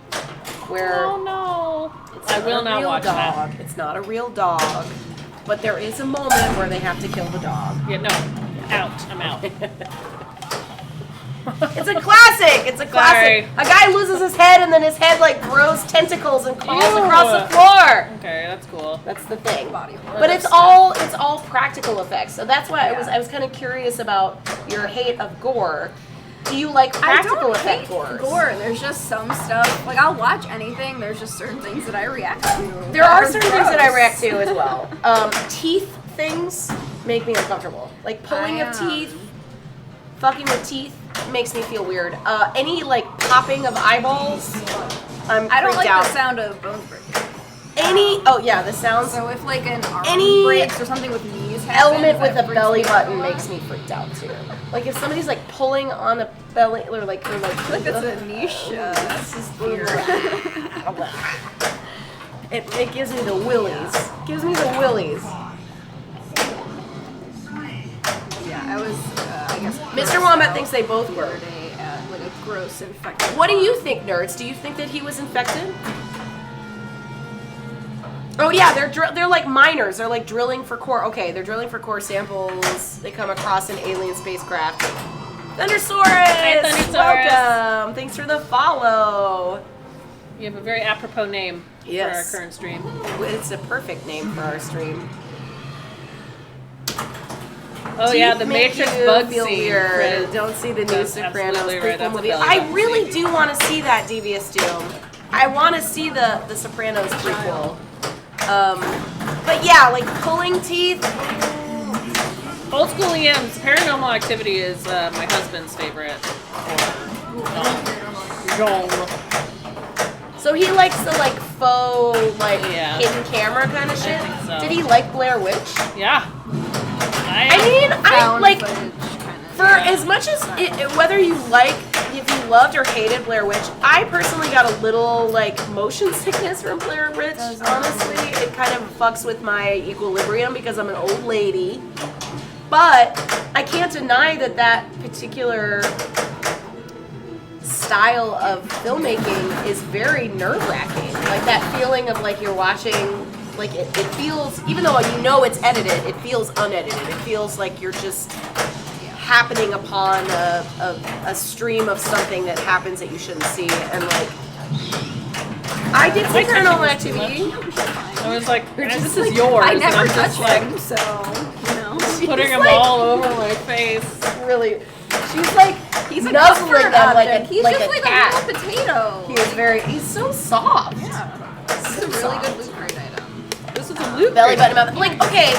where Oh no! it's I will a not real watch dog. that. It's not a real dog, but there is a moment where they have to kill the dog. Yeah, no. Out. I'm out. It's a classic. It's a classic. A guy loses his head, and then his head like grows tentacles and crawls Ew. across the floor. Okay, that's cool. That's the thing. body horror. But it's all practical effects. So that's why I was kind of curious about your hate of gore. Do you like I practical don't effect hate gore? gore. There's just some stuff. Like I'll watch anything. There's just certain things that I react to. There are that certain things that I gross. react to as well. Teeth things make me uncomfortable. Like pulling of teeth, fucking with teeth makes me feel weird. Any like popping of eyeballs, I'm I don't freaked like out. the sound of bones breaking. The sounds. So if like an arm Any breaks or something with knees happens, Element with that a freaks belly me button out. makes me freaked out too. Like if somebody's like pulling on a belly, or like I feel like that's a niche. this is weird. It gives me the willies. Gives me the willies. Yeah, I was. I guess. Mr. Wombat thinks they both were. Like a gross infected. What do you think, nerds? Do you think that he was infected? Oh yeah, they're like miners. They're like drilling for core. Okay, they're drilling for core samples. They come across an alien spacecraft. Thundersaurus! Hi, Thundersaurus. Welcome. Thanks for the follow. You have a very apropos name Yes. for our current stream. It's a perfect name for our stream. Oh Teeth yeah, the make Matrix you bug feel scene. weird. Fred. Don't see the new That's Sopranos absolutely right. prequel That's a movie. belly I button really scene. do want to see that, Devious Doom. I want to see the Sopranos prequel. But yeah, like pulling teeth. Old school EMs. Paranormal Activity is my husband's favorite. Genre. So he likes the like faux, like Yeah. hidden camera kind of shit. think so. Did he like Blair Witch? Yeah. I mean, I Found like footage kind of. for as much as whether you like, if you loved or hated Blair Witch, I personally got a little like motion sickness from Blair Witch. Honestly, it kind of fucks with my equilibrium because I'm an old lady. But I can't deny that particular style of filmmaking is very nerve-wracking. Like that feeling of like you're watching, like it feels, even though you know it's edited, it feels unedited. It feels like you're just happening upon a stream of something that happens that you shouldn't see. And like, I did see Paranormal Activity. I was like, You're this just is like- yours. I and never I'm touched just like him, so you know. putting them like- all over my face. Really, she's like, He's a nuzzling comfort them like object. He's like just a like cat. a little potato. He's so soft. Yeah. This is a really good loot crate item. This is a loot Belly crate. button. Like, okay,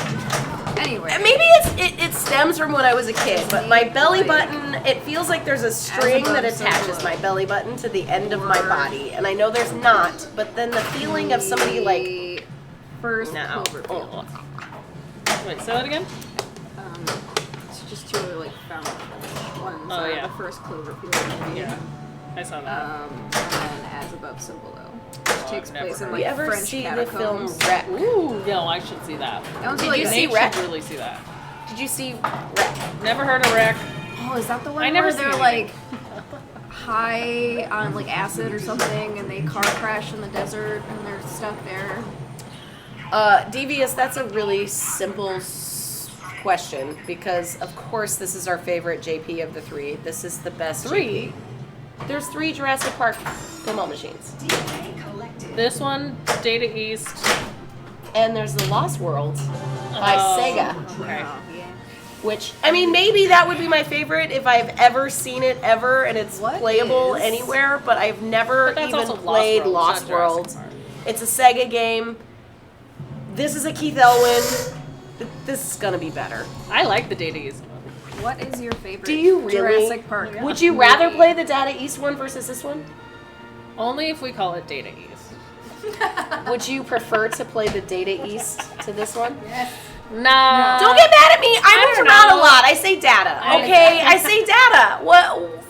Anyway. maybe it stems from when I was a kid, but my belly button, it feels like there's a string that attaches my belly button to the end of my body, and I know there's not, but then the feeling of somebody like, first no. Cloverfield. Wait, say that again? It's just two other like found ones. Oh, yeah. The first Cloverfield movie. Yeah. I saw that. And then As Above, So Below, which takes I've never place in heard like you ever French see the catacombs. film Wreck? Ooh, no, I should see that. That one's Did really you good. see Nate Wreck? should really see that. Did you see Wreck? Never heard of Wreck. Oh, is that the one I never where they're seen like high on like acid or something, and they car crash in the desert, and they're stuck there. Devious, that's a really simple question because, of course, this is our favorite JP of the three. This is the best. Three? JP. There's 3 Jurassic Park pinball machines. This one, Data East. And there's the Lost World by Sega. Okay. Oh, yeah. Which, I mean, maybe that would be my favorite if I've ever seen it ever and it's What playable is- anywhere, but I've never But that's even also played Lost Lost World, World. it's not Jurassic It's a Sega game. This is a Keith Elwin. This is gonna be better. I like the Data East one. What is your favorite Do you really? Jurassic Park? Would you rather play the Data East one versus this one? Only if we call it Data East. Would you prefer to play the Data East to this one? No. Don't get mad at me. I move don't around know. a lot. I say data. Okay, I say data. What?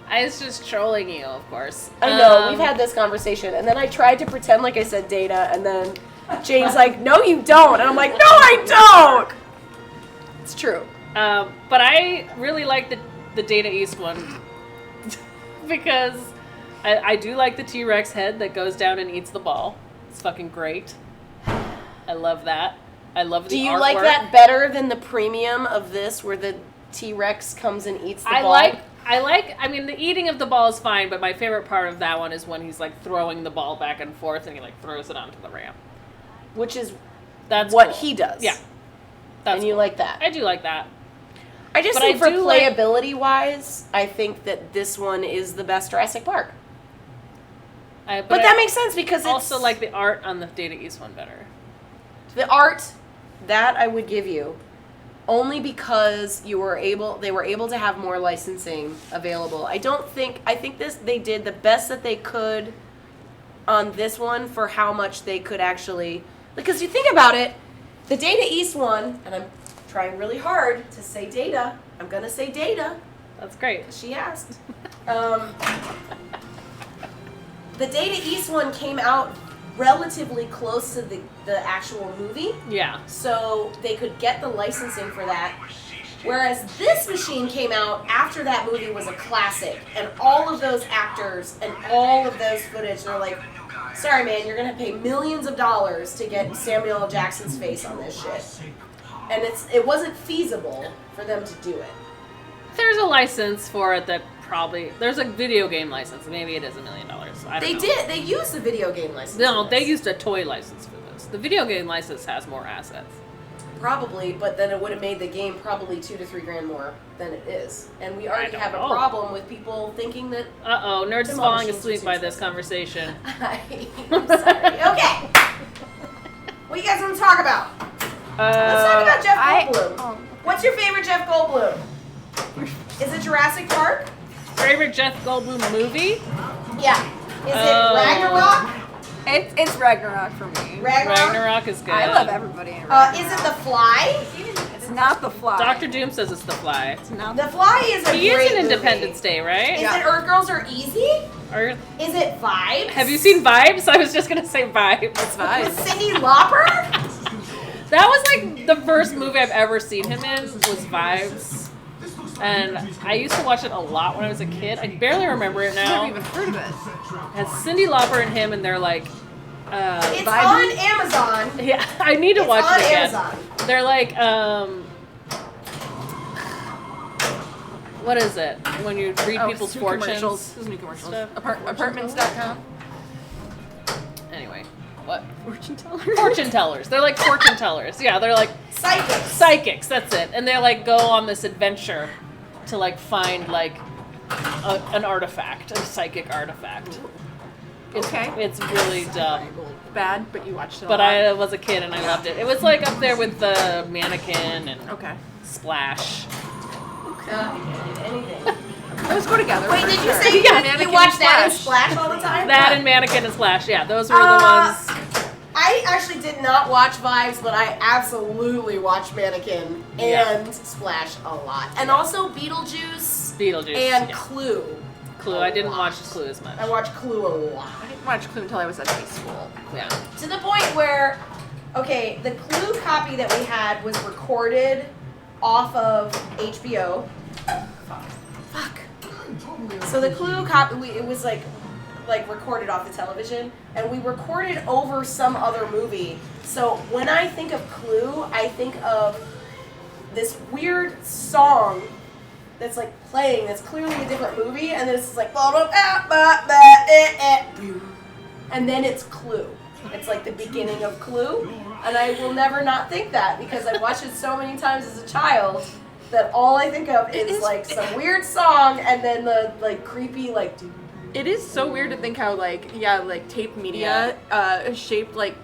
I was just trolling you, of course. I know, we've had this conversation, and then I tried to pretend like I said data, and then Jane's like, no, you don't. And I'm like, no, I don't. It's true. But I really like the Data East one because I do like the T-Rex head that goes down and eats the ball. It's fucking great. I love that. I love the Do you artwork. like that better than the premium of this, where the T-Rex comes and eats the ball? I mean, the eating of the ball is fine, but my favorite part of that one is when he's like throwing the ball back and forth and he like throws it onto the ramp. Which is That's what cool. he does. Yeah. That's And you cool. like that. I do like that. I just But think I for do like- playability-wise, I think that this one is the best Jurassic Park. But I that makes sense because it's... also like the art on the Data East one better. The art, that I would give you, only because they were able to have more licensing available. I think they did the best that they could on this one for how much they could actually, because you think about it, the Data East one, and I'm trying really hard to say data, I'm gonna say data, That's great. she asked. The Data East one came out relatively close to the actual movie. Yeah. So they could get the licensing for that. Whereas this machine came out after that movie was a classic. And all of those actors and all of those footage, they're like, sorry man, you're going to pay millions of dollars to get Samuel L. Jackson's face on this shit. And it wasn't feasible for them to do it. There's a license for it that probably... There's a video game license. Maybe it is $1 million. I don't know. They used the video game license. No, for they this. used a toy license for this. The video game license has more assets. Probably, but then it would have made the game probably $2 to $3 grand more than it is. And we already don't have a know. problem with people thinking that Uh-oh, Nerd's Pinball falling machines asleep are by too this expensive. conversation. I'm sorry. Okay. What do you guys want to talk about? Let's talk about Jeff Goldblum. What's your favorite Jeff Goldblum? Is it Jurassic Park? Favorite Jeff Goldblum movie? Yeah. Is it Oh. Ragnarok? It's Ragnarok for me. Ragnarok is good. I love everybody in Is Ragnarok. it The Fly? It's not The Fly. Dr. Doom says it's The Fly. It's not The Fly is a He great is in movie. Independence Day, right? Is it Earth Girls Are Easy? Or, Is it Vibes? have you seen Vibes? I was just gonna say Vibes. It's With fine. Cyndi Lauper? That was like the first movie I've ever seen him in was Vibes. And I used to watch it a lot when I was a kid. I barely remember it I've never now. even heard of it. It has Cyndi Lauper and him, and they're like, It's Vibes? on Amazon. yeah, I need to It's watch on it again. Amazon. They're like, what is it? When you read people's New fortunes. commercials. There's new commercials. Stuff. Apartments.com. Anyway, what? Fortune teller. Fortune tellers. They're like fortune tellers. Yeah, they're like Psychics. psychics. That's it. And they like go on this adventure to like find like an artifact, a psychic artifact. It's, Okay. It's really dumb. Bad, but you watched it. But a lot. I was a kid and I loved it. It was like up there with the Mannequin and Okay. Splash. Anything. Those go together. Wait, for did you sure. say Mannequin you watch that and Splash. Splash all the time? That and Mannequin and Splash. Yeah, those were the Uh, ones. I actually did not watch Vibes, but I absolutely watched Mannequin and Yeah. Splash a lot. And also Beetlejuice Beetlejuice. and yeah. Clue. Clue. I didn't watch Clue as much. I watched Clue a lot. I didn't watch Clue until I was at high school. Yeah. To the point where, okay, the Clue copy that we had was recorded off of HBO. Fuck. So the Clue copy, it was like recorded off the television, and we recorded over some other movie. So when I think of Clue, I think of this weird song that's like playing. That's clearly a different movie, and then it's just like and then it's Clue. It's like the beginning of Clue, and I will never not think that because I watched it so many times as a child that all I think of is like some weird song and then the like creepy like. It is so weird to think how like tape media is shaped like,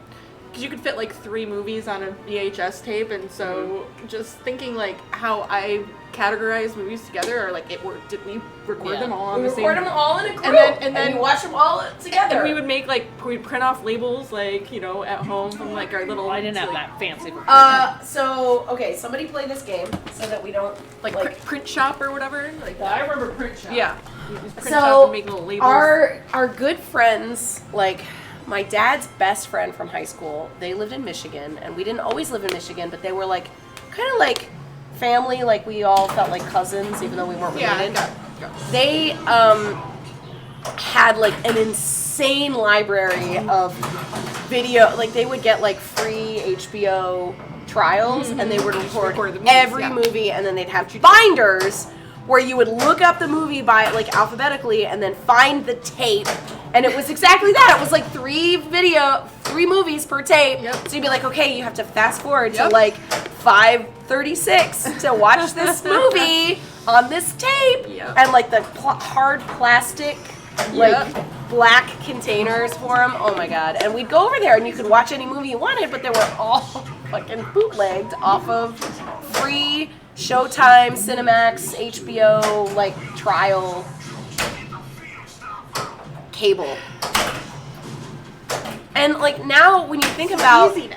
because you could fit like 3 movies on a VHS tape, and so just thinking like how I categorize movies together, or like did we record them all on the same? We record them all in a group, and then we watch them all together. And we would make we'd print off labels like at home from like our little. I didn't have that fancy. So okay, somebody play this game so that we don't print shop or whatever. Like I remember print shop. Yeah. You just print so shop and make little labels. our good friends, like my dad's best friend from high school, they lived in Michigan, and we didn't always live in Michigan, but they were like kind of like family, like we all felt like cousins, even though we weren't related. They had like an insane library of video. Like they would get like free HBO trials, and they would record every movie, and then they'd have binders where you would look up the movie by like alphabetically, and then find the tape. And it was exactly that. It was like 3 movies per tape. Yep. So you'd be like, okay, you have to fast forward to like 5:36 to watch this movie on this tape. Yep. And like the hard plastic, like black containers for them. Oh my god. And we'd go over there and you could watch any movie you wanted, but they were all fucking bootlegged off of free Showtime, Cinemax, HBO, like trial cable. And like now when you think about when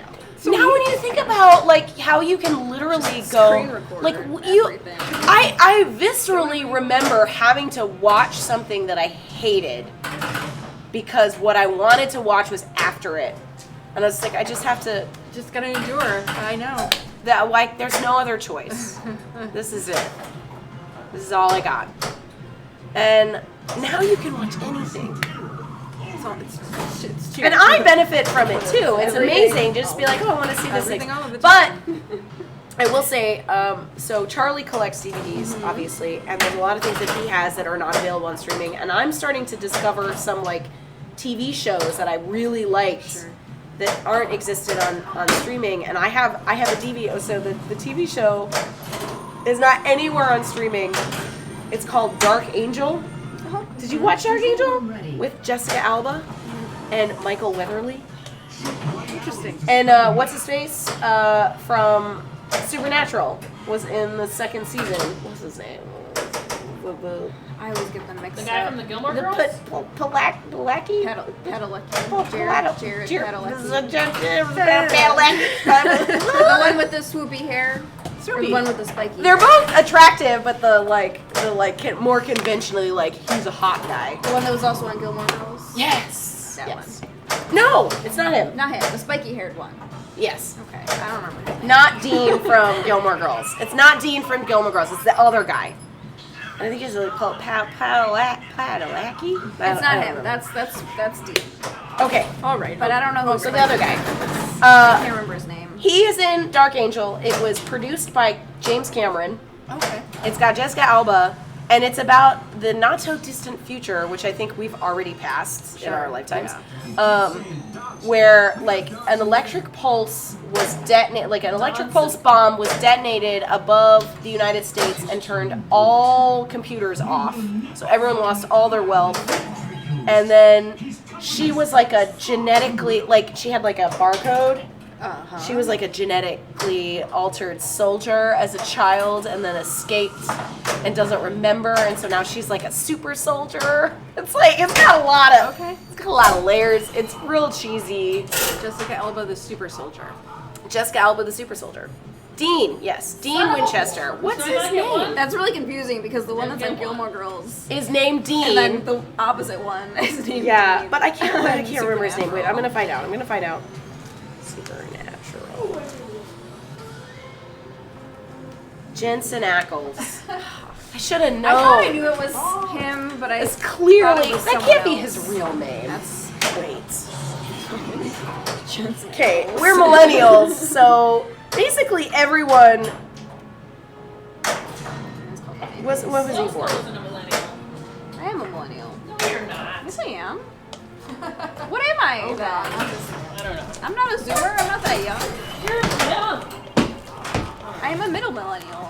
you think about like how you can literally go like I viscerally remember having to watch something that I hated because what I wanted to watch was after it. And I was like, I just have to gotta endure. I know. That like there's no other choice. This is it. This is all I got. And now you can watch anything. It's cheap. And I benefit from it too. It's amazing. Just be like, oh, I want to see this thing. But I will say, so Charlie collects DVDs, obviously, and there's a lot of things that he has that are not available on streaming. And I'm starting to discover some like TV shows that I really liked that aren't existed on streaming. And I have a DVD. So the TV show is not anywhere on streaming. It's called Dark Angel. Did you watch Dark Angel? With Jessica Alba and Michael Weatherly. Interesting. And what's his face from Supernatural was in the 2nd season. What's his name? I always get them mixed The up. guy from the Gilmore Girls? Padalecki? Jared Padalecki. The one with the swoopy hair. Or the one with the spiky They're hair. both attractive, but the more conventionally like he's a hot guy. The one that was also on Gilmore Girls. Yes. That Yes. one. No, it's not him. Not him. The spiky haired one. Yes. Okay. I don't remember his name. Not Dean from Gilmore Girls. It's not Dean from Gilmore Girls. It's the other guy. I think he's called Padalecki. It's not him. That's Dean. Okay. All right. But I don't know who. So the other guy. I can't remember his name. He is in Dark Angel. It was produced by James Cameron. Okay. It's got Jessica Alba, and it's about the not so distant future, which I think we've already passed in our lifetimes. Where like an electric pulse was detonated, like an electric pulse bomb was detonated above the United States and turned all computers off. So everyone lost all their wealth. And then she was like a genetically, like she had like a barcode. She was like a genetically altered soldier as a child and then escaped and doesn't remember, and so now she's like a super soldier. It's like it's got a lot of layers. It's real cheesy. Jessica Alba, the super soldier. Jessica Alba, the super soldier. Dean, yes, Dean Winchester. What's his name? That's really confusing because the one that's on Gilmore Girls Is named Dean. and then the opposite one is named Yeah, Dean. but I can't remember his name. Wait, I'm gonna find out. Supernatural. Jensen Ackles. I should have known. I thought I knew it was him, but I It's thought clearly it was that someone can't be else. his real name. That's Wait. Okay, we're millennials, so basically everyone. What was he born? Wasn't a millennial. I am a millennial. No, you're not. Yes, I am. What am I? I don't know. I'm not a zoomer. I'm not that young. You're young. I am a middle millennial.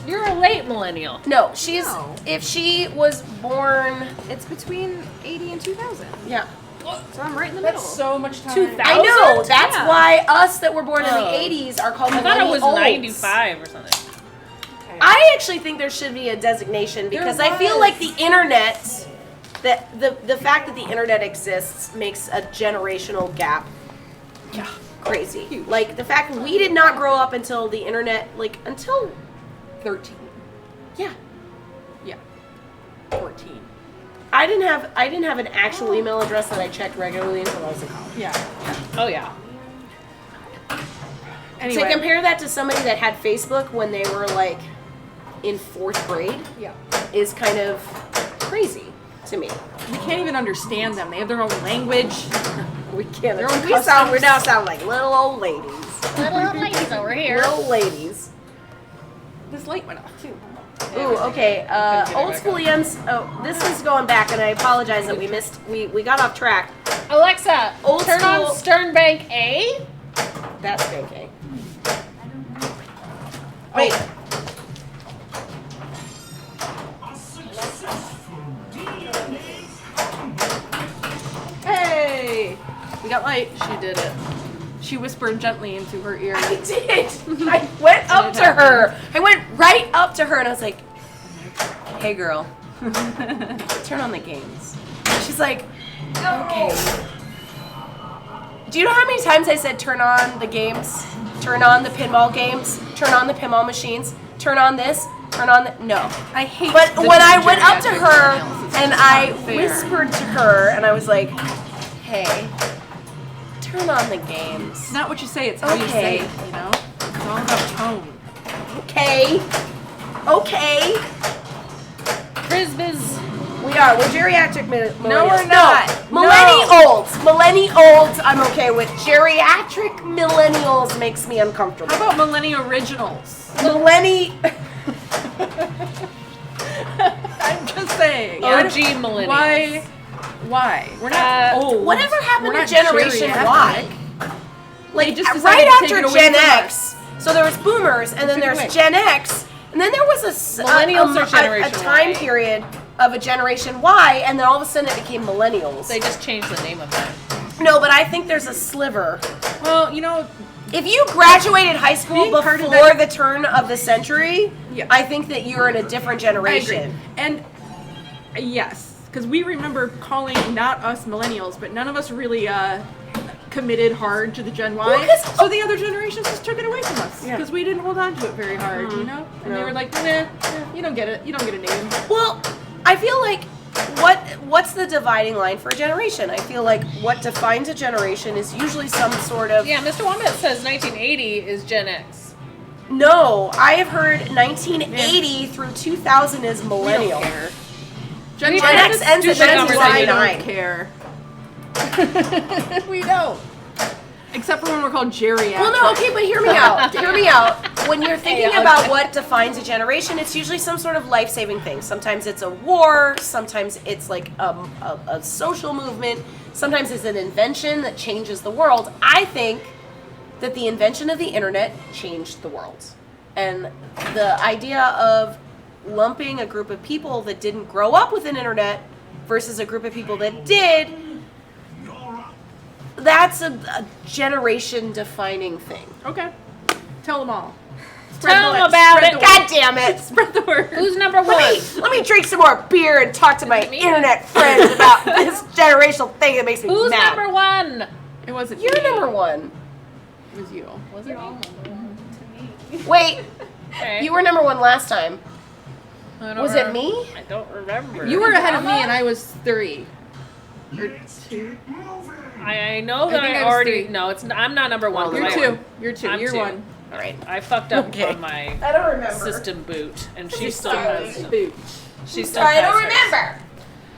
You're a late millennial. No, she's. No. If she was born. It's between 80 and 2000. Yeah. So I'm right in the middle. That's so much time. 2000? I know. That's Yeah. why us that were born in Oh. the 80s are called I thought it was millennials. 95 or something. I actually think there should be a designation because I feel like the internet, that the fact that the internet exists makes a generational gap. Yeah, crazy. Like the fact that we did not grow up until the internet, like until 13. yeah. Yeah. 14. I didn't have an actual email address that I checked regularly until I was in college. Yeah. Oh, yeah. Anyway. To compare that to somebody that had Facebook when they were like in 4th grade Yeah. is kind of crazy to me. We can't even understand them. They have their own language. We can't. Their own We now sound like little old ladies. Little ladies over here. Little ladies. This light went off too. Ooh, okay. get it Old back school on. EMs. Oh, this is going back, and I apologize that we missed. We got off track. Alexa, Old turn school- on Sternbank A. That's okay. Wait. Hey! We got light. She did it. She whispered gently into her ear. I did. I went up to her. I went right up to her, and I was like, "Hey, girl, turn on the games." She's like, "Okay." Do you know how many times I said turn on the games? Turn on the pinball games? Turn on the pinball machines? Turn on this? Turn on the... No. I hate But the when I went up to geriatric her analysis. and It's I not fair. whispered to her and I was like, "Hey, turn on the games." It's not what you say, it's how you say it, you know? It's all about tone. Okay. Okay. Frisbees. We're geriatric millennials. No, we're not. Millennials. Millennials, I'm okay with. Geriatric millennials makes me uncomfortable. How about millennial originals? I'm just saying. OG millennials. Why? We're not old. Whatever happened We're to not Generation geriatric. Y? Like, just decided right to take after it away Gen from X, so there was boomers, and then Took it there's away. Gen X, and then there was Millennials are a Generation time Y. period of a Generation Y, and then all of a sudden it became Millennials. They just changed the name of that. No, but I think there's a sliver. Well, you know, If you graduated high school Being part of before that- the turn of the century, Yeah. I think that you're in a different I agree. generation. And yes, because we remember calling not us millennials, but none of us really committed hard to the Gen Y. Well, 'cause- so the other generations just took it away from us Yeah. because we didn't hold on to it very hard, you know? And they No. were like, nah, you don't get it. You don't get a name. Well, I feel like what's the dividing line for a generation? I feel like what defines a generation is usually some sort of Yeah, Mr. Wombat says 1980 is Gen X. No, I have heard 1980 through 2000 is millennial. care. Gen We X had ends this at stupid That's why we 1999. don't care. We don't. Except for when we're called geriatric. Well, no, okay, but hear me out. Hear me out. When you're thinking Hey, about okay. what defines a generation, it's usually some sort of life-saving thing. Sometimes it's a war. Sometimes it's like a social movement. Sometimes it's an invention that changes the world. I think that the invention of the internet changed the world. And the idea of lumping a group of people that didn't grow up with an internet versus a group of people that did, that's a generation-defining thing. Okay. Tell them all. Tell them about Spread it. the God damn it! Spread the word. Who's number one? Let me drink some more beer and talk to my Me? internet friends about this generational thing that makes me Who's mad. number one? It wasn't You're me. number one. It was you. Was it all? Wait, Okay. you were number one last time. I don't Was it remember. me? I don't remember. You were ahead of me and I was 3. Or 2. I know I that think I, I was already. 3. No, it's. I'm not number one. Oh, You're I- 2. You're 2. I'm You're 2. 1. All right. I fucked up Okay. on my I don't remember. system boot, and she still Sorry. has. Boot. She still Sorry, I has don't hers. remember.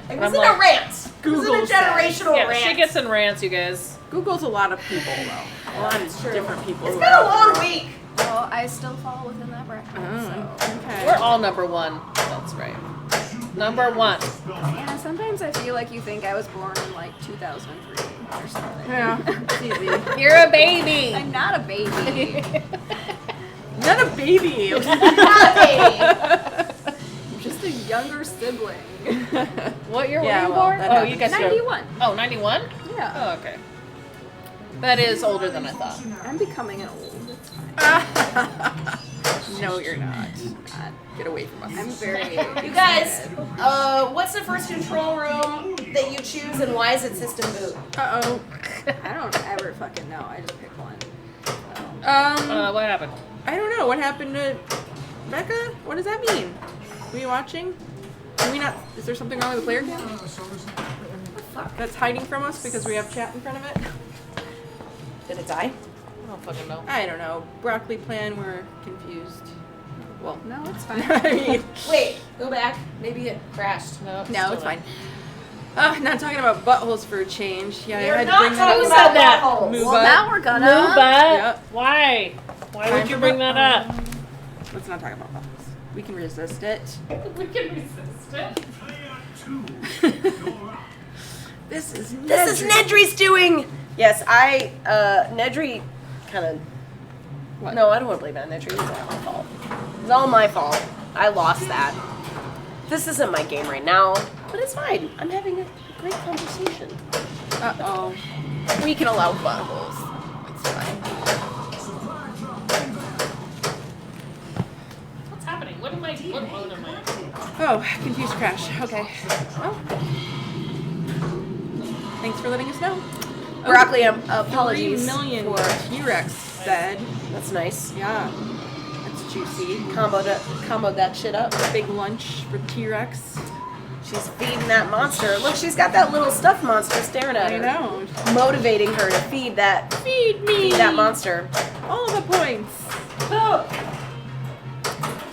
It And was I'm in like, a rant. Google it was in a generational Yeah, rant. she gets in rants, you guys. Google's a lot of people, though. A lot of different people. It's who been are a out long there. week. Well, I still fall within that bracket. So. Okay. We're all number one. That's right. Number one. Yeah, sometimes I feel like you think I was born in like 2003 or something. Yeah, it's easy. You're a baby. I'm not a baby. Not a baby. Just a younger sibling. What year Yeah, were you well, born? that Oh, you happens. guys 91. Oh, 91? Yeah. Oh, okay. That is older than I thought. I'm becoming old. It's fine. No, you're not. God. Get away from us. I'm very. You guys, what's the first control room that you choose and why is it system boot? Uh-oh. I don't ever fucking know. I just pick one. What happened? I don't know. What happened to Becca? What does that mean? Were you watching? Are we not? Is there something wrong with the player cam? That's hiding from us because we have chat in front of it? Did it die? I don't fucking know. I don't know. Broccoli plan, we're confused. Well, No, it's fine. I mean, Wait, go back. Maybe it crashed. No, no, still it's not. fine. Not talking about buttholes for a change. Yeah, You're I had to not bring that talking up. about that? buttholes. Move Well, up. now we're gonna. No, but Yep. why? Why would you bring that up? Let's not talk about buttholes. We can resist it. We can resist it. This is Nedry's doing. Yes, Nedry kind of. What? No, I don't want to blame it on Nedry. It's all my fault. It's all my fault. I lost that. This isn't my game right now, but it's fine. I'm having a great conversation. Uh-oh. We can allow buttholes. It's fine. What's happening? What mode am I? Oh, confused crash. Okay. Well. Thanks for letting us know. Broccoli, apologies 3 million for. T-Rex dead. That's nice. Yeah. That's juicy. Comboed that shit up. Big lunch for T-Rex. She's feeding that monster. Look, she's got that little stuffed monster staring at I her. know. Motivating her to feed that Feed monster. All the points.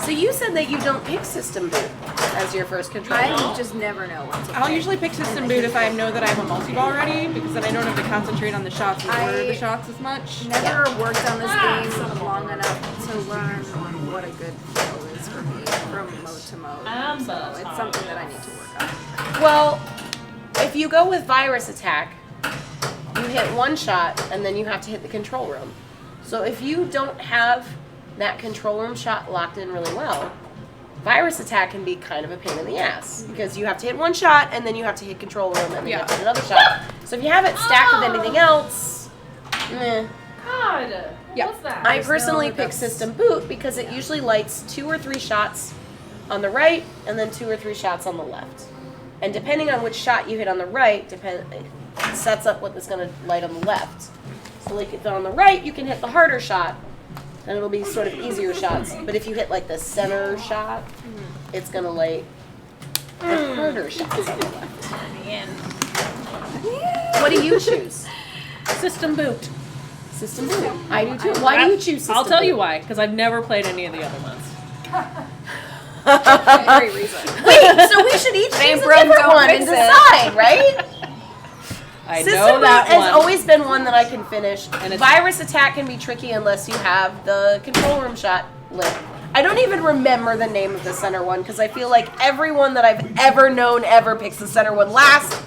So you said that you don't pick system boot as your first control. I just never know what to I'll pick. usually pick system boot if I know that I have a multi-ball ready, because then I don't have to concentrate on the shots and order the shots as much. Never worked on this game long enough to learn what a good flow is for me from mode to mode. So it's something that I need to work on. Well, if you go with virus attack, you hit one shot and then you have to hit the control room. So if you don't have that control room shot locked in really well, virus attack can be kind of a pain in the ass because you have to hit one shot and then you have to hit control room and then you have to hit another shot. So if you have it stacked with anything else, meh. God. Yeah. What's that? I personally pick system boot because it usually lights 2 or 3 shots on the right and then 2 or 3 shots on the left. And depending on which shot you hit on the right, it sets up what is going to light on the left. So like if on the right, you can hit the harder shot, and it'll be sort of easier shots. But if you hit like the center shot, it's going to light the harder shots on the left. What do you choose? System boot. System boot. I do too. Why do you choose system I'll tell boot? you why, because I've never played any of the other ones. Very reason. Wait, so we should each choose a different one and decide, right? I System know boot that has one. always been one that I can finish. And it's- Virus attack can be tricky unless you have the control room shot lit. I don't even remember the name of the center one because I feel like everyone that I've ever known ever picks the center one last.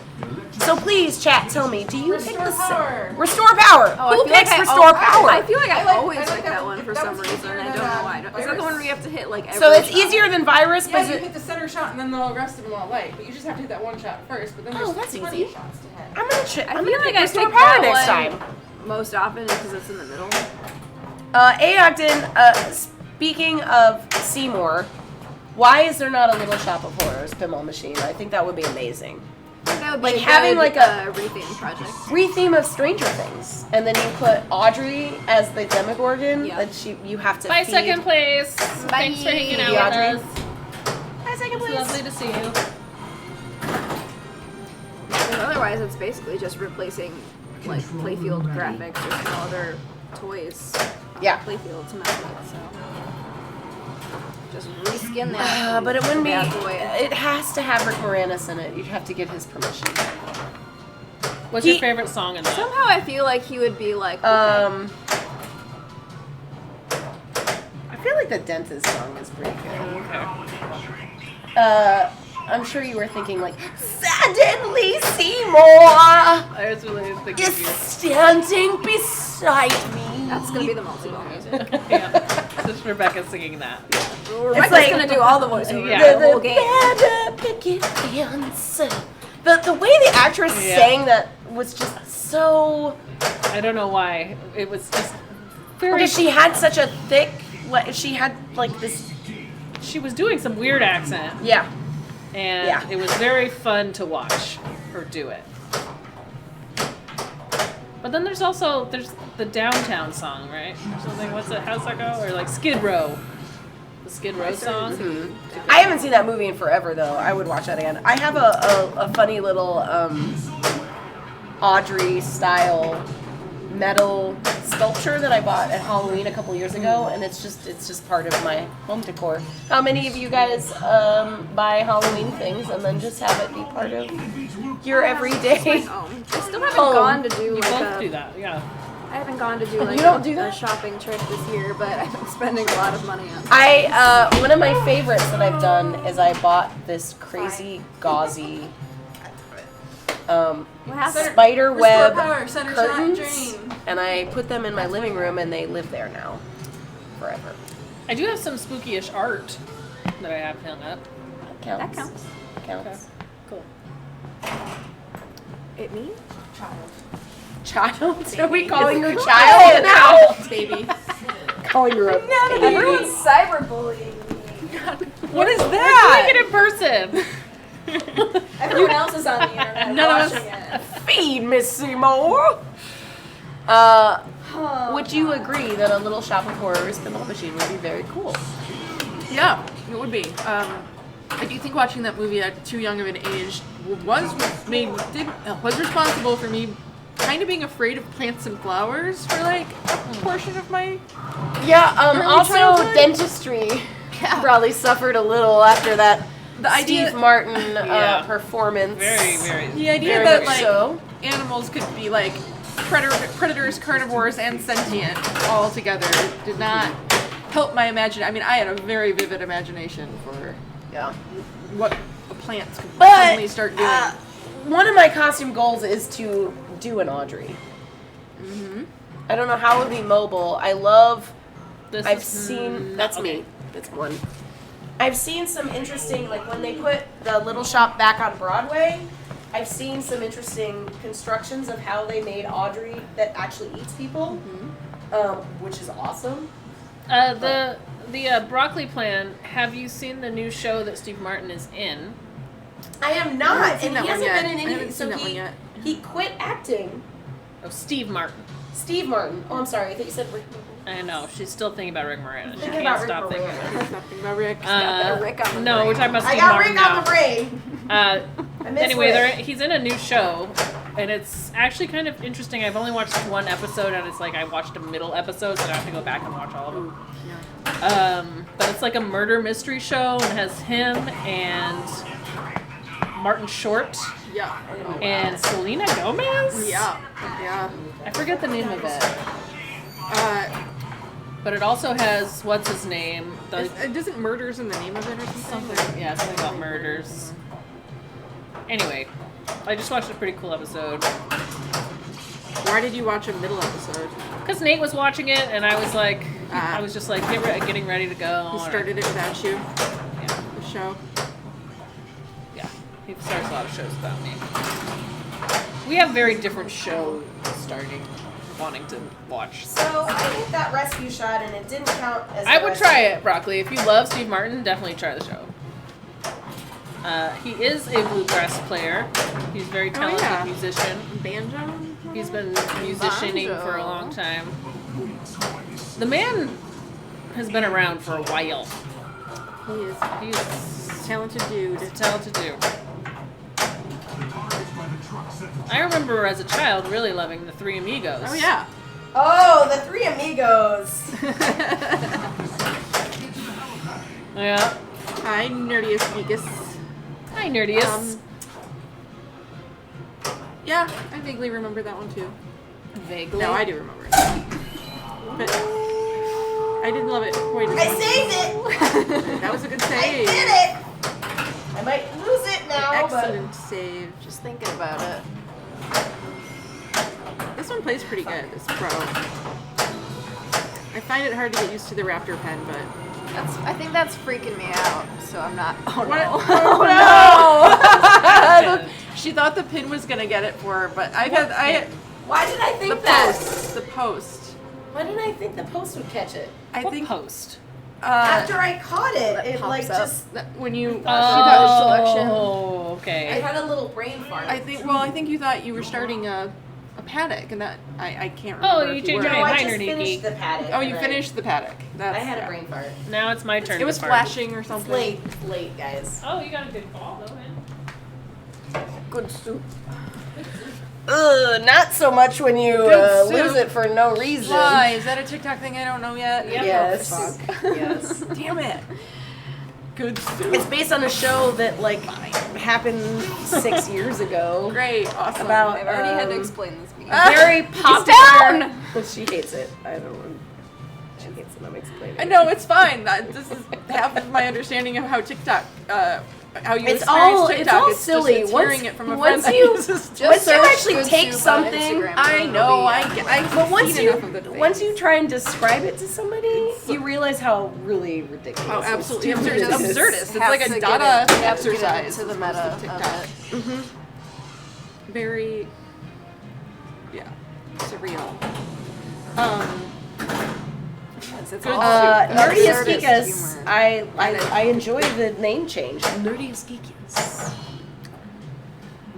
So please, chat, tell me, do you pick the center? Restore power. Oh, Who picks restore power? I feel like I always like like that that one for that some was reason. easier I don't than, know why. Is that the one where you have to hit like every So it's shot? easier than virus, Yeah, but you hit the center shot and then the rest of them all light, but you just have to hit that one shot first. But then Oh, there's that's 20 easy. shots to hit. I'm gonna I feel like pick I restore pick power that next one time. most often because it's in the middle. Aogden, speaking of Seymour, why is there not a Little Shop of Horrors pinball machine? I think that would be amazing. That would be Like a having good, like a- retheme project. Retheme of Stranger Things, and then you put Audrey as the Demogorgon. Yeah. That you have to By feed. second place. Thanks for hanging out Audrey. with us. By second It's place. lovely to see you. Because otherwise, it's basically just replacing like playfield graphics with some other toys Yeah. playfield to mess with, so just reskin that. But it wouldn't be. bad boy. It has to have Rick Moranis in it. You'd have to get his permission. What's your favorite song in that? Somehow I feel like he would be like, I feel like the Dentist song is pretty good. Okay. I'm sure you were thinking like, suddenly Seymour I was really thinking is of you. standing beside me. that's gonna be the multi-ball music. Yeah. Just Rebecca singing that. Rebecca's like- gonna do all the voiceovers Yeah. the whole game. better picket fence. The way the actress Yeah. sang that was just so. I don't know why. It was just very. Because she had such a thick. She had like this. She was doing some weird accent, Yeah. and Yeah. it was very fun to watch her do it. But then there's the Downtown song, right? Or something. What's it? How's that go? Or like Skid Row. The Skid Row song. I haven't seen that movie in forever though. I would watch that again. I have a funny little Audrey style metal sculpture that I bought at Halloween a couple years ago, and it's just part of my home decor. How many of you guys buy Halloween things and then just have it be part of your everyday? I still haven't Home. gone to do You like both a, do that, yeah. I haven't gone to do like You don't a, do that? a shopping trip this year, but I've been spending a lot of money on. One of my favorites that I've done is I bought this crazy gauzy What happened? spider web power, center curtains, shot, drain. and I put them in my living room, and they live there now, forever. I do have some spooky-ish art that I have hung up. Counts. That counts. Counts. Cool. It me? Child? Are we calling her child now? Baby. Calling her a baby. Everyone's cyberbullying me. What is Make that? it in person. Everyone else is on the internet None of watching it. Feed Miss Seymour. Would you agree that a little shop of horrors pinball machine would be very cool? Yeah, it would be. I do think watching that movie at too young of an age was responsible for me kind of being afraid of plants and flowers for like a portion of my. Yeah. Also, childhood? dentistry Yeah. probably suffered a little after that. The idea, Steve Martin Yeah. performance. Very, very. the idea Very that much like so. animals could be like predators, carnivores, and sentient all together did not help my imagination. I mean, I had a very vivid imagination for Yeah. what a plant could But suddenly start doing. one of my costume goals is to do an Audrey. I don't know how it would be mobile. I love. This I've is- seen. That's okay. me. That's one. I've seen some interesting, like when they put the little shop back on Broadway, I've seen some interesting constructions of how they made Audrey that actually eats people, which is awesome. The broccoli plan. Have you seen the new show that Steve Martin is in? I am I not, haven't seen and that he one hasn't yet. been in I any. haven't So seen that one he yet. he quit acting. Oh, Steve Martin. Steve Martin. Oh, I'm sorry. I thought you said Rick. I know. She's still thinking about Rick Moranis. She Thinking can't about Rick stop thinking Moranis. about it. Nothing about Rick. Rick on the No, brain. we're talking about I Steve got Martin Rick now. on the brain. I miss Anyway, Rick. he's in a new show, and it's actually kind of interesting. I've only watched one episode, and it's like I watched a middle episode, so I have to go back and watch all of them. But it's like a murder mystery show, and it has him and Martin Short Yeah. and Selena Gomez. Yeah. I forget the name of it, Uh, but it also has what's his name? doesn't murders in the name of it or something? Yeah, something about murders. Anyway, I just watched a pretty cool episode. Why did you watch a middle episode? Because Nate was watching it, and I was like, Ah. I was just like getting ready to go. He started it without you, Yeah, the show. yeah. He starts a lot of shows without me. We have very different shows starting, wanting to watch. So I think that rescue shot, and it didn't count as. I the would rescue. try it, Broccoli. If you love Steve Martin, definitely try the show. He is a bluegrass player. He's a very talented yeah. musician. Banjo? He's been musicianing for a long time. The man has been around for a while. He is He's a talented dude. a talented dude. I remember as a child really loving the Three Amigos. Oh yeah. Oh, the Three Amigos. Yeah. Hi, Nerdiest Geekus. Hi, Nerdiest. Yeah, I vaguely remember that one too. Vaguely. No, I do remember it. But I didn't love it quite as I much. saved it. That was a good I save. did it. I might lose it now, Excellent save. Just thinking about it. This one plays pretty good, this Pro. I find it hard to get used to the Raptor pen, but... I think that's freaking me out. So I'm not. Oh What? no. Oh no! She thought the pin was gonna get it for her, but Why did I think the that? post. The post. Why didn't I think the post would catch it? I What think post? After I caught it, That it pops like up. just. that when you. Oh, I okay. had a little brain fart. I think you thought you were starting a paddock, and that I can't Oh, remember. you if changed were. your No, name. I Hi, just Nerdy finished Geek. the paddock. Oh, you and finished the paddock. That's, I had a yeah. brain fart. Now it's my turn It was to fart. flashing or It's something. late. It's late, guys. Oh, you got a good ball, though, man. Good soup. Ugh, not so much when you Good soup. lose it for no reason. Why? Is that a TikTok thing I don't know yet? Yep. Yes. Oh, fuck. Yes. Damn it. Good soup. It's based on a show that like happened 6 years ago. Great. Awesome. About I've already had to explain this. a very popular. Well, she hates it. I don't know. She hates it. I'm explaining. I know, it's fine. This is half of my understanding of how TikTok, how you It's experience all TikTok. it's silly. Just, it's hearing it from a friend once that you uses Just once you search actually good take soup on something, Instagram. I know, I've but once seen you enough of the things. once you try and describe it to somebody, you realize how really ridiculous. Oh, and absolutely stupid absurd. it It's is. absurdist. It's Have like to a get data it- you have to get exercise. into the is most meta of of TikTok. it. Very, yeah, surreal. It's Good all soup. Nerdiest absurdist Geekus. humor. I enjoy the name change. Nerdiest Geekus.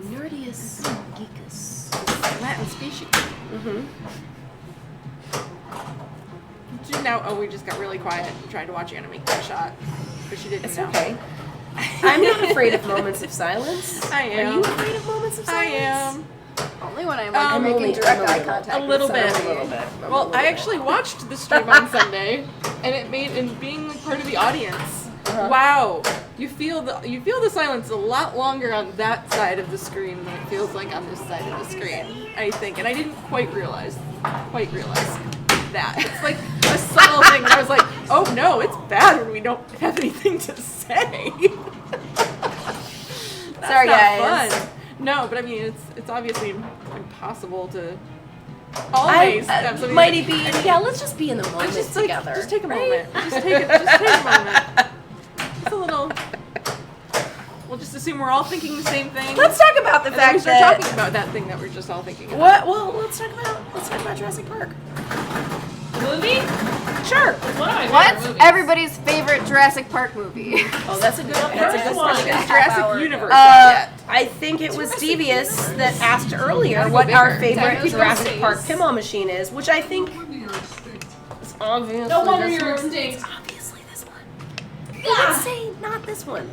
Nerdiest Geekus. Latin species. Mm-hmm. Now, oh, we just got really quiet and tried to watch Anna make that shot, but she didn't It's know. okay. I'm not afraid of moments of silence. I am. Are you afraid of moments of I silence? am. Only when I'm I'm making only- direct I'm a eye little- contact. A little with bit. somebody. A little bit. I'm a Well, little I bit. actually watched the stream on Sunday, and it made and being like part of the audience. Uh-huh. Wow, you feel the silence a lot longer on that side of the screen than it feels like on this side of the screen. I think, and I didn't quite realize that. It's like a subtle thing. That I was like, oh no, it's bad when we don't have anything to say. That's Sorry, not guys. Fun. No, but I mean, it's obviously impossible to always have something. mighty be. Yeah, let's just be in the moment Just together. Just take a right? moment. Just take a moment. Just a little. We'll just assume we're all thinking the same thing. Let's talk about the and then we fact start that. talking about that thing that we're just all thinking about. What? Well, let's talk about Jurassic Park. The movie? Sure. It's one of my favorite What's movies. everybody's favorite Jurassic Park movie? Oh, that's a good. That's a first good one. question. Is Jurassic Universe I think it was Devious that asked earlier Gotta go what our bigger. favorite Dinosaurs. Jurassic Park pinball machine is, which I think is obviously No wonder this you're one. extinct. It's obviously this one. Let's say not this one.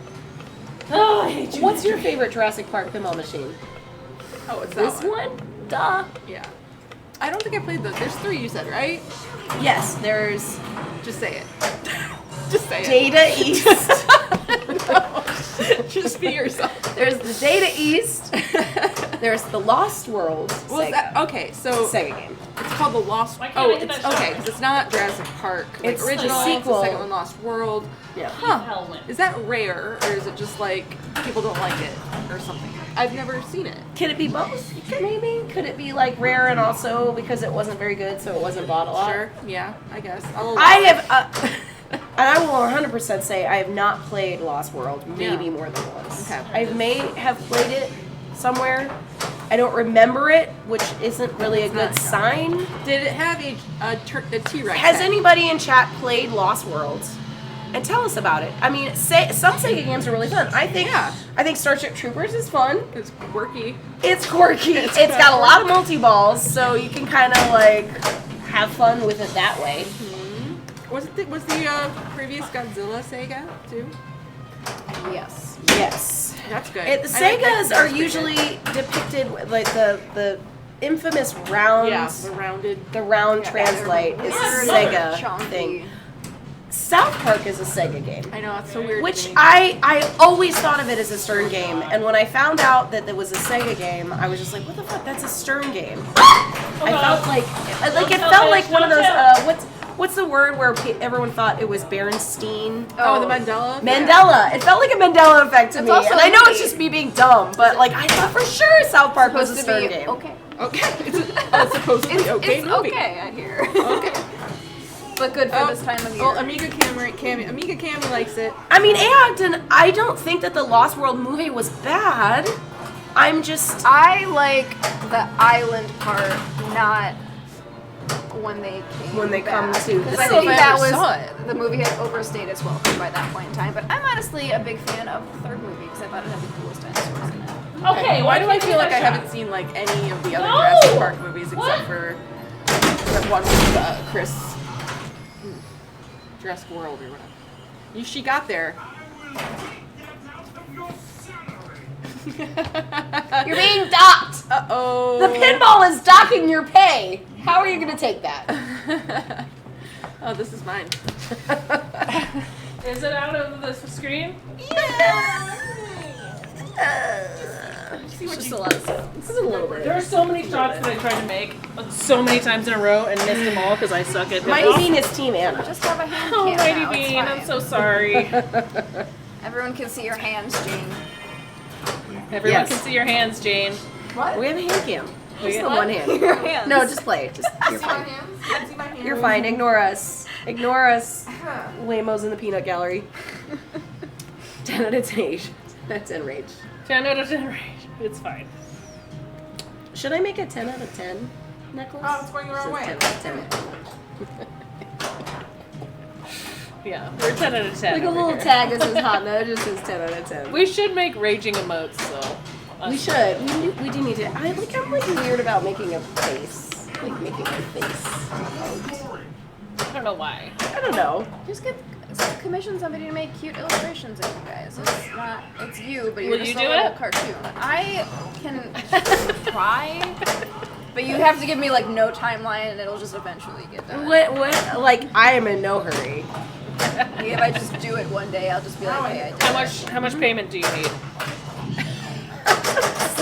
Oh, I hate you. What's your favorite Jurassic Park pinball machine? Oh, it's that This one? Duh. Yeah. I don't think I played those. There's 3 you said, right? Yes, there's Just say it. Just say it. Data East. No. Just be yourself. There's the Data East. There's the Lost World. Well, Sega. okay, so Sega game. it's called The Lost. Why can't Oh, I hit it's that shot? okay because it's not Jurassic Park. Like It's original. the It's sequel. the second one, Lost World. Yeah. Huh? Hell went. Is that rare or is it just like people don't like it or something? I've never seen it. Could it be both? Maybe. Could it be like rare and also because it wasn't very good, so it wasn't bought a lot? Sure. Yeah, I guess. I'll allow I it. have, and I will 100% say I have not played Lost World, maybe Yeah. more than once. Okay. I may have played it somewhere. I don't remember it, which isn't really a good not. sign. Did it have a T-Rex? Has head? anybody in chat played Lost World? And tell us about it. I mean, some Sega games are really fun. I think Starship Troopers is fun. It's quirky. It's quirky. It's got a lot of multi-balls, so you can kind of like have fun with it that way. Was the previous Godzilla Sega too? Yes. Yes. That's good. The I like that. Segas are That's pretty usually depicted with, like the infamous round. Yeah, the rounded. The round Yeah, translate is a Weird, Sega chunky. thing. South Park is a Sega game. I know, it's so weird. Which to me. I always thought of it as a Stern game, and when I found out that it was a Sega game, I was just like, what the fuck? That's a Stern game. I felt like it felt like one of those what's the word where everyone thought it was Berenstein? Oh, the Mandela? Mandela. It felt like a Mandela effect to It's me, also and I know it's me. just me being dumb, but like I thought for sure South Park was a Supposed to Stern be game. okay. Okay. It's supposedly It's okay movie. okay, I hear. Okay. But good for this time of year. Well, Amiga Cammy likes it. I mean, Ogden, I don't think that the Lost World movie was bad. I'm just. I like the island part, not when they came When they come back. to the Because I city. think I that never saw was it. the movie had overstayed its welcome by that point in time. But I'm honestly a big fan of the third movie because I thought it had the coolest dinosaurs in it. Okay, Why do I can't feel we like I get that haven't seen like any of the other No! Jurassic Park movies What? except for that one with Chris? Jurassic World or whatever. She got there. You're being docked! Uh-oh. The pinball is docking your pay! How are you gonna take that? Oh, this is mine. shot? Is it out of the screen? It's just a lot of sounds. This is a little bit. There are so many shots that I tried to make so many times in a row and missed them all because I suck at Mighty pinball. Bean is Team Anna. Just have a hand Oh, cam Mighty now, it's Bean, I'm fine. so sorry. Everyone can see your hands, Jane. Everyone Yes. can see your hands, Jane. We have a hand cam. Just the What? one hand. Your hands. No, just play. Just you're fine. You're fine. Ignore us. Ignore us. Lamos in the peanut gallery. 10 out of 10 Asians. That's enrage. 10 out of 10 range. It's fine. Should I make a 10 out of 10 necklace? Oh, it's going the wrong Says way. 10 out of 10. Yeah, we're 10 out of 10. Like a over little here. tag that says hot, that just says 10 out of 10. We should make raging emotes, though. We should. We do need to. I'm like weird about making a face. Like making a face. I don't know why. I don't know. Just commission somebody to make cute illustrations of you guys. It's not, it's you, but you're Will just you a do little it? cartoon. I can try, but you have to give me like no timeline, and it'll just eventually get done. What? Like I am in no hurry. If I just do it one day, I'll just be like, hey, I did it. How much payment do you need?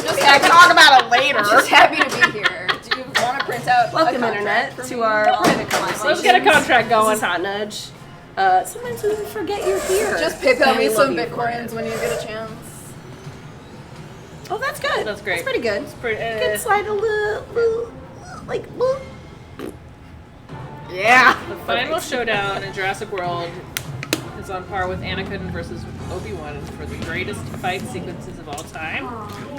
Just I can talk about it later. Just happy to be here. Do you want to print out Welcome, a Internet, contract for to me? our Well, private fine, conversation. Let's get a contract This going. is Hot Nudge. Sometimes we forget you're here. Just pick up And we me love some you for bitcoins it. when you get a chance. Oh, that's good. That's great. That's pretty good. Pretty, You can slide a little, like, little. Yeah. The final showdown in Jurassic World is on par with Anakin versus Obi-Wan for the greatest fight sequences of all time.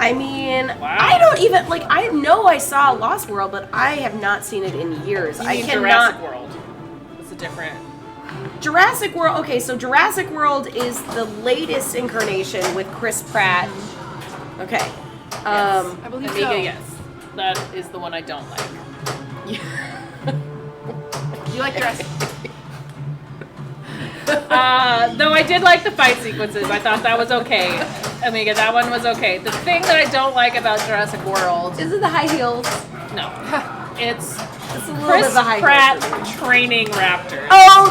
I mean, Wow. I don't even like. I know I saw Lost World, but I have not seen it in years. You I mean cannot. Jurassic World. It's a different. Jurassic World. Okay, so Jurassic World is the latest incarnation with Chris Pratt. Okay. I believe Amiga, so. yes. That is the one I don't like. You like Jurassic? Though I did like the fight sequences. I thought that was okay. Amiga, that one was okay. The thing that I don't like about Jurassic World, Is it the high heels? no, it's It's a little bit Chris of the high Pratt heels. training raptors. Oh,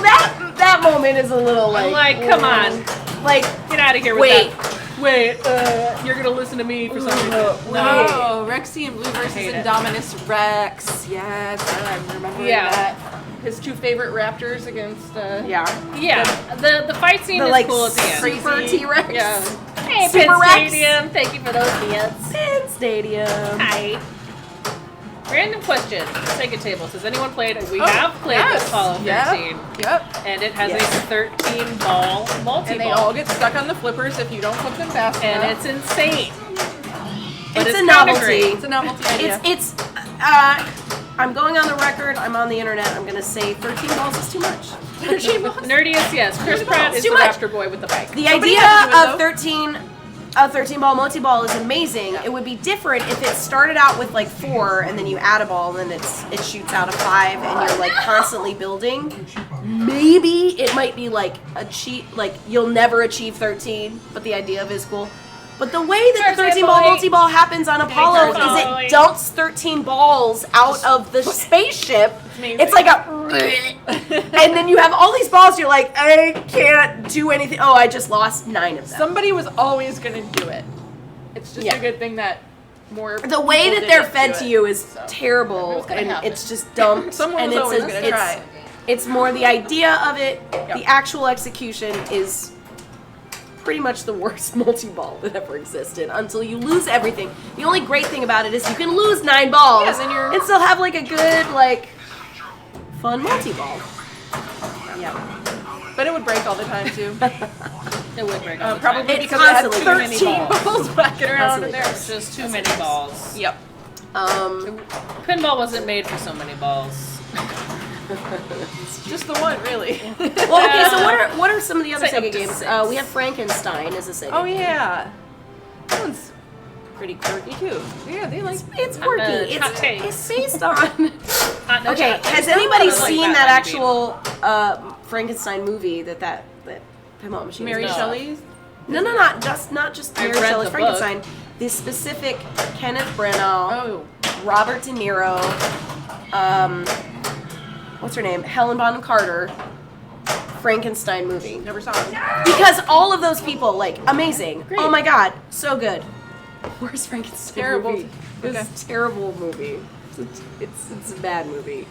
that moment is a little like. I'm like, come on, Like, get out of here with wait. that. Wait, you're gonna listen to me for some reason. No. Oh, Rexy and Blue versus hate it. Indominus Rex. Yes, I remember Yeah. that. His two favorite raptors against. Yeah. Yeah, the fight scene The is like cool at the end. super T-Rex. Yeah. Hey, Super Penn Rex. Stadium, thank you for those bits. Penn Stadium. Hi. Random question. Sega Table. Has anyone played? We Oh, have played yes. with Apollo 13. Yep. And it has Yes. a 13 ball multi-ball. And they all get stuck on the flippers if you don't flip them fast and enough. it's insane. But It's a kinda novelty. great. It's a novelty idea. It's I'm going on the record. I'm on the internet. I'm gonna say 13 balls is too much. Nerdiest, yes. Chris Pratt is Too the much. Raptor boy with the bike. The Somebody idea had to do it, of though. a 13 ball multi-ball is amazing. It would be different if it started out with like 4 and then you add a ball and then it shoots out a 5 and you're like constantly building. Maybe it might be like like you'll never achieve 13, but the idea of it is cool. But the way that the Tarzan 13-ball boy. multi-ball happens on Apollo Tarzan is boy. it dumps 13 balls out of the spaceship. It's like a... and then you have all these balls, you're like, I can't do anything. Oh, I just lost 9 of them. Somebody was always gonna do it. It's just a good thing that more. The way people that they're didn't fed do to it. you is So, terrible, it was gonna and happen. it's just dumped. Someone and was it's always a- gonna it's- try it. It's more the idea of it. The actual execution is pretty much the worst multi-ball that ever existed until you lose everything. The only great thing about it is you can lose 9 balls and still have like a good, like, fun multi-ball. Yeah. But it would break all the time too. It would break all the Probably time. It because it had constantly too breaks. many balls whacking around in Constantly there. breaks. It's just too many balls. Yep. Pinball wasn't made for so many balls. Just the one, really. Well, okay, so what are some of the other Say up Sega to games? 6. We have Frankenstein as a Sega Oh game. yeah. That one's pretty quirky too. Yeah, they like. It's quirky. hot takes. It's based on... Hot no Okay, chat. has I anybody like seen that that movie. actual Frankenstein movie that pinball machine? Mary was? Shelley's. No, not just I Mary read Shelley's the book. Frankenstein. The specific Kenneth Branagh, Oh. Robert De Niro, what's her name? Helen Bonham Carter, Frankenstein movie. Never saw it. Because all of those people, like, amazing. Oh my god, so good. Worst Frankenstein Terrible. movie. It's a terrible movie. It's a bad movie.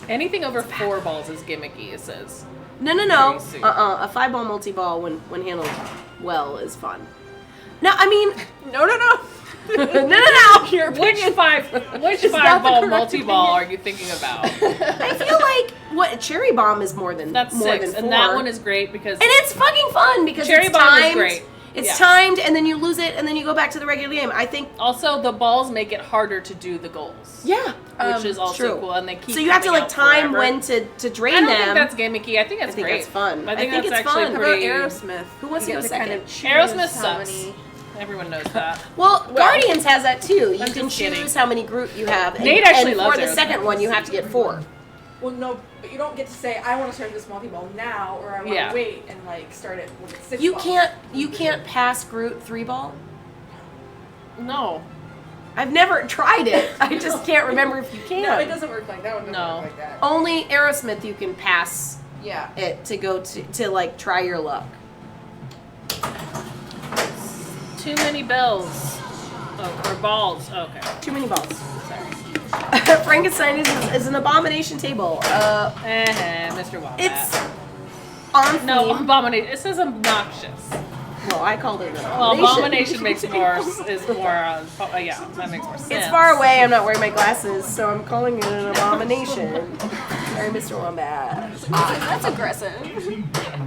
Anything over 4 balls is gimmicky, it says. No. Very soon. A 5-ball multi-ball when handled well is fun. No, I mean, No. no. Which 5-ball multi-ball are you thinking about? I feel like what Cherry Bomb is more than That's more 6, than 4. and that one is great because and it's fucking fun because Cherry it's Bomb is timed. great. It's Yeah. timed, and then you lose it, and then you go back to the regular game. I think, also the balls make it harder to do the goals. yeah, Which is also true. cool, and they keep So you have to coming like out time forever. when to drain I don't them. think that's gimmicky. I think that's I think great. that's fun. I think I think that's it's actually fun. How about pretty. Aerosmith? Who wants You to get go kind of second? Aerosmith choose how sucks. many- Everyone knows that. Well, Guardians has that too. You I'm can just kidding. choose how many Groot you have. And, Nate actually and loves for the Aerosmith. second one, you have to get 4. Well, no, but you don't get to say I want to start this multi-ball now, or I want Yeah. to wait and like start it with 6 You balls. can't pass Groot 3-ball. No. I've never tried it. I just can't remember if you can. No, it doesn't work like that. One doesn't No. work like that. Only Aerosmith you can pass Yeah. it to go to like try your luck. Too many bells. Oh, or balls. Okay. Too many balls. Sorry. Frankenstein is an abomination table. Mr. Wombat. It's on theme. No, abomination. It says obnoxious. Well, I called it an Well, abomination. abomination makes more is more. Yeah, that makes more sense. It's far away. I'm not wearing my glasses, so I'm calling it an abomination. Sorry, Mr. Wombat. That's aggressive.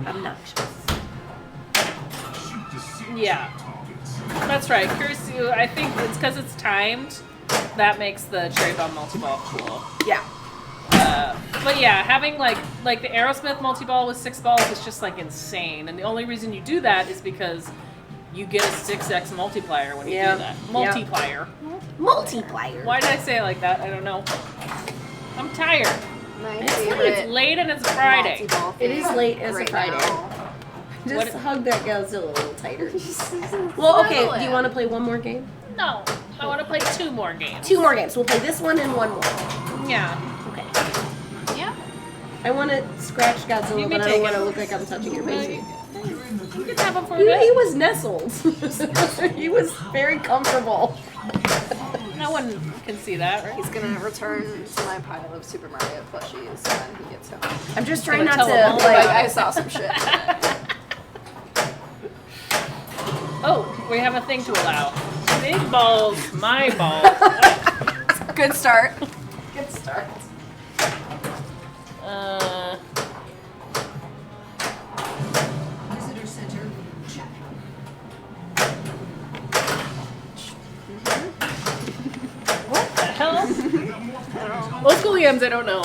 Obnoxious. Yeah, that's right. Curse you. I think it's because it's timed. That makes the cherry bomb multi-ball cool. Yeah. But yeah, having like the Aerosmith multi-ball with 6 balls is just like insane. And the only reason you do that is because you get a 6x multiplier when you Yeah. do that. Yeah. Multiplier. Multiplier. Why did I say it like that? I don't know. I'm tired. My It's favorite late and it's Friday. multi-ball It is thing late as a right Friday. now. Just What- hug that Godzilla a little tighter. Well, okay. Snuggle Do you it. want to play one more game? No, I want to play 2 more games. 2 more games. We'll play this one and one more. Yeah. Okay. Yeah. I want to scratch Godzilla, You but can I don't take want to it. look like I'm touching your face. You can have them for a He bit. was nestled. He was very comfortable. No one can see that, right? He's gonna return to my pile of Super Mario plushies when he gets home. I'm just trying gonna not tell him all to about Like, like. I saw some shit. Oh, we have a thing to allow. Big balls, my balls. Good start. Good start. Visitor Center, chapter. What the hell? Most Williams, I don't know.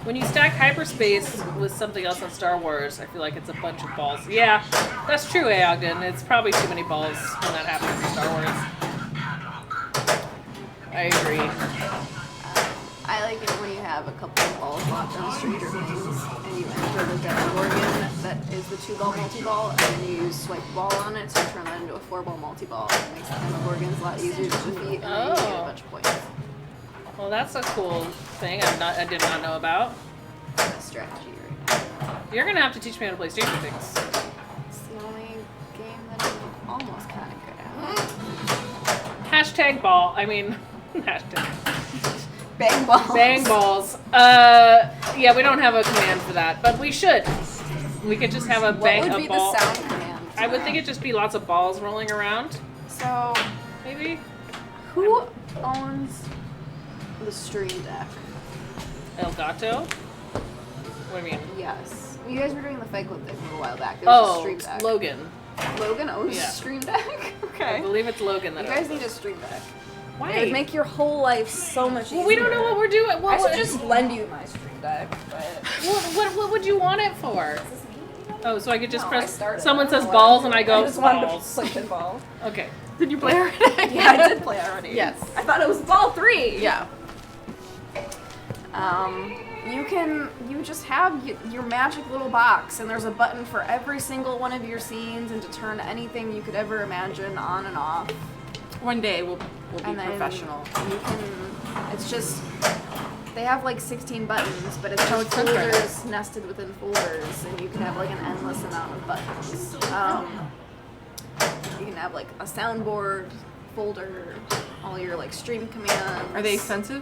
When you stack hyperspace with something else on Star Wars, I feel like it's a bunch of balls. Yeah, that's true, Ogden. It's probably too many balls when that happens in Star Wars. I agree. I I like it when you have a couple of balls locked on Stranger Things and you enter the Demogorgon that is the 2-ball multi-ball and then you swipe the ball on it to turn that into a 4-ball multi-ball. It makes the Demogorgons a lot easier to defeat and then you get a bunch of points. Well, that's a cool thing I did not know about. It's a strategy right now. You're gonna have to teach me how to play Stranger Things. It's the only game that I'm almost kind of good at. Hashtag ball. I mean, hashtag Bang balls. bang balls. Yeah, we don't have a command for that, but we should. We could just have a bang What would a be ball. the sound command? I would think it'd just be lots of balls rolling around. So, Maybe. who owns the Stream Deck? Elgato. What do you mean? Yes. You guys were doing the Fight Club thing a little while back. There was a Oh, Stream Deck. Logan. Logan owns Yeah. Stream Deck? I Okay. believe it's Logan You that guys owns need a Stream Deck. Why? It would make your whole life so much easier. Well, we don't know what we're doing. I What, should just lend you my Stream Deck, but... what would you want it for? Oh, so I could just No, I press. started. Someone I don't says know balls what and I I go just wanted to balls. play pinball. Okay. Did you play already? Yeah, I did play already. Yes. I thought it was ball 3. Yeah. You just have your magic little box, and there's a button for every single one of your scenes, and to turn anything you could ever imagine on and off. One day we'll be And then professional. You can. It's just. They have like 16 buttons, but it's Oh, just it's different. folders nested within folders, and you can have like an endless amount of buttons. You can have like a soundboard folder, all your like stream commands. Are they expensive?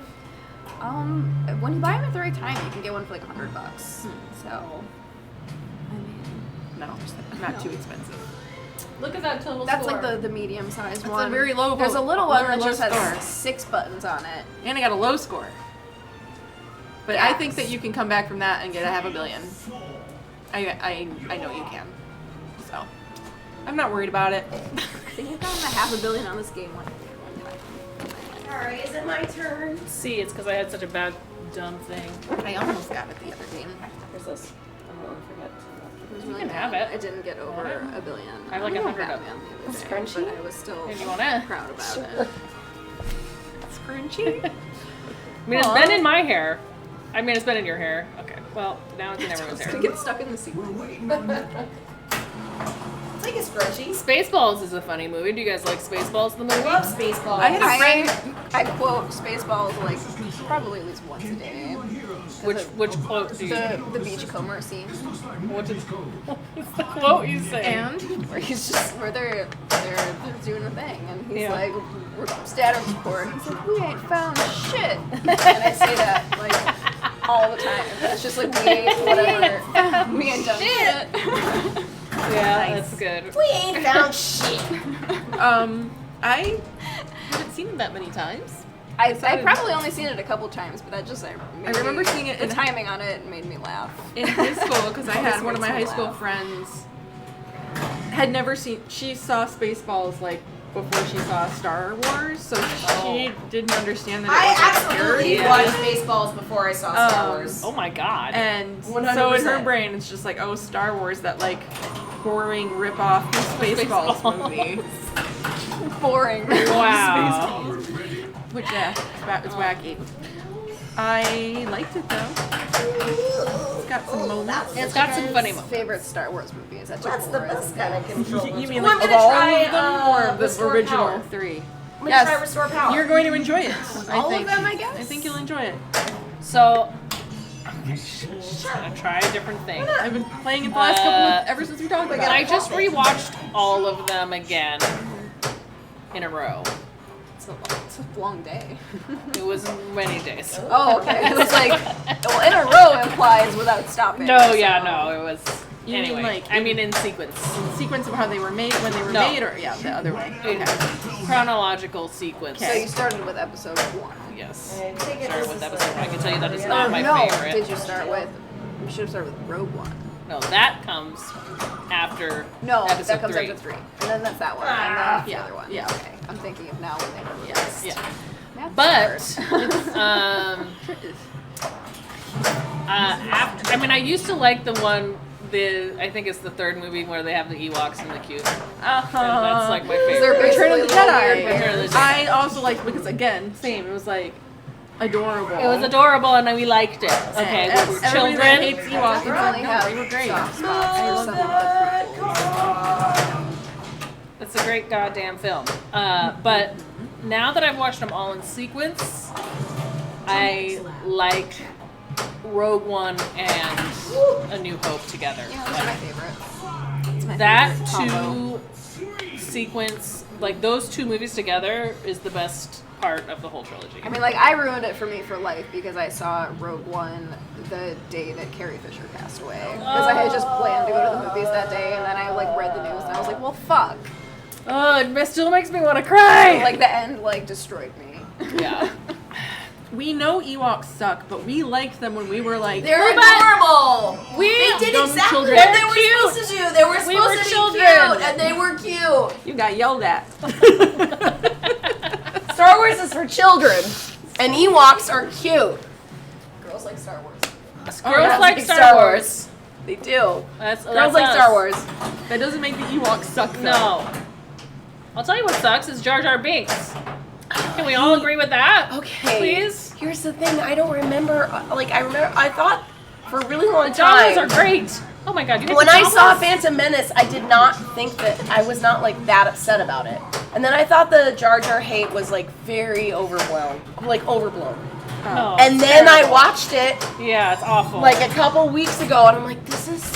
When you buy them at the right time, you can get one for like $100. So, I mean, No, not too expensive. Look at that total that's score. like the medium-sized That's a one. very low There's a vote- little one very that low just score. has 6 buttons on it. And I got a low score. But I Yes. think that you can come back from that and get a half $1 billion. I know you can. So I'm not worried about it. I think I've gotten a $500 million on this game one time. Alright, is it my turn? See, it's because I had such a bad, dumb thing. I almost got it the other game. Where's this? I'm going to forget. It was You really can have bad. it. I didn't get over $1 billion. I have like 100 of Batman the other It's day, crunchy? but I was still If you wanna. proud about Sure. it. It's crunchy. I mean, it's been in my hair. I mean, it's been in your hair. Okay. Well, now it's in everyone's It's hair. gonna get stuck in the seat. It's like a scrunchie. Spaceballs is a funny movie. Do you guys like Spaceballs, the I movie? love Spaceballs. I had a friend. I quote Spaceballs like probably at least once a day. Which quote do you? The beachcomber scene What's the quote you say? And where they're doing a thing and he's Yeah. like, we're status report. He's like, we ain't found shit. And I say that like all the time. It's just like we ain't whatever. We ain't done shit. Yeah, that's good. We ain't found shit. I haven't seen it that many times. I've probably only seen it a couple times, but that just I remember seeing it the in timing on it made me laugh. in high school because I had This one of my makes me high school laugh. friends had never seen. She saw Spaceballs like before she saw Star Wars, so she didn't understand that it I was a absolutely parody. watched Spaceballs before I saw Star Wars. Oh my god. And so in 100%. her brain, it's just like, oh, Star Wars, that like boring rip-off Spaceballs movie. Boring. Wow. Which, yeah, it's wacky. I liked it though. It's got some moments. It's got some funny moments. Favorite Star Wars movies. That's That's the best kind of control. You mean Ooh, like I'm of gonna all try, of them, or the Restore original Power. 3? I'm gonna try Restore Power. You're going to enjoy it. I All of think. them, I guess? I think you'll enjoy it. So, I'm gonna try a different thing. I've been playing it the last couple of, ever since we talked about I it. just rewatched all of them again in a row. It's a long day. It was many days. Oh, okay. It was like, well, in a row implies without stopping. No, so- yeah, no, it was. You mean Anyway, like I mean in sequence. Sequence of how they were made, when they were No. made, or yeah, the other way. In chronological sequence. So you started with episode 1. Yes. And take it Start as with a episode. I can tell you that is Oh, not my no, favorite. did you start with? You should have started with Rogue One. No, that comes after No, episode that comes 3. after 3. And then that's that one. And then that's the other one. yeah. Okay. I'm thinking of now when they were Yes. Yeah. That's But hard. after, I mean, I used to like the one. I think it's the third movie where they have the Ewoks and the cube. That's like my They're favorite. basically Return of the little Jedi. weird Return of the bears. Jedi. I also liked because again, same. It was like adorable. It was adorable, and we liked it. Okay, we were Everybody that hates children. Ewoks, Definitely no, have they were great. soft spots for some of the prequels. It's a great goddamn film. But now that I've watched them all in sequence, I like Rogue One and A New Hope together. Yeah, those are my favorites. It's my That favorite combo. two sequence, like those two movies together, is the best part of the whole trilogy. I mean, like, I ruined it for me for life because I saw Rogue One the day that Carrie Fisher passed away. Because I had just planned to go to the movies that day, and then I, like, read the news, and I was like, well, fuck. Oh, it still makes me want to cry. Like, the end, like, destroyed me. Yeah. We know Ewoks suck, but we liked them when we were like, They're adorable. We They did dumb exactly children. what they were Cute. supposed to do. They were We supposed were to be children. cute, and they were cute. you got yelled at. Star Wars is for children, and Ewoks are cute. Girls like Star Wars. Girls Yeah, like big Star Wars. They do. That's Girls like us. Star Wars. That doesn't make the Ewoks suck, though. No. I'll tell you what sucks is Jar Jar Binks. Can we all agree with that? Okay. Please? Here's the thing. I don't remember. I thought for a really long The Jawas are time. great. Oh my god, you When I saw Jawas? Phantom Menace, I did not think that I was not like that upset about it. And then I thought the Jar Jar hate was like very overblown. Oh, And then I watched it yeah, it's awful. like a couple weeks ago, and I'm like, this is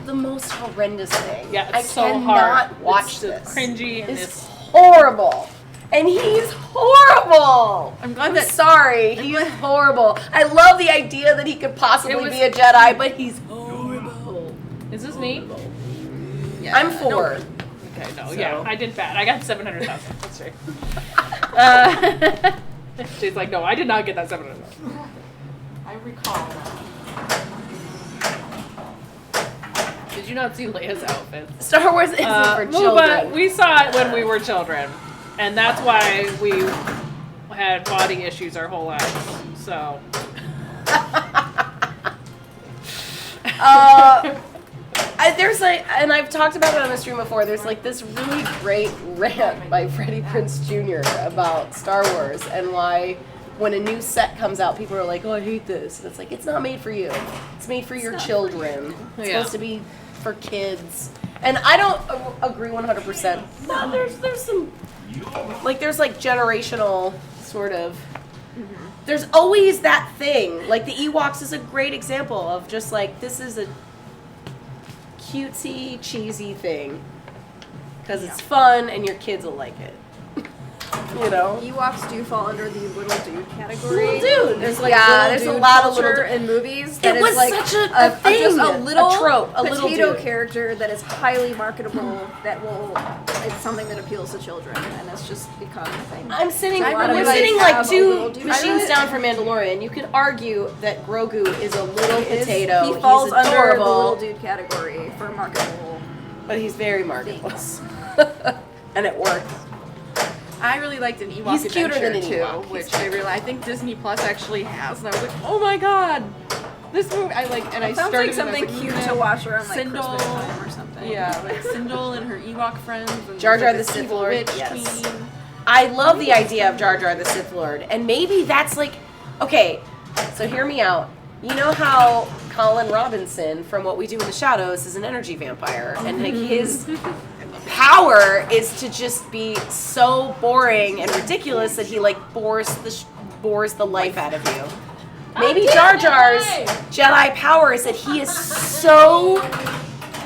the most horrendous thing. yeah, it's I so cannot hard. watch it's this. Cringy and It's it's horrible. And he's horrible. I'm glad I'm that sorry. He is horrible. I love the idea that he could possibly It was- be a Jedi, but he's horrible. Is this me? yeah, I'm 4. Okay, no, So- yeah, I did bad. I got 700,000. That's right. She's like, no, I did not get that 700,000. I recall that. Did you not see Leia's outfit? Star Wars isn't for Well, children. but we saw it when we were children, and that's why we had body issues our whole lives. So, There's like, and I've talked about it on the stream before, there's like this really great rant by Freddie Prinze Jr. about Star Wars and why when a new set comes out, people are like, oh, I hate this. And it's like, it's not made for you. It's made for your children. It's Yeah. supposed to be for kids. And I don't agree 100%. No, there's some, like, there's like generational sort of, there's always that thing. Like the Ewoks is a great example of just like, this is a cutesy, cheesy thing. Because it's fun and your kids will like it. You know? Ewoks do fall under the little dude category. Little dude. There's like Yeah, little there's dude a lot of culture little in movies. It That was is like such a thing, just a little trope, a little potato dude. character that is highly marketable. That will, it's something that appeals to children, and it's just become a thing. I'm sitting, So I really we're sitting have like a two little dude. machines down for Mandalorian. You could argue that Grogu is a little potato. He falls He's under the adorable, little dude category for marketable. but he's very marketable. And it works. I really liked an Ewok He's cuter adventure than an too, Ewok. which I think Disney Plus actually has, and I was like, oh my god, this movie I like, and I It sounds started like something and I was cute like, to watch around like Sindel. Christmas time or something. Yeah, like Sindel and her Ewok friends. And Jar Jar there's, the like, Sith evil Lord, witch yes. queen. I love the idea of Jar Jar the Sith Lord, and maybe that's like, okay, so hear me out. You know how Colin Robinson from What We Do in the Shadows is an energy vampire, and like his power is to just be so boring and ridiculous that he like bores the life out of you. Maybe Jar Jar's Jedi power is that he is so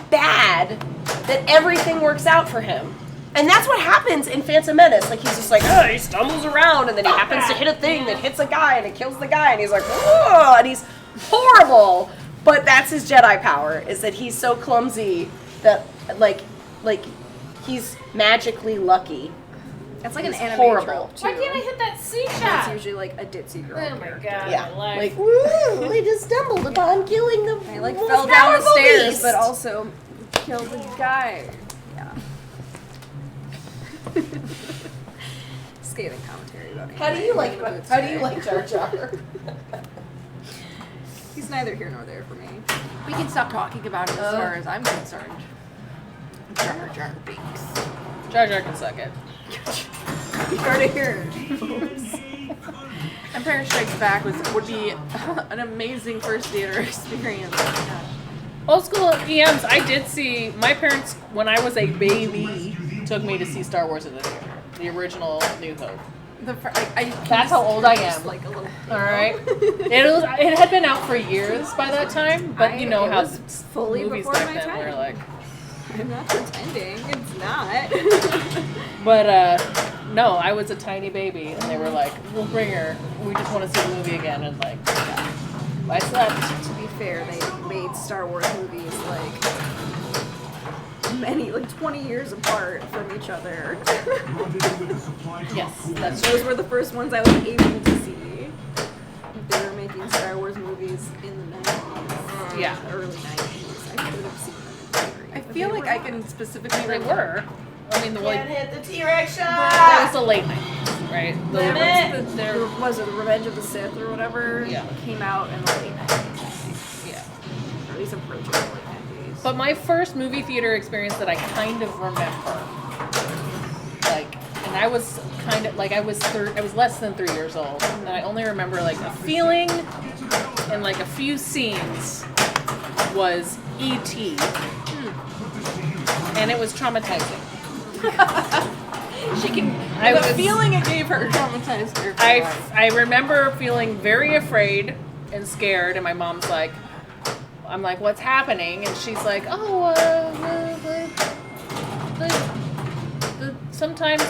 bad that everything works out for him. And that's what happens in Phantom Menace. Like, he's just like, oh, he stumbles around, and then he happens to hit a thing that hits a guy, and it kills the guy, and he's like, oh, and he's horrible. But that's his Jedi power, is that he's so clumsy that, like he's magically lucky. It's like an He's anime horrible. trope too. Why can't I hit that C It's shot? usually like a ditzy girl. Oh my character. god. Yeah, Life. like, woo, we just stumbled upon killing the I like most fell down the powerful stairs, beast. but also killed the guy. Yeah. Scathing commentary about How do you like Jar Jar? He's neither here nor there for me. We can stop talking about it as far as I'm concerned. Jar Jar Binks. Jar Jar can suck it. You heard it here. Empire Strikes Back would be an amazing first theater experience. Old school EMs, I did see, my parents, when I was a baby, took me to see Star Wars in the theater. The original New Hope. That's how old I am. Like a little. Alright. It had been out for years by that time, but you know it how was fully movies before back my then time. were like. I'm not pretending. It's not. But no, I was a tiny baby, and they were like, "We'll bring her. We just want to see the movie again." And like, I slept. To be fair, they made Star Wars movies like 20 years apart from each other. Yes, that's Those true. were the first ones I was able to see. They were making Star Wars movies in the 90s. Yeah. Early 90s. I could have seen them in theory. I but feel they like were I not. can specifically They were. I mean, the Can't like hit the T-Rex shot. that was the late 90s, right? Damn it. Was it The Revenge of the Sith or whatever? Yeah. Came out in the late 90s. Yeah. Or at least approaching the late 90s. But my first movie theater experience that I kind of remember, like, and I was kind of like I was less than 3 years old, and I only remember like a feeling and like a few scenes was E.T. And it was traumatizing. The feeling it gave her traumatized her. I remember feeling very afraid and scared, and my mom's like, I'm like, what's happening? And she's like, oh, sometimes,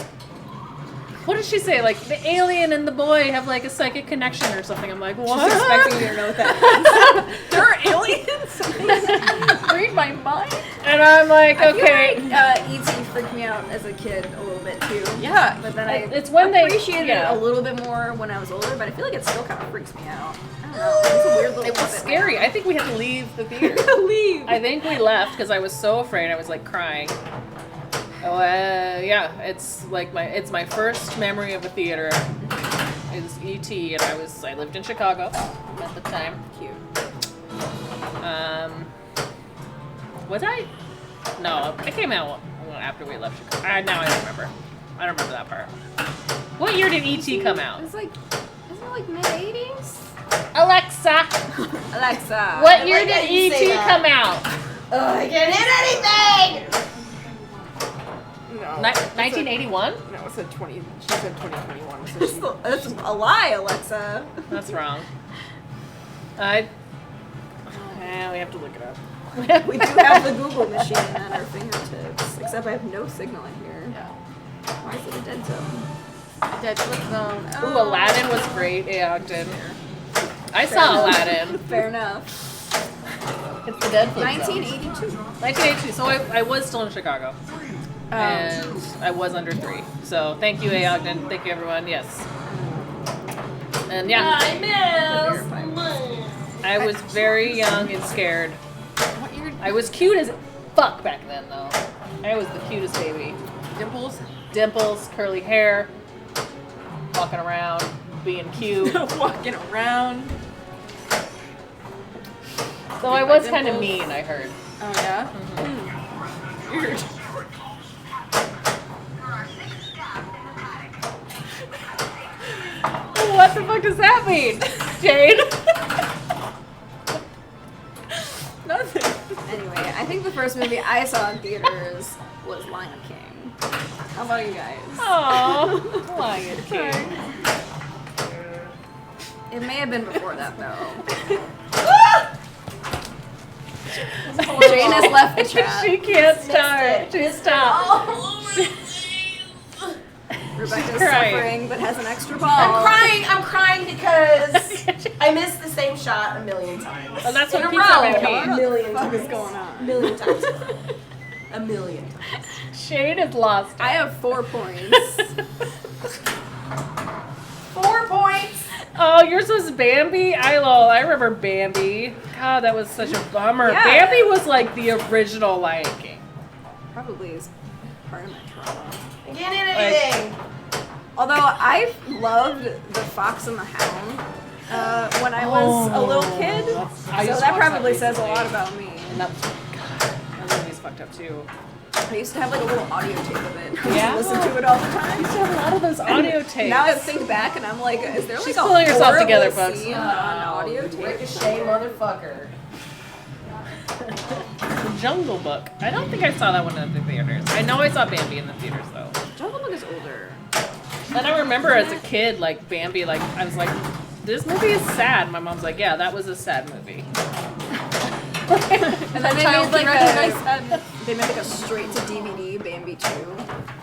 what did she say? Like, the alien and the boy have like a psychic connection or something. I'm like, what? She's expecting you to know what that means. There are aliens? Read my mind. And I'm like, I feel okay. like E.T. freaked me out as a kid a little bit too. Yeah. But then I It's when they- appreciated yeah. it a little bit more when I was older, but I feel like it still kind of freaks me out. I don't know. It's a weird little It was puppet scary. man. I think we had to leave the theater. Leave. I think we left because I was so afraid. I was like crying. Oh, yeah. It's like my first memory of a theater is E.T. and I lived in Chicago at the time. Cute. Was I? No, it came out after we left Chicago. Now I don't remember. I don't remember that part. What year did E.T. come out? It's like, isn't it like mid-80s? Alexa, Alexa. what year like how did you say E.T. that. come out? I can't hit anything. No. 1981? No, it said 20. She said 2021. So she, That's a lie, Alexa. That's wrong. We have to look it up. We do have the Google machine at our fingertips, except I have no signal in here. yeah. Why is it a dead zone? Dead Flip Zone. Ooh, Aladdin was great, Ogden. I saw Aladdin. Fair enough. It's the Dead Flip Zone. 1982. 1982. So I was still in Chicago. And I was under 3. So thank you, Ogden. Thank you, everyone. Yes. And yeah, I was very young and scared. What year? I was cute as fuck back then, though. I was the cutest baby. Dimples. Dimples, curly hair, walking around, being cute. Walking around. So I was kind of mean, I heard. Oh yeah. Weird. What the fuck does that mean, Jade? Nothing. Anyway, I think the first movie I saw in theaters was Lion King. How about you guys? Aww, Lion King. It may have been before that though. Jane has left the chat. She can't start. She stopped. Rebecca's crying. suffering but has an extra ball. I'm crying because I missed the same shot a million times. Well, that's in what a pizza row. might be. A million What the fuck times. is going on? A million times. A million times. Shade is lost. I have 4 points. 4 points. Oh, yours was Bambi? I remember Bambi. God, that was such a bummer. Yeah. Bambi was like the original Lion King. Probably is part of my trauma. I can't hit anything. Although I loved The Fox and the Hound when I was a little kid, I so just that watched probably that says a recently. lot about me. And that movie's fucked up too. I used to have like a little audio tape of it. I used Yeah? to listen to it all the I time. used to have a lot of those audio tapes. Now I think back and I'm like, is there like She's a pulling herself horrible together, folks. scene on audio tape? Ricochet, motherfucker. The Jungle Book. I don't think I saw that one in the theaters. I know I saw Bambi in the theaters though. Jungle Book is older. And I remember as a kid, like Bambi, like I was like, this movie is sad. My mom's like, yeah, that was a sad movie. And then they child made like recognize a they made like a straight to DVD Bambi 2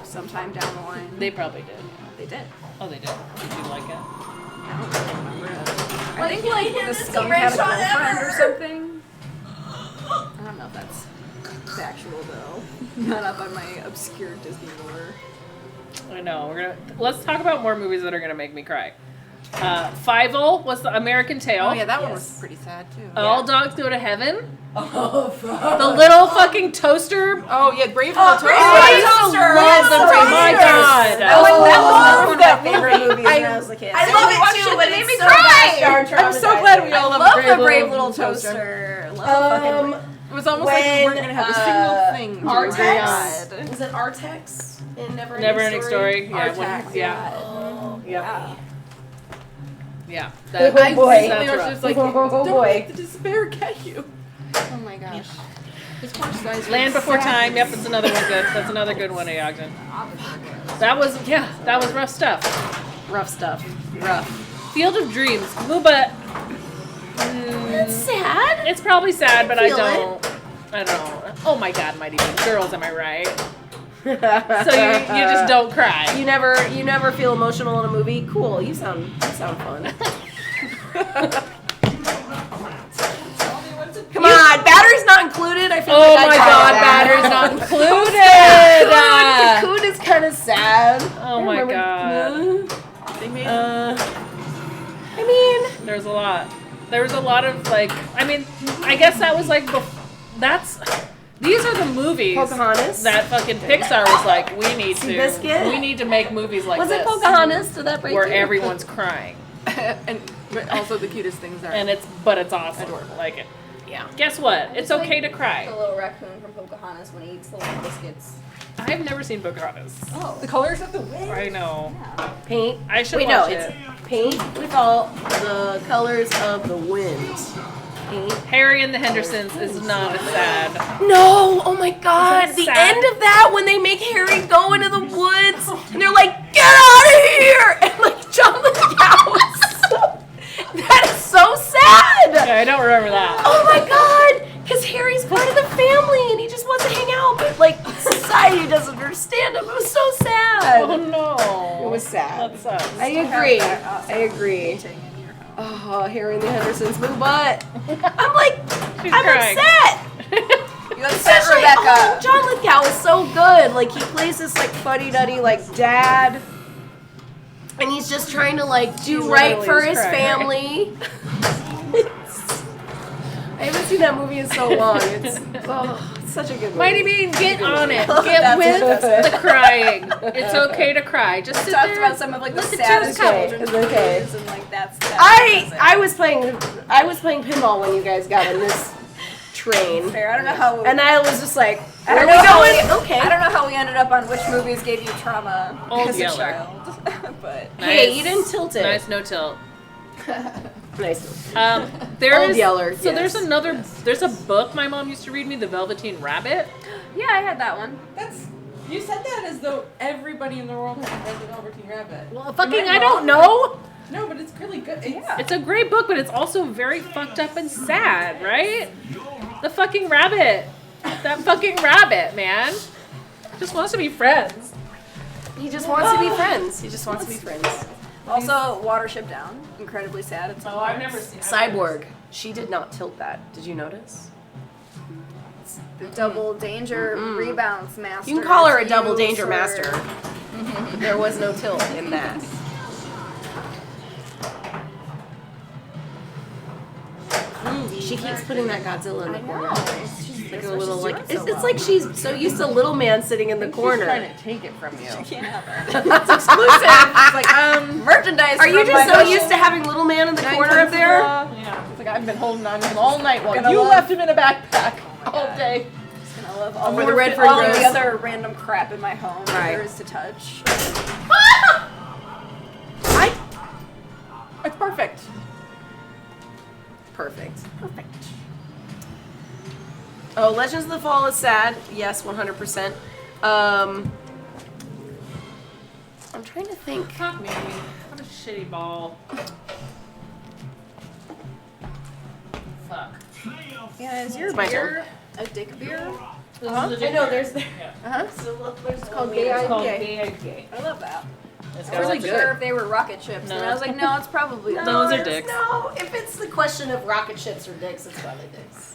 sometime down the line. They probably did. They did. Oh, they did. Did you like it? I don't really remember it. I think like the skunk had a girlfriend or something. I don't know if that's factual though. Not up on my obscure Disney lore. I know. Let's talk about more movies that are gonna make me cry. Fievel was the American Tail. Oh yeah, that one was pretty sad too. All Dogs Go to Heaven. Oh, fuck. The little fucking toaster. Oh yeah, Brave Little Toaster. Brave I Toaster. love the Yes, My Toaster. God. That was one of that my favorite movies when I was a kid. I love it watched too, it, but it made it's me so cry. bad. I'm so glad we all I love love the Brave Little Little Toaster. Love the fucking It was almost like we weren't gonna have a single thing. to agree Artex? on. Was it Artex in Never Never-ending Story. Yeah. Artex, Yeah. yeah. Yeah. Oh, That, boy. that's was rough. just like, Oh, don't boy. let the despair get you. Oh my gosh. Just watch guys. Land Before Time. Yep, that's another one good. That's another good one, Ayogden. That was rough stuff. Rough stuff. Rough. Field of Dreams. Muba. That's sad. It's probably sad, but I Feel don't. Oh my God, Mighty Bean Girls, am I right? So you just don't cry. You never feel emotional in a movie? Cool. You sound fun. Come on, battery's not included. I feel Oh like my I God, tried battery's that. not included. Cocoon is kind of sad. Oh my Remember- God. They made I mean, There's a lot. There was a lot of like. I mean, I guess that was like. These are the movies Pocahontas. that fucking Pixar was like. We need Seabiscuit? to make movies like Was this. it Pocahontas? Did that break Where you? everyone's crying, but also the cutest things are. and it's awesome. Adorable. Like it. Yeah. Guess what? It's like okay to cry. The little raccoon from Pocahontas when he eats the little biscuits. I've never seen Pocahontas. Oh. The colors of the wind. I know. Paint. I should Wait, watch no, it. it's paint with all the colors of the wind. Paint. Harry and the Hendersons is not as sad. No! Oh my God! Is The that sad? end of that when they make Harry go into the woods and they're like, "Get out of here!" and like John Lithgow is so, that is so sad. Yeah, I don't remember that. Oh my God! Because Harry's part of the family and he just wants to hang out, but like society doesn't understand him. It was so sad. Oh no. It was sad. That sucks. I agree. I agree. Oh, Harry and the Hendersons, boo butt. I'm like, She's I'm crying. upset. You upset Especially, Rebecca. oh, John Lithgow is so good. Like, he plays this, like, fuddy-duddy, like, dad. And he's just trying to, like, do right literally for is his crying. family. I haven't seen that movie in so long. It's such a good movie. Mighty Bean, get on it. That's Get what with that's the crying. It's okay to cry. Just sit Talked there. about some of like the let the saddest tears come. children's It's okay. movies and like that's I was playing pinball when you guys got in this train. fair. I don't know how. And I was just like, I where don't are we know how going? we- Okay. I don't know how we ended up on which movies gave you trauma Old as a Yeller. child, but Hey, Nice. you didn't tilt it. Nice no tilt. Nice. There Old is Yeller, so yes. there's a book my mom used to read me, The Velveteen Rabbit. yeah, I had that one. That's you said that as though everybody in the world has read the Velveteen Rabbit. Well, fucking Am I I don't wrong? know. No, but it's really good. It's a great book, but it's also very fucked up and sad, right? The fucking rabbit. That fucking rabbit, man. Just wants to be friends. He just wants to be friends. He just wants to be friends. Also, Watership Down, incredibly sad. It's Oh, I've never seen Cyborg. She did not tilt that. Did you notice? the double danger rebounds master. You can call her a It's double used danger for- master. There was no tilt in that. She keeps putting that Godzilla in the corner. She's like a little like it's like she's so used to little man sitting in the She's corner. trying to take it from you. Can't have it. That's exclusive. It's like Merchandise. Are you from just my so home. used to having little man in the corner up there? Yeah. It's like I've been holding on to him all night while Gonna you love- left him in a backpack all day. I love all, Where the red all fruit of the grows. other random crap in my home that Right. there is to touch. It's perfect. Perfect. Oh, Legends of the Fall is sad. Yes, 100%. I'm trying to think. Fuck me. What a shitty ball. Fuck. Yeah, is your my beer a dick beer? This I is a know, there's It's called gay gay IPA. I love that. It's I got wasn't lots of- sure if they were rocket chips, No. and I was like, no, it's probably not. Those are dicks. No, if it's the question of rocket ships or dicks, it's probably dicks.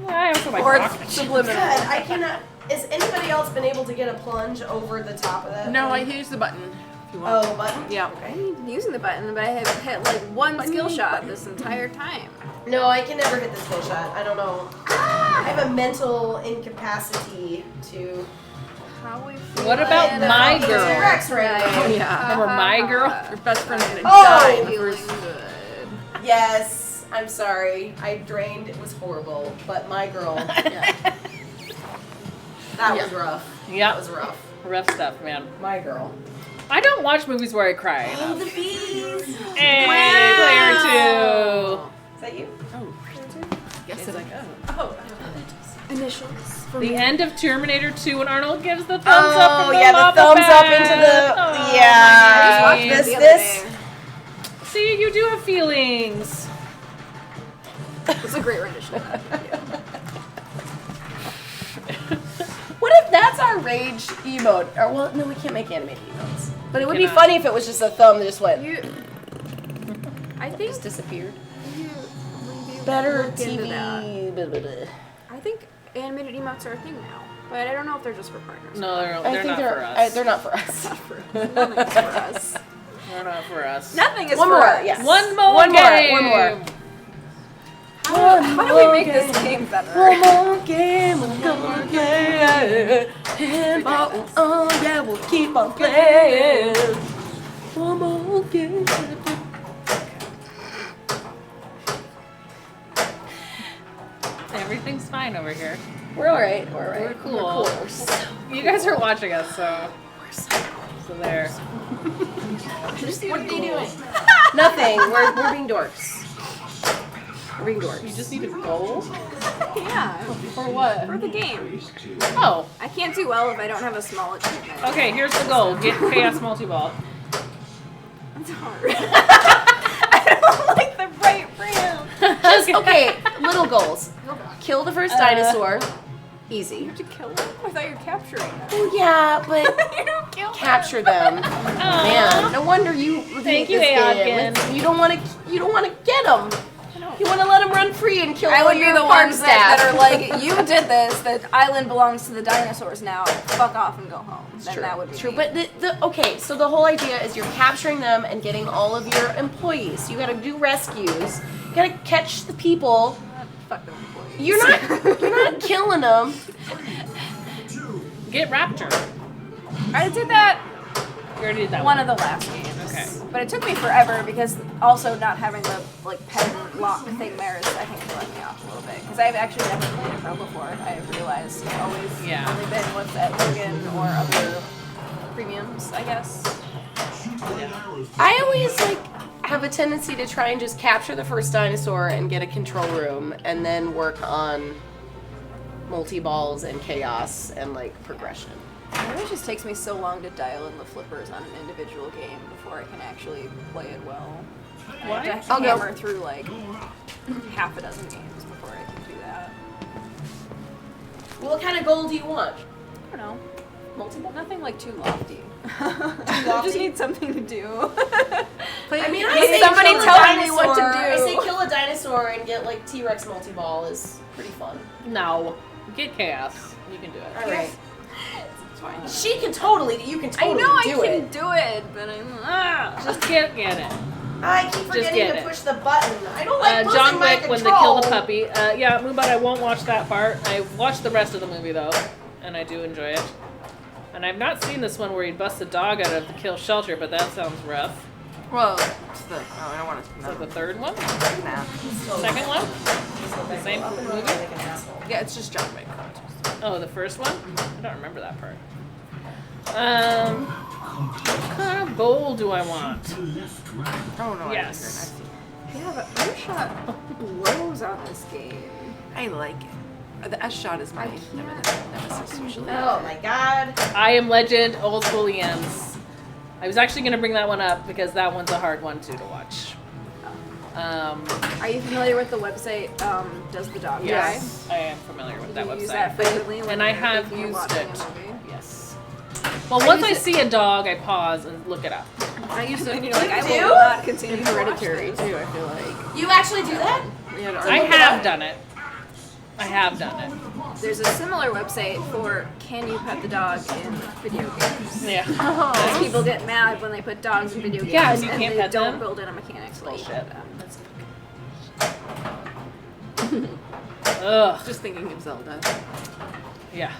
I also like Or rocket it's ships. subliminal. God, I cannot. Has anybody else been able to get a plunge over the top of that? No, I thing? use the button. If you want. Oh, button? Yeah. Okay. I'm using the button, but I have hit like one skill shot this entire time. No, I can never hit the skill shot. I don't know. I have a mental incapacity to. How we What about feeling? my The girl? T-Rex right now. Oh, yeah. Remember my girl? Your best friend's gonna Oh! die in the Feeling first. good. Yes, I'm sorry. I drained. It was horrible. But my girl. Yeah. That was rough. Yeah. That was rough. Rough stuff, man. My girl. I don't watch movies where I cry. Oh, the bees. Is Hey, player two. that you? Yes, It's it like, is. oh. Initials. The end of Terminator 2 when Arnold gives the thumbs up. Oh, from the yeah, the lava thumbs up bed. into the. Oh, Yeah. my watching God. it the other This. day. See, you do have feelings. It's a great rendition. What if that's our rage emote? Or, well, no, we can't make animated emotes. But it would be cannot. funny if it was just a thumb that just went. I think Just disappeared. you Better look into that. TV. Blah, blah, blah. I think animated emotes are a thing now, but I don't know if they're just for partners. No, they're I not think for us. they're not for us. Nothing's for us. They're not for us. Nothing is One for more, us. yes. One more One more, game. one more. How do we make this game better? One more game, we're gonna play. Handball, oh yeah, we'll keep on playing. One more game. Everything's fine over here. We're alright, we're alright. We're cool. We're so You guys are watching us, so there. What are you doing? Nothing. We're being dorks. We're being dorks. You just need a goal. Yeah, For what? for the game. Oh, I can't do well if I don't have a small achievement. okay. Here's the goal: get chaos multi-ball. It's hard. I don't like the right brand. Just, okay, little goals. Kill the first dinosaur. Easy. You have to kill them? I thought you were capturing them. Oh yeah, but You don't kill them. capture them. Man, no wonder you hate you, this Aodkin. game. You don't want to get them. You want to let them run free and kill I all would be your the park ones staff. that are like, you did this, the island belongs to the dinosaurs now, fuck off and go home. Then True. that would be True, me. but okay, so the whole idea is you're capturing them and getting all of your employees. You got to do rescues. You got to catch the people. Fuck them employees. You're not killing them. Get Raptor. I did that You already did that one one. of the last games. Okay. But it took me forever because also not having the like pen lock thing there is I think throwing me off a little bit. Because I've actually never played a pro before. I've realized it's always Yeah. only been what's at Logan or other premiums, I guess. I always have a tendency to try and just capture the first dinosaur and get a control room and then work on multi-balls and chaos and progression. It always just takes me so long to dial in the flippers on an individual game before I can actually play it well. I have to I'll go. hammer through half a dozen games before I can do that. What kind of goal do you want? I don't know. Multi-ball? Nothing too lofty. I just need something to do. I mean, I Need say somebody kill a telling me what to dinosaur. I do. say kill a dinosaur and get T-Rex multi-ball is pretty fun. No. Get chaos. You can do it. All right. It's fine. You can totally I do know I it. can do it, but I'm Just get it. I keep forgetting get to it. push the button. I don't like losing John my Wick when they control. kill the puppy. Yeah, Moonbot, I won't watch that part. I watched the rest of the movie though, and I do enjoy it. And I've not seen this one where he busts a dog out of the kill shelter, but that sounds rough. Well, it's the. Oh, I don't want to. Is that the third one? Nah. Second one? The same movie? Yeah, it's just John Wick. Oh, the first one? I don't remember that part. What kind of bowl do I want? Oh no. Yes. Yeah, but your shot blows on this game. I like it. The S shot is my nemesis usually. Oh my god. I Am Legend, Old School EMs. I was actually going to bring that one up because that one's a hard one too to watch. Are you familiar with the website Does the Dog Yes, I am familiar with Die? that You use website. that frequently when And I you're have thinking of used watching it. a movie? Yes. Well, once I see a dog, I pause and look it up. I used to, You like, I do? will not continue In to watch Hereditary this. too, I feel like. You actually do that? I have done it. I have done it. There's a similar website for can you pet the dog in video games. Yeah. Because people get mad when they put dogs in video games Yeah, and you and can't they pet don't them? build in a mechanic to let you Bullshit. pet them. Ugh. Just thinking of Zelda. Yeah.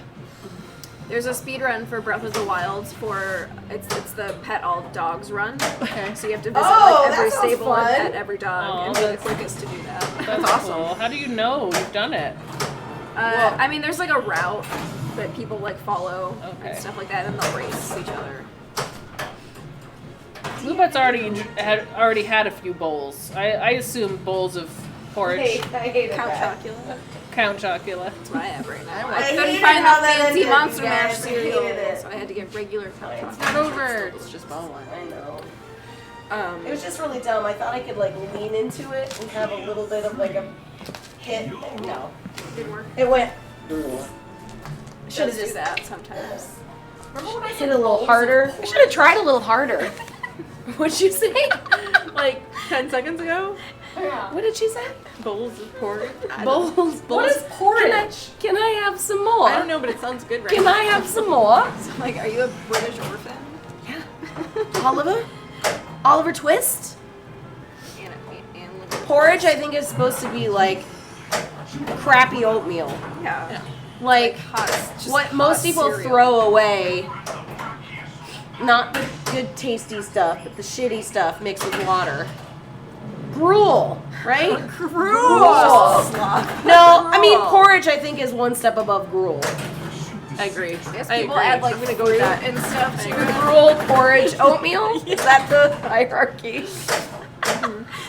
There's a speed run for Breath of the Wild for it's the pet all dogs run. Okay. So you have to visit Oh, like every that sounds stable and fun. pet every dog Oh, and be the that's- quickest to do that. That's awesome. cool. How do you know you've done it? I mean, there's like a route that people like follow Okay. and stuff like that, and they'll race each other. Lubet's already had a few bowls. I assume bowls of porridge. I hate Count that. Chocula. Count Chocula. That's what I have right now. I I couldn't hated find how the that fancy ended, Monster you Mash guys. I cereal, hated it. so I had to get regular Count It's Chocula. Not over. It's just bone one. I know. Um, It was just really dumb. I thought I could like lean into it and have a little bit of like a hit. No. Didn't work. It went. Should Should've do just that sometimes. Remember when I hit a little harder? I should have tried a little harder. What'd you say? like 10 seconds ago, What did she say? bowls of porridge. Bowls. What is porridge? Can I have some more? I don't know, but it sounds good right Can now. I have some more? Like, are you a British orphan? Oliver? Oliver Twist? And Porridge, I think, is supposed to be like crappy oatmeal. yeah. Like Hot, just what hot most people cereal. throw away. Not the good tasty stuff, but the shitty stuff mixed with water. Gruel, right? Gruel. No, I mean porridge. I think is one step above gruel. I agree. Yes, I people agree. add like I'm gonna go with that. and stuff to Gruel, porridge, oatmeal. Is that the hierarchy?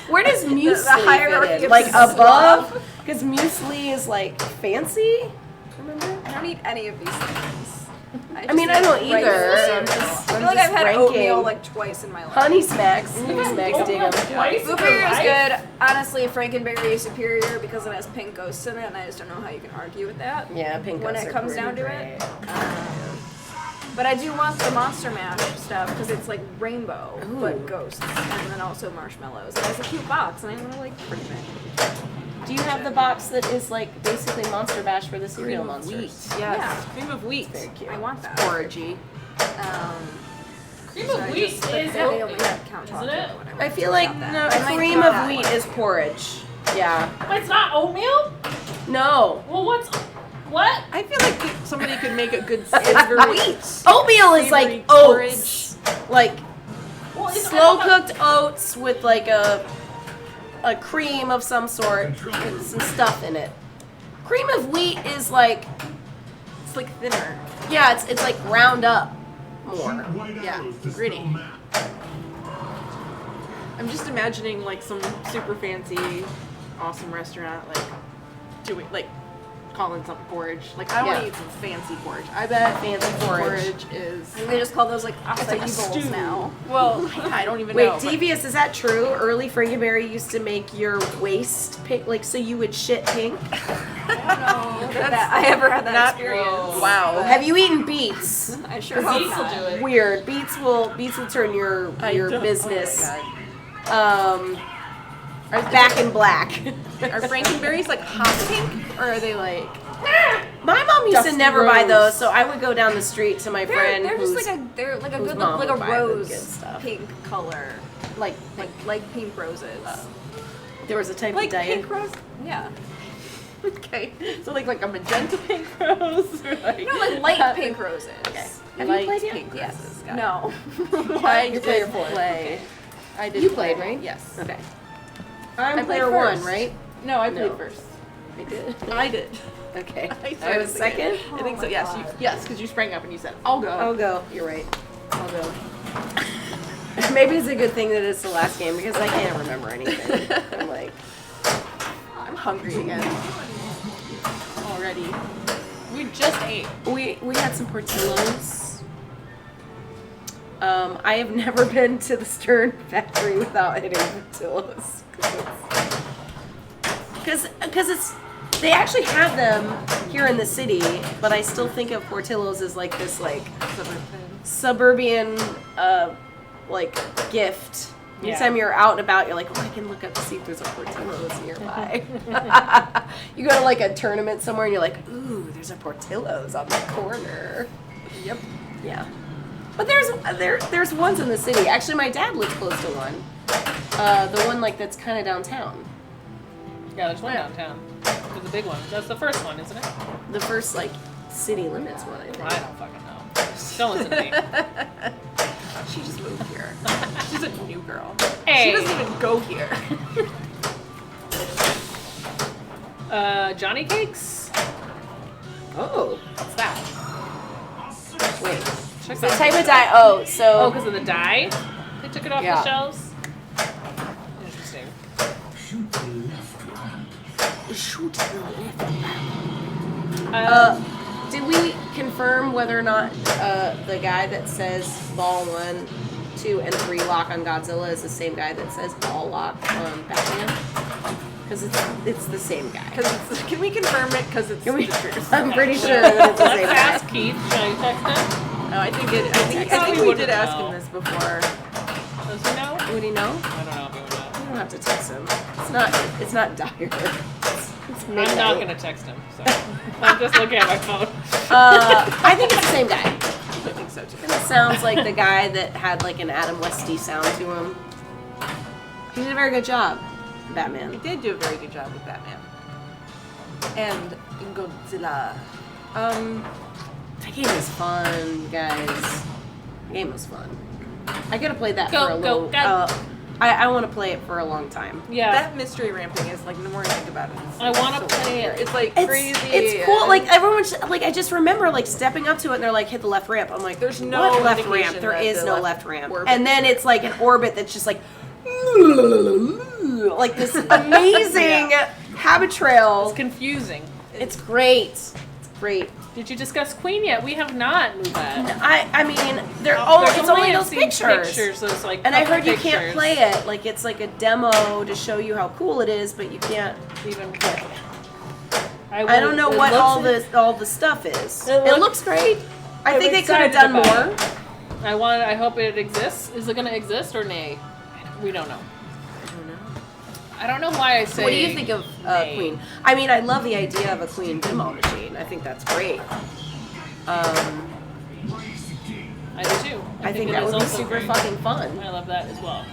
Where does muesli the hierarchy fit in? of Like stuff. above? Because muesli is like fancy. Remember? I don't eat any of these things. I mean, I don't either. I feel like I've had ranking. oatmeal like twice in my life. Honey smacks. Honey smacks dig 'em. Blueberry is good. Honestly, Frankenberry is superior because it has pink ghosts in it, and I just don't know how you can argue with that. Yeah, pink When ghosts it are comes pretty down to great. it. But I do want the Monster Mash stuff because it's like rainbow, but ghosts, and then also marshmallows. And it's a cute box, and I want to like print it. Do you have the box that is like basically Monster Bash for the cereal Cream of wheat. monsters? Yes. Yeah. Cream of wheat. Very cute. I want that. Porridgey. Cream So of I wheat just- is they only oatmeal, have Count isn't Chocula it? or whatever. I feel like Got that. no, I might cream get of that wheat one. is porridge. Yeah. But it's not oatmeal? No. Well, what? I feel like somebody could make a good savory Oatmeal is like Savory oats. Like Well, slow cooked oats with like a cream of some sort with some stuff in it. Cream of wheat is like It's like thinner. yeah, it's like ground up more. Yeah, gritty. I'm just imagining like some super fancy, awesome restaurant like doing like calling something porridge. Like I want Yeah. to eat some fancy porridge. I bet Fancy porridge. is. And they just call those like It's acai like a bowls stew. now. Well, I don't even Wait, know. but- Devious, is that true? Early Frankenberry used to make your waist pink, like so you would shit pink. I ever had that Not- experience. Wow. Have you eaten beets? I sure hope Beets will not. do it. Weird. Beets will turn your don't- business Oh back in black. Are Frankenberries like hot pink or are they like? My mom used to Dusty never buy rose. those, so I would go down the street to my friend They're who's just like a whose good mom like a would buy the rose good stuff. pink color, like like pink roses. there was a type Like of diet. pink rose? Yeah, Okay. So like a magenta pink rose or like no, like light pink roses. Have light you played yet? pink Yes. roses. Got it. No. Why You're did player four. play? I did. You played, right? Yes. Okay. I I'm played player one, first. right? No, I played No. first. I did. I did. Okay. I I was second? I think so. Yes. Yes, because you sprang up and you said, "I'll go." I'll go. You're right. I'll go. Maybe it's a good thing that it's the last game because I can't remember anything. I'm like, I'm hungry again. Already. We just ate. we had some Portillo's. I have never been to the Stern factory without hitting Portillo's because it's they actually have them here in the city, but I still think of Portillo's as like this like suburban like gift. Yeah. Anytime you're out and about, you're like, oh, I can look up to see if there's a Portillo's nearby. You go to like a tournament somewhere and you're like, ooh, there's a Portillo's on the corner. Yep. Yeah. But there's ones in the city. Actually, my dad lives close to one. The one like that's kind of downtown. Yeah, there's one downtown. There's a big one. That's the first one, isn't it? The first like city limits one, I think. I don't fucking know. Don't listen to me. She just moved here. She's a new girl. Hey. She doesn't even go here. Johnny Cakes? Oh. What's that? Wait. Check The that. type of dye. Oh, so. Oh, because of the dye? They took it off Yeah. the shelves? Interesting. Shoot to the left. Did we confirm whether or not the guy that says ball 1, 2, and 3 lock on Godzilla is the same guy that says ball lock on Batman? Because it's the same guy. Can we confirm it? Because it's Can we- the truth. I'm pretty sure that it's the same Let's guy. ask Keith. Should I text him? No, I think probably we wouldn't did ask know. him this before. Does he know? Would he know? I don't know if he would know. You don't have to text him. It's not dire. It's I'm not going to text him, so I'm just looking at my phone. I think it's the same guy. I think so too. And it sounds like the guy that had like an Adam Westy sound to him. He did a very good job, Batman. He did do a very good job with Batman. And Godzilla. That game was fun, guys. The game was fun. I could have played that Go, for a go, little. go. I want to play it for a long time. Yeah. That mystery ramping is like the more I think about it. I want to so play weird. it. It's like It's crazy. It's cool. Like everyone's like, I just remember like stepping up to it and they're like, hit the left ramp. I'm like, There's no what left indication ramp? There that is the no left left ramp. orbit And then is it's like an orbit that's just like, like this amazing habit trail. It's confusing. It's great. It's great. Did you discuss Queen yet? We have not, Lubat. I mean, There's it's only a those few pictures. those like. And I couple heard you can't pictures. play it. Like it's like a demo to show you how cool it is, but you can't Even play. I don't know it what looks- all the stuff is. It It look- looks great. I I'm think they could have excited done about more. it. I hope it exists. Is it going to exist or nay? We don't know. I don't know why I say. What do you think of nay. Queen? I mean, I love the idea of a Queen pinball machine. I think that's great. I do too. I think it that is would be also super great. fucking fun. I love that as well.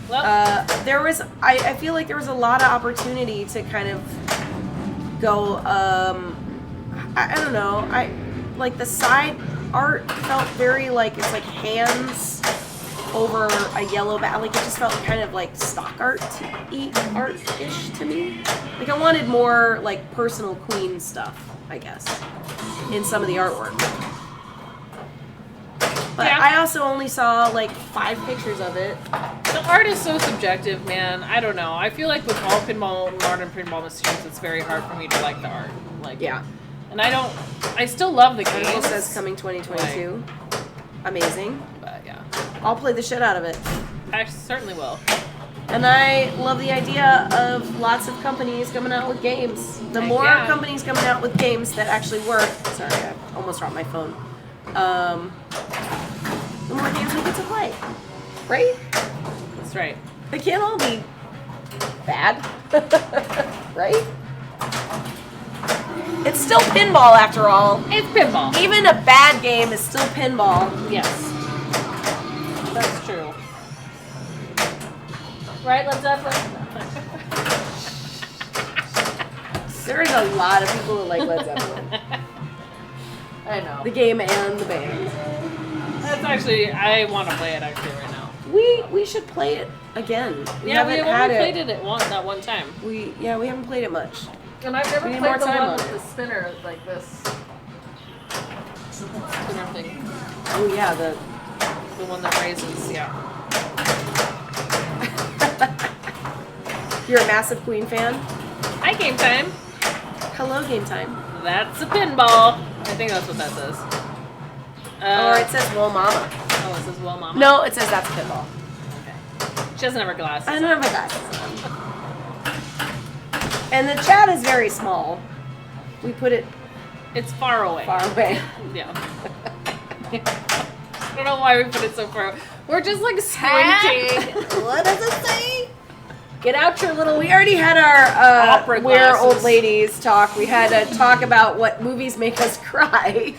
Well, There was, I feel like there was a lot of opportunity to kind of go, I don't know, like the side art felt very like, it's like hands over a yellow back, like it just felt kind of like stock art-ish to me. Like I wanted more like personal Queen stuff, I guess, in some of the artwork. But Yeah. I also only saw like 5 pictures of it. the art is so subjective, man. I don't know. I feel like with all modern pinball machines, it's very hard for me to like the art. Like, Yeah. And I still love the Article games. says coming 2022. Amazing. But yeah, I'll play the shit out of it. I certainly will. And I love the idea of lots of companies coming out with games. The Heck more yeah. companies coming out with games that actually work. Sorry, I almost dropped my phone. The more games we get to play. Right? That's right. They can't all be bad. Right? It's still pinball after all. It's pinball. Even a bad game is still pinball. Yes. That's true. Right, Led Zeppelin? There's a lot of people who like Led Zeppelin. I know. The game and the band. That's actually, I want to play it actually right now. We should play it again. Yeah, we haven't only had played it at that one time. We haven't played it much. And I've never We need played more the time one on with it. the spinner like this. Spinner thing. Oh yeah, the one that raises, yeah. You're a massive Queen fan? Hi, Game Time. Hello, Game Time. That's a pinball. I think that's what that says. Or it says Well Mama. Oh, it says Well Mama? No, it says that's a pinball. Okay. She doesn't have her glasses. I don't have my glasses on. And the chat is very small. We put it It's far away. far away. Yeah. I don't know why we put it so far. We're just like squinting. What does it say? Get out your little. We already had our Opera We're glasses. Old Ladies talk. We had to talk about what movies make us cry.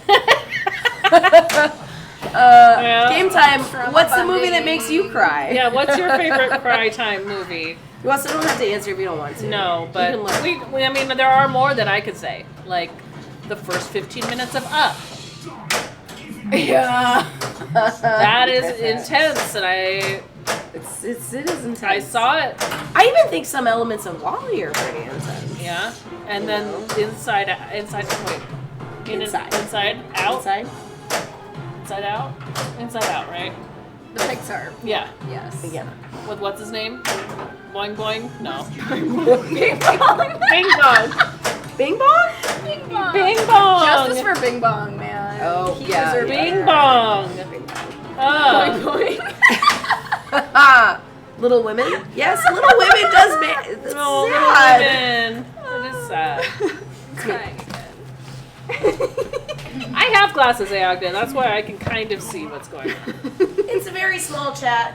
Game Time, what's the movie that makes you cry? Yeah, what's your favorite cry time movie? You also don't have to answer if you don't want to. No, but You can learn. I mean, there are more that I could say. Like the first 15 minutes of Up. Yeah. That is intense, and it is intense. I saw it. I even think some elements of Wall-E are pretty intense. Yeah, and then inside out. Inside out, right? The Pixar. Yeah. Yes. Yeah. With what's his name? Boing Boing? No. Bing Bong. Bing Bong. Bing Bong? Bing Bong. Bing Bong. Justice for Bing Bong, man. Oh, He yeah. deserved Bing better. Bong. Boing, boing. Little Women? Yes, Little Women does make it's No, sad. Little Women. It is sad. Crying again. I have glasses, Ogden. That's why I can kind of see what's going on. It's a very small chat.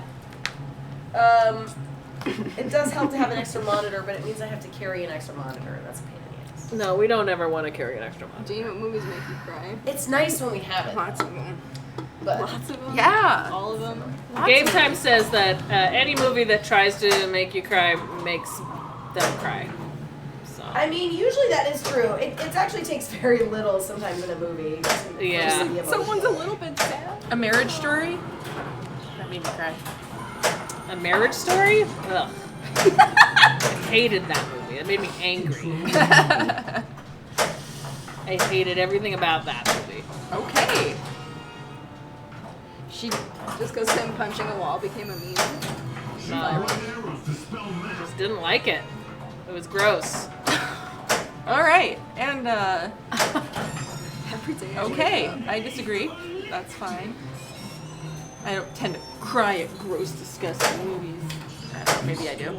It does help to have an extra monitor, but it means I have to carry an extra monitor, and that's a pain in the ass. No, we don't ever want to carry an extra one. Do you know what movies make you cry? It's nice when we have it, Lots of them. but Lots of them? Yeah. All of them? Game Time says that any movie that tries to make you cry makes them cry. So I mean, usually that is true. It actually takes very little sometimes in a movie. Yeah. To see the emotion. Someone's a little bit sad. A Marriage Story? That made me cry. A Marriage Story? Ugh. I hated that movie. It made me angry. I hated everything about that movie. Okay. She, just because him punching a wall became a meme. No, just didn't like it. It was gross. All right. And, Every day. okay. I disagree. That's fine. I don't tend to cry at gross, disgusting movies. Maybe I do.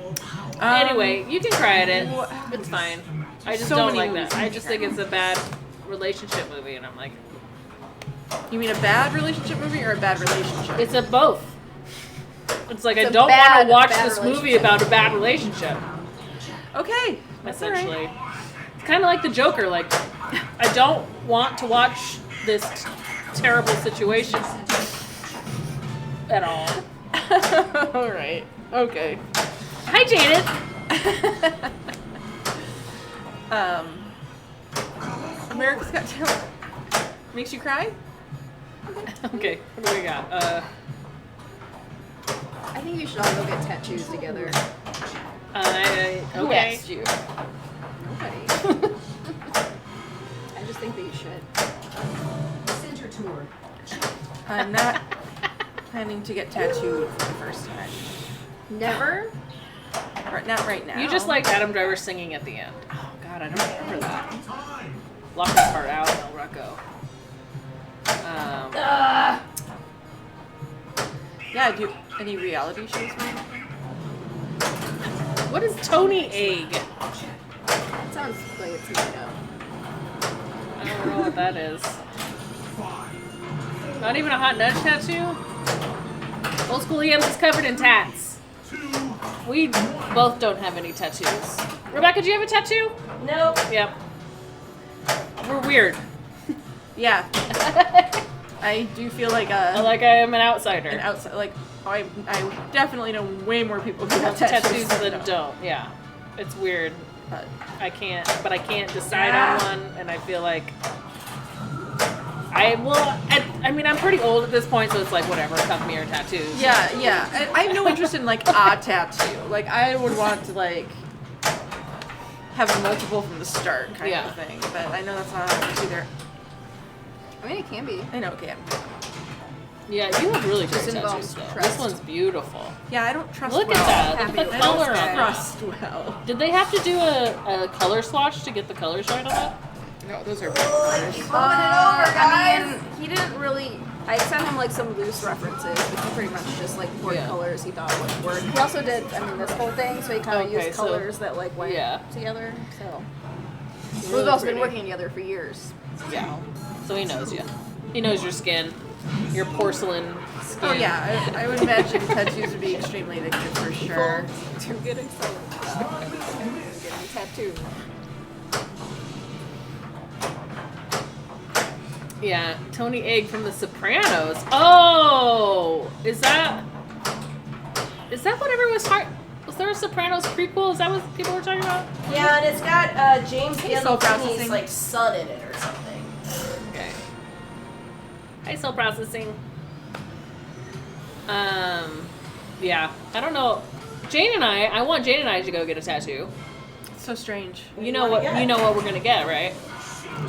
Anyway, you can cry at it. wha- It's fine. I just So don't many like movies that. you I can just cry think it's a bad relationship movie, and I'm like, You mean a bad relationship movie or a bad relationship? it's a both. It's like It's I a don't want bad- to watch bad this movie relationship. about a bad relationship. Okay. That's all right. Essentially, it's kind of like the Joker. Like, I don't want to watch this terrible situation at all. All right. Okay. Hi, Janet. America's Got Talent makes you cry? Okay, what do we got? I think you should all go get tattoos together. Who Okay. asked you? Nobody. I just think that you should. Center tour. I'm not planning to get tattooed for the first time. Never? Not right now. You just like Adam Driver singing at the end. Oh God, I don't remember that. Lock this part out, El Rocco. Yeah, do any reality shows maybe? What is Tony Egg? It sounds like it's made up. I don't know what that is. Not even a hot nudge tattoo? Old School Yams is covered in tats. We both don't have any tattoos. Rebecca, do you have a tattoo? Nope. Yep. We're weird. Yeah. I do feel like Like I am an outsider. an outside. Like I definitely know way more people who have Tattoos tattoos than don't. Yeah. It's weird. But I can't decide on one, and I feel like I mean, I'm pretty old at this point, so it's like, whatever, cuff me or tattoos. Yeah. I have no interest in like a tattoo. Like I would want to like have multiple from the start kind of thing. But I know that's not how it is either. I mean, it can be. I know it can. Yeah, you have really great Just involves tattoos, though. trust. This one's beautiful. Yeah, I don't trust Look well. at that. Happy Look at with the it. color on I that. don't trust well. Did they have to do a color swatch to get the colors right on that? No, those are bright colors. I mean, he didn't really. I sent him like some loose references, but he pretty much just like poured Yeah. colors he thought would work. He also did, I mean, this whole thing, so he kind of Okay, used so- colors that like went yeah. together. So Really we've also pretty. been working together for years. Yeah. So he knows you. He knows your skin, your porcelain skin. Oh yeah, I would imagine tattoos would be extremely addictive for sure. To getting getting tattooed. Yeah, Tony Egg from The Sopranos. Oh, is that what everyone was talking? Was there a Sopranos prequel? Is that what people were talking about? Yeah, and it's got James Cell Gandolfini's processing. like son in it or something. Okay. Hi, cell processing. Yeah, I don't know. I want Jane and I to go get a tattoo. It's so strange. You know what we're gonna get, right?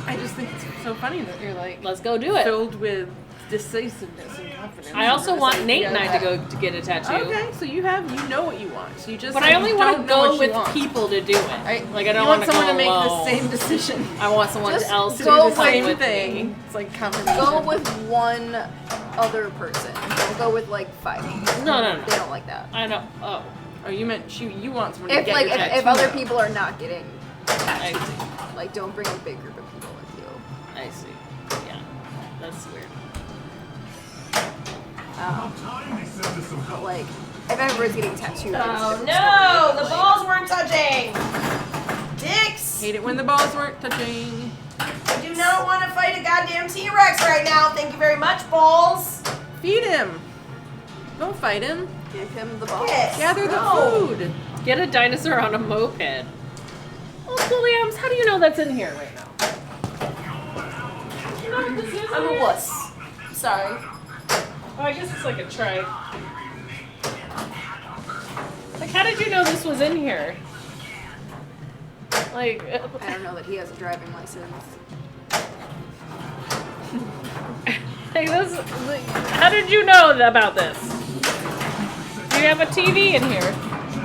I just think it's so funny that you're like Let's go do it. filled with decisiveness and confidence. I also over want this Nate and idea I to that- go to get a tattoo. Okay, so you know what you want. So you just. But like, I only don't want to know go what with you want. people to do it. Right? Like I don't you want to someone go to make alone. the same decision. I want someone Just else to To do do the the same same with me. thing. It's like confirmation. Go with one other person. Don't go with like 5 people. No. They don't like that. I know. Oh, Oh, you meant you want someone to If get like your if tattoo, other though. people are not getting I tattooed, see. like don't bring a big group of people with you. I see. Yeah, that's weird. But like if everybody's getting tattooed, it's a Oh different no, story. the balls weren't touching. Dicks. Hate it when the balls weren't touching. I do not want to fight a goddamn T-Rex right now. Thank you very much, balls. Feed him. Don't fight him. Give him the ball. Yes. Gather the No. food. Get a dinosaur on a moped. Uncle Liams, how do you know that's in here right now? You know what this is? I'm a wuss. Sorry. Oh, I guess it's like a trike. Like, how did you know this was in here? Like, I don't know that he has a driving license. like this. How did you know about this? Do you have a TV in here?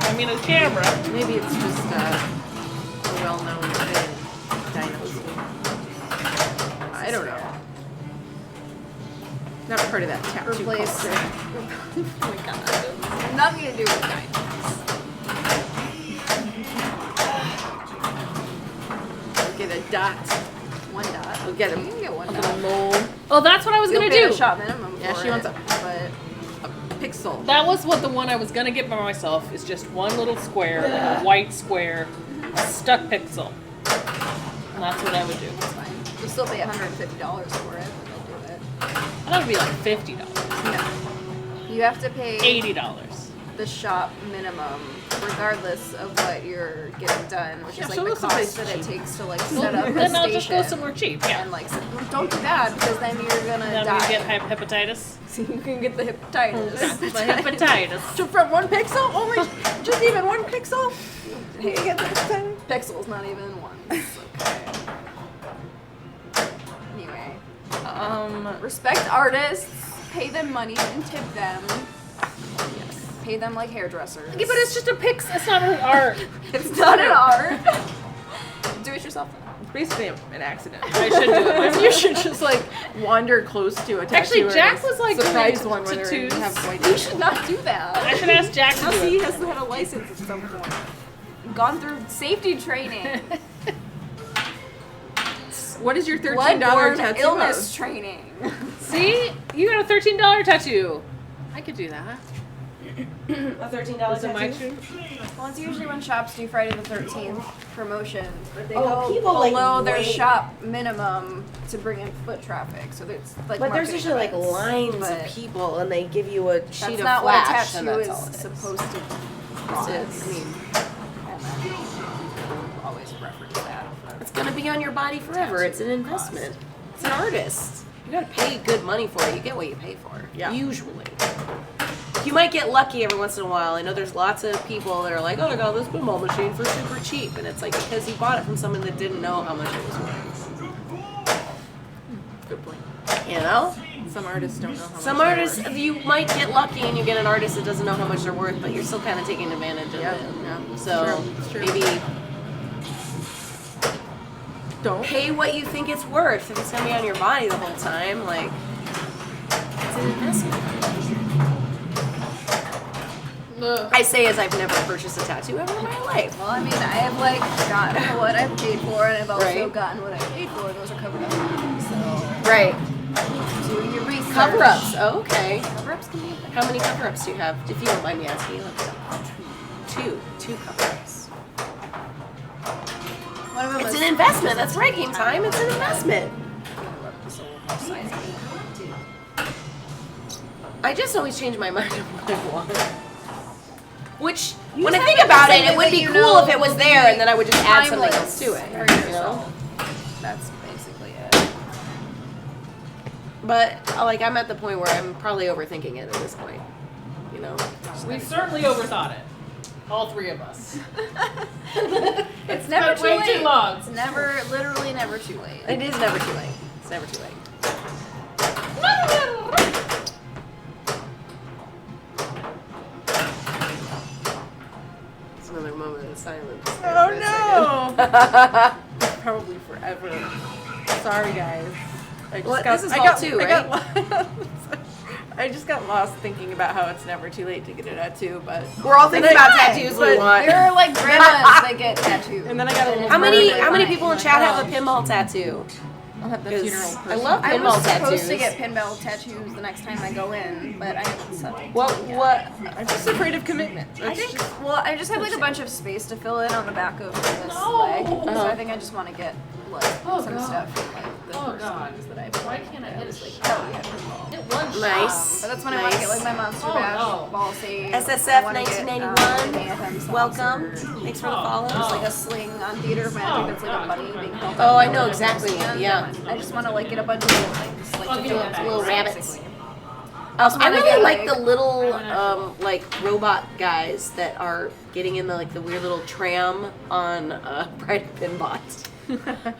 I mean, a camera. Maybe it's just a well-known thing. Dinos. I don't know. Not part of that tattoo Replace. culture. Oh my god. Nothing to do with dinos. Get a dot. One dot. We'll get You him can get one a dot. little mole. Oh, that's what I was You'll gonna pay do. the shop minimum Yeah, for she wants it, but a pixel. That was what the one I was gonna get by myself is just one little square, like a white square, a stuck pixel. And that's what I would do. it's fine. You still pay $150 for it, but they'll do it. That would be like $50, No. You have to pay $80. the shop minimum, regardless of what you're getting done, which Yeah, is so like the go someplace cost that it cheap. takes to like Well, set up a then station. I'll just go somewhere cheap. Yeah. And like, don't do that because then you're gonna Then die. we get hepatitis. So you can get the hepatitis. The hepatitis. So from 1 pixel? Only just even 1 pixel? Hey, get the pixels, not even one. It's okay. Anyway, respect artists, pay them money and tip them. Yes, pay them like hairdressers. Yeah, but it's just a pix. It's not really art. It's not an art. Do it yourself. It's basically an accident. I should do it myself. You should just like wander close to a tattoo. Actually, Jack was like surprise doing one where they tattoos. have white. You should not do that. I should ask Jack to Now do he it. has had a license at some point. Gone through safety training. What is your $13 Bloodborne tattoo? illness of? training. See? You got a $13 tattoo. I could do that. A $13 Is it my tattoo. turn? Well, it's usually when shops do Friday the 13th promotions, but they Oh, go people, like, below their wait. shop minimum to bring in foot traffic. So it's like But there's marketing usually like events, lines but of people, and they give you a sheet That's of not flash, what a and tattoo that's is all it is. supposed to cause. It is. I mean, and then always reference that. It's gonna be on your body forever. It's an investment. It's an artist. You gotta pay good money for it. You get what you pay for. Yeah. Usually. You might get lucky every once in a while. I know there's lots of people that are like, oh, I got this pinball machine for super cheap. And it's like because you bought it from someone that didn't know how much it was worth. Good point. You know? Some artists don't know how much. Some they're artists, worth. you might get lucky and you get an artist that doesn't know how much they're worth, but you're still kind of taking advantage of Yeah, it. yeah. So It's true. maybe Don't. pay what you think it's worth. If it's gonna be on your body the whole time, like it's an investment. I say as I've never purchased a tattoo ever in my life. Well, I mean, I have like gotten what I've paid for, and I've also Right. gotten what I paid for. Those are covered up. So Right. do your research. Cover-ups. Oh, okay. Cover-ups can be a thing. How many cover-ups do you have? If you don't mind me asking. Two cover-ups. One of them It's is an investment. That's right, Game Time. It's an investment. I just always change my mind on what I want. Which, when I just think have to about do it, it would something be that cool you know if it was will there be and then I would just add something timeless else to it. for You know? yourself. That's basically it. But, like, I'm at the point where I'm probably overthinking it at this point. You know? We certainly overthought it. All three of us. It's never been too way late. too long. It's never, literally never too late. It is never too late. It's never too late. It's another moment of silence. Oh no! Probably forever. Sorry, guys. I just What? got, This is I fall got, too, I got right? lo- I just got lost thinking about how it's never too late to get a tattoo, but We're all thinking about Right, tattoos we but want. There are like grandmas that get tattooed. and then I got a little How many bird, people in like, chat oh, have a pinball tattoo? I'll have the 'Cause funeral I person. love I pinball was supposed tattoos. to get pinball tattoos the next time I go in, but I haven't settled. What? I'm just afraid of commitment. I That's think, just- well, I just have like a bunch of space to fill in on the back of this leg, so I think I just want to get like some stuff from like the Oh, first God. ones that I Why can't I hit it? like, oh yeah, pinball. Hit one shot. Nice. But that's when I want to get like my Monster Oh, Bash no. ball save. SSF I wanna get, 1991. Anthem songs Welcome. or Thanks for the Oh, follow. no. There's like a sling on Theater of Magic that's like a bunny being held Oh, up I by know one exactly. hand. Yeah. I just want to like get a bunch of little things, like I'll to give fill you up that. Little space, rabbits. basically. I wanna really get, like the like- little like robot guys that are getting in the like the weird little tram on Pride Pinbot.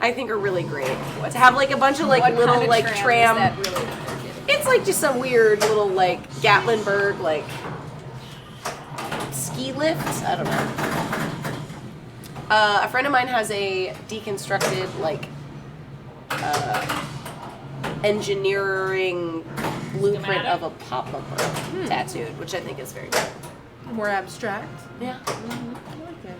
I think are really great. To have like a bunch of like What little kind of like tram tram. is that really that they're getting? It's like just some weird little like Gatlinburg like ski lift. I don't know. A friend of mine has a deconstructed like engineering blueprint Schematic? of a pop bumper tattooed, which I think is very cool. more abstract. Yeah. I like it.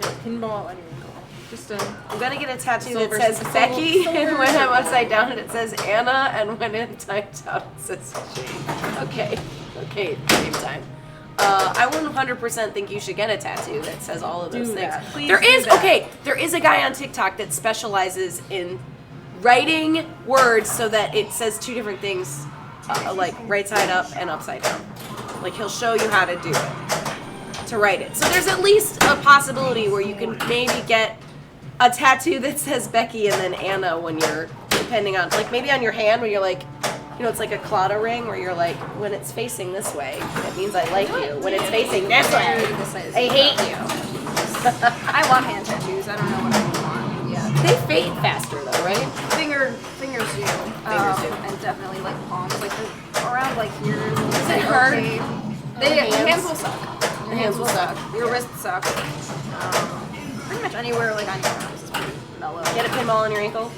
Yeah, pinball on your ankle. Just I'm gonna get a tattoo Silver- that says silver- Becky, silver and when I'm surfer. upside down it says Anna, and when it's typed out it says Jane. Okay, same time. I 100% think you should get a tattoo that says all of those Do things. that. Please There do is that. there is a guy on TikTok that specializes in writing words so that it says two different things, like right side up and upside down. Like he'll show you how to do it, to write it. So there's at least a possibility where you can maybe get a tattoo that says Becky and then Anna when you're, depending on, like maybe on your hand when you're like, you know, it's like a Claddagh ring where you're like, when it's facing this way, it means I like you. When it's facing this way, I hate you. I want hand tattoos. I don't know what I want yet. They fade faster though, right? Fingers do. Fingers do. And definitely like palms, like around like here. Does it hurt? The hands? hands will suck. The hands will suck. Your wrists suck. Pretty much anywhere like on your arms is pretty mellow. Get a pinball on your ankle.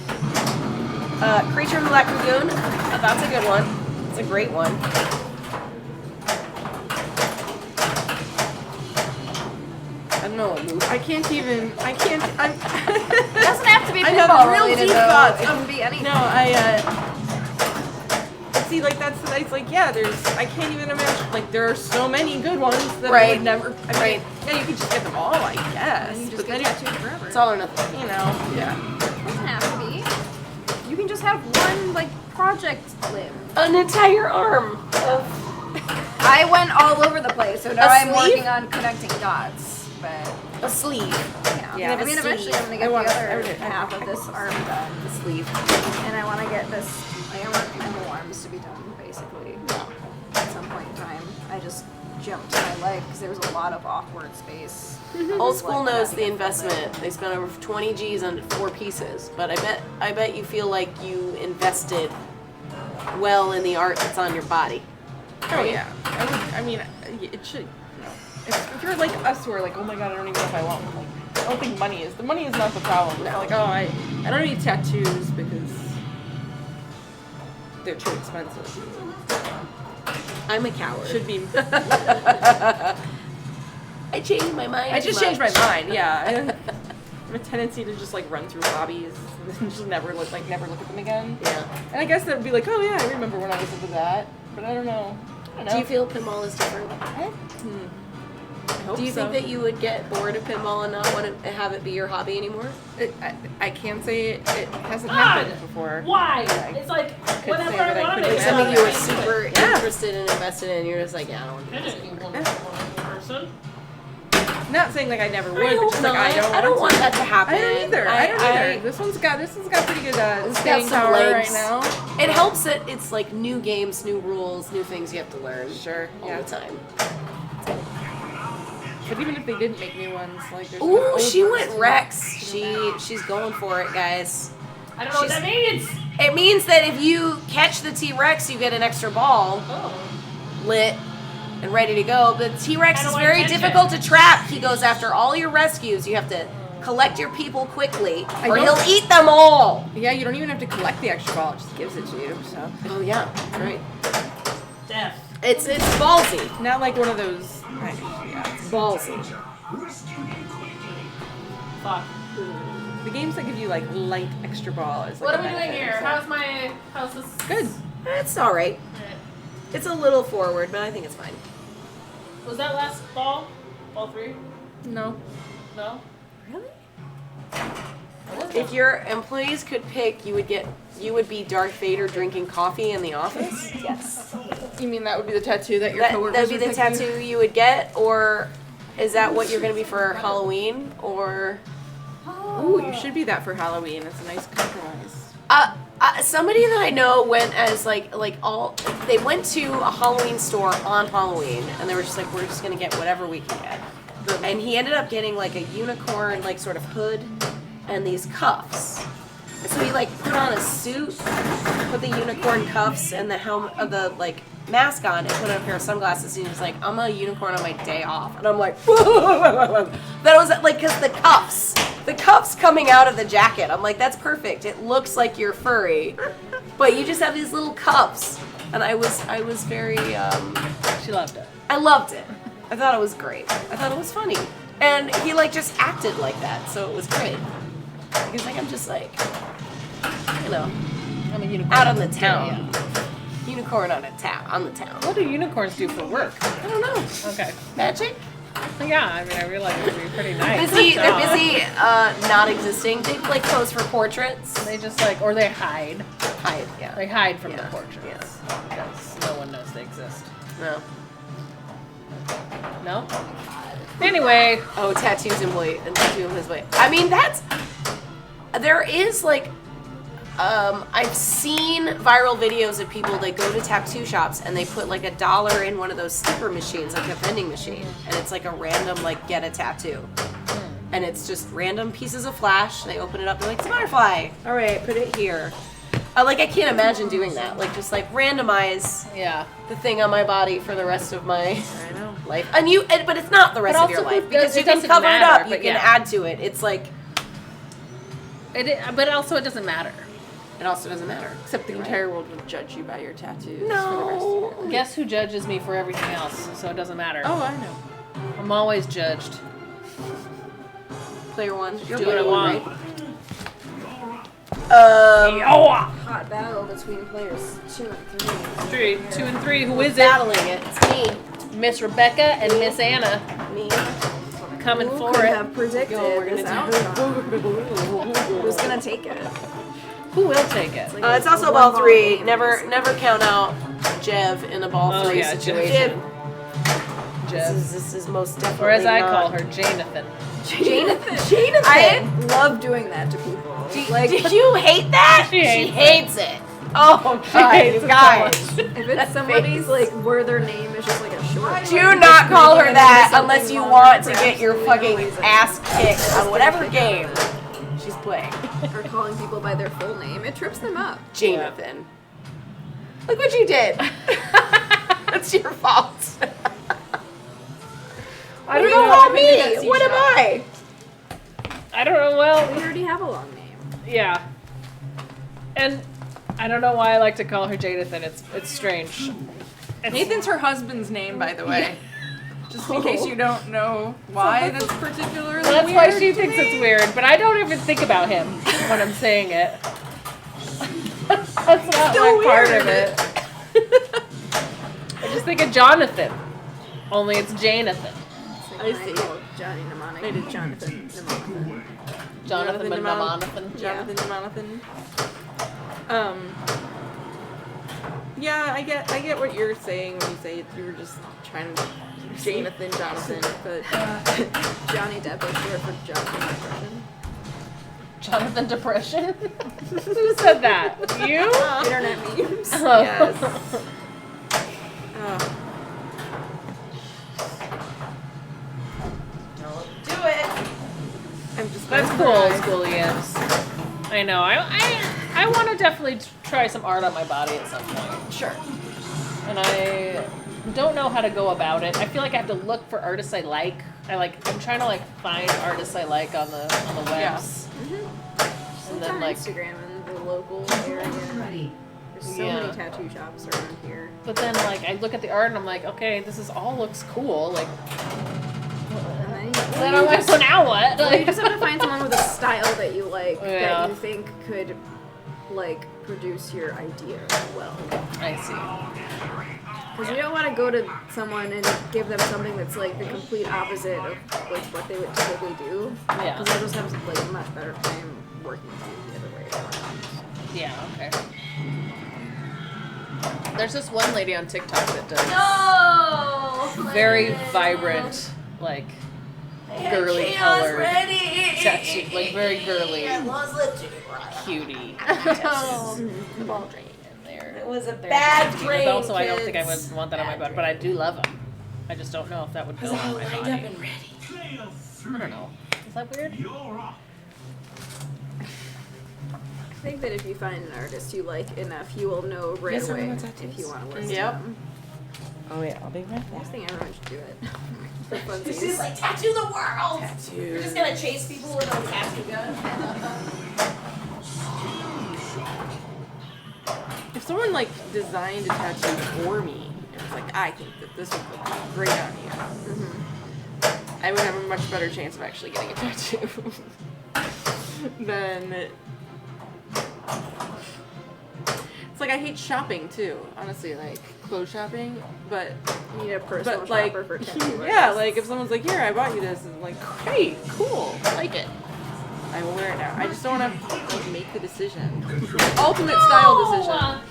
Creature of the Black Lagoon. That's a good one. It's a great one. I don't know. I can't. I'm. It doesn't have to be I know, pinball real related deep though. thoughts. It can be anything. No, see, like that's like yeah. I can't even imagine. Like there are so many good ones that I Right. would never. I mean, Right. Yeah, you could just get them all, I guess. You just but get then tattooed forever. It's all or nothing. you know, yeah. It doesn't have to be. You can just have one like project live. An entire arm of I went all over the place, so now A I'm sleeve? working on connecting dots. but A sleeve. yeah. Yeah. I mean, eventually I'm gonna get I the want- other I would- half of this arm done, The sleeve. and I want to get this. Like, I want my whole arms to be done, basically. At some point in time, I just jumped to my leg because there was a lot of awkward space. Old school Like, knows I the think I felt investment. They spent over 20 G's on 4 pieces, but I bet you feel like you invested well in the art that's on your body. Oh yeah. I mean, it should. If you're like us who are like, oh my god, I don't even know if I want one. Like, I don't think money is. The money is not the problem. It's like, oh, I don't need tattoos because they're too expensive. I'm a coward. Should be. I changed my mind. I just too changed my much. mind. Yeah. I have a tendency to just like run through hobbies and just never look at them again. Yeah. And I guess that would be like, oh yeah, I remember when I was into that, but I don't know. Do you feel pinball is different? I hope Do you so. think that you would get bored of pinball and not want to have it be your hobby anymore? I can't say it hasn't happened before. Why? I It's like could whenever say that I I want could to Like do something you were I do it. super Yeah. interested and invested in, you're just like, yeah, I don't want to do this anymore. Person. Not saying like I never would, I but hope just not. like I don't want that to happen. I don't either. I don't either. This one's got pretty good It's got staying some power legs. right now. It helps that it's like new games, new rules, new things you have to learn. Sure. All Yeah. the time. But even if they didn't make new ones, like there's Ooh, old she ones went too. Rex. She's going for it, guys. I don't know what that means. It means that if you catch the T-Rex, you get an extra ball Oh. lit and ready to go. But T-Rex How is do I very catch difficult to trap. He goes after all your rescues. You have to collect your people quickly, or don't- he'll eat them all. Yeah, you don't even have to collect the extra ball; it just gives it to you. So Oh yeah, that's right. Death. It's ballsy. not like one of those. Yeah. Ballsy. Fuck. The games that give you like light extra ball is like What a are we doing benefit, here? so- How's this? Good? It's all right. Alright. It's a little forward, but I think it's fine. Was that last ball? Ball 3? No. No? Really? What was If it? your employees could pick, you would be Darth Vader drinking coffee in the office. Yes. You mean that would be the tattoo that your That coworkers would be the would pick you? tattoo you would get, or is that what you're gonna be for Halloween? Or Ooh, you should be that for Halloween. It's a nice compromise. somebody that I know went as they went to a Halloween store on Halloween, and they were just like, we're just gonna get whatever we can get. And he ended up getting like a unicorn like sort of hood and these cuffs. And so he like put on a suit, put the unicorn cuffs and the helmet of the like mask on, and put on a pair of sunglasses, and he was like, I'm a unicorn on my day off. And I'm like, that was like, because the cuffs coming out of the jacket, I'm like, that's perfect. It looks like you're furry, but you just have these little cuffs. And I was very She loved it. I loved it. I thought it was great. I thought it was funny. And he like just acted like that, so it was great. Because like I'm just like, you know, I'm a unicorn. out on the town. Unicorn on the town. What do unicorns do for work? I don't know. Okay. Magic? Yeah, I mean, I realize it would be pretty nice. They're busy not existing. They like pose for portraits. They just like, or they hide. Hide, yeah. They hide from the Yeah, portraits. yes. Because no one knows they exist. No. No? Anyway, Oh, tattoos and weight and tattoo his weight. I mean, there is like, I've seen viral videos of people that go to tattoo shops and they put like $1 in one of those sticker machines, like a vending machine, and it's like a random like get a tattoo, and it's just random pieces of flash. They open it up, they're like, it's a butterfly. All right, put it here. I can't imagine doing that. Like just like randomize yeah. the thing on my body for the rest of my I know. life. But it's not the rest But of your also, life it because you can doesn't cover it matter, up. You but can yeah. add to it. It's like But also, it doesn't matter. it also doesn't matter. Except the entire world would judge you by your tattoos for the rest of No. your life. Guess who judges me for everything else? So it doesn't matter. Oh, I know. I'm always judged. Player one. You're Do what I player one, want. right? Hot battle between players 2 and 3. 2 and 3. Who is it? Battling it. It's me. Miss Rebecca and Miss Anna Me. coming Who for could it. have predicted We're this gonna outcome? Who's gonna take it? Who will take it? It's also a ball 3. Never count out Jev in a ball Oh, 3 yeah, situation. Jib. This is most definitely Or as I not. call her, Janathan. Janathan. I love doing that to people. Did you hate that? She hates it. Oh, God, hates you it guys. If it's somebody's like where their name is just like a short. Do not call her that unless you want to get your fucking ass kicked on whatever game she's playing. Or calling people by their full name, it trips them up. Janathan. Look what you did. That's your fault. I don't You know. call me. What am I? I don't know. Well, We already have a long name. yeah. And I don't know why I like to call her Janathan. It's strange. It's, Nathan's her husband's name, by the way. Just in case you don't know why that's particularly Well, that's weird why she to thinks me. it's weird, but I don't even think about him when I'm saying it. That's not Still like part of weird. it. I just think of Jonathan. Only it's Janathan. I see. Johnny Mnemonic. I did Jonathan Mnemonic. Jonathan Jonathan Mnemonic. Jonathan. Yeah, I get what you're saying when you say you were just trying to Jonathan, but Johnny Depp is short for Jonathan Depression. Jonathan Depression? Who said that? You? Internet memes. Oh. yes. Oh. Do it. I'm just That's cool, old school Ian's. I know. I want to definitely try some art on my body at some point. Sure. And I don't know how to go about it. I feel like I have to look for artists I like. I'm trying to like find artists I like on the webs. It's And then on like Instagram in the local area. There's so many tattoo shops around here. but then like I look at the art and I'm like, okay, this is all looks cool. Like And then I'm like, so now what? well, you Like, just have to find someone with a style that you like, Yeah. that you think could, like, produce your idea well. I see. Because you don't want to go to someone and give them something that's like the complete opposite of like what they would typically do. Yeah. Because they'll just have like a much better time working with you the other way around. Yeah, okay. There's this one lady on TikTok that does very vibrant, like girly colored tattoo, like very girly, cutie tattoos. The ball drain. And they're It was a they're bad interesting. drain, But also, I don't think I kids. would want that on my body, but I do love them. I just don't know if that would go on my body. ready. I don't know. Is that weird? I think that if you find an artist you like enough, you will know right Yes, away everyone if tattoos. you want to listen Yep. to them. Oh yeah, I'll be right I back. just think everyone should do it. For This funsies. is like tattoo the world. Tattoo. We're just gonna chase people with a tattoo gun. If someone like designed a tattoo for me, it was like I think that this would look great on you. I would have a much better chance of actually getting a tattoo than. It's like I hate shopping too, honestly, like clothes shopping, but You need a personal but like shopper for tattoo yeah, artists. like if someone's like, here, I bought you this, and I'm like, great, cool, I like it. I will wear it now. I just don't want to like make the decision. Ultimate style decision.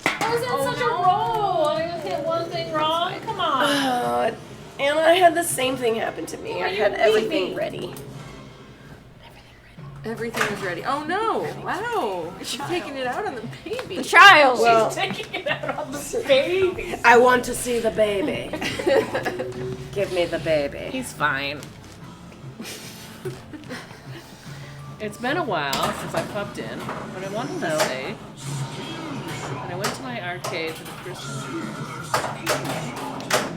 I was in such a roll. I hit one thing wrong. Come on. And I had the same thing happen to me. I you had everything leaving? ready. Everything is ready. Oh no! Wow, she's taking it out on the baby. The child! Well, Taking it out on the baby. I want to see the baby. Give me the baby. He's fine. It's been a while since I popped in, but I wanted to say when I went to my arcade for the first time.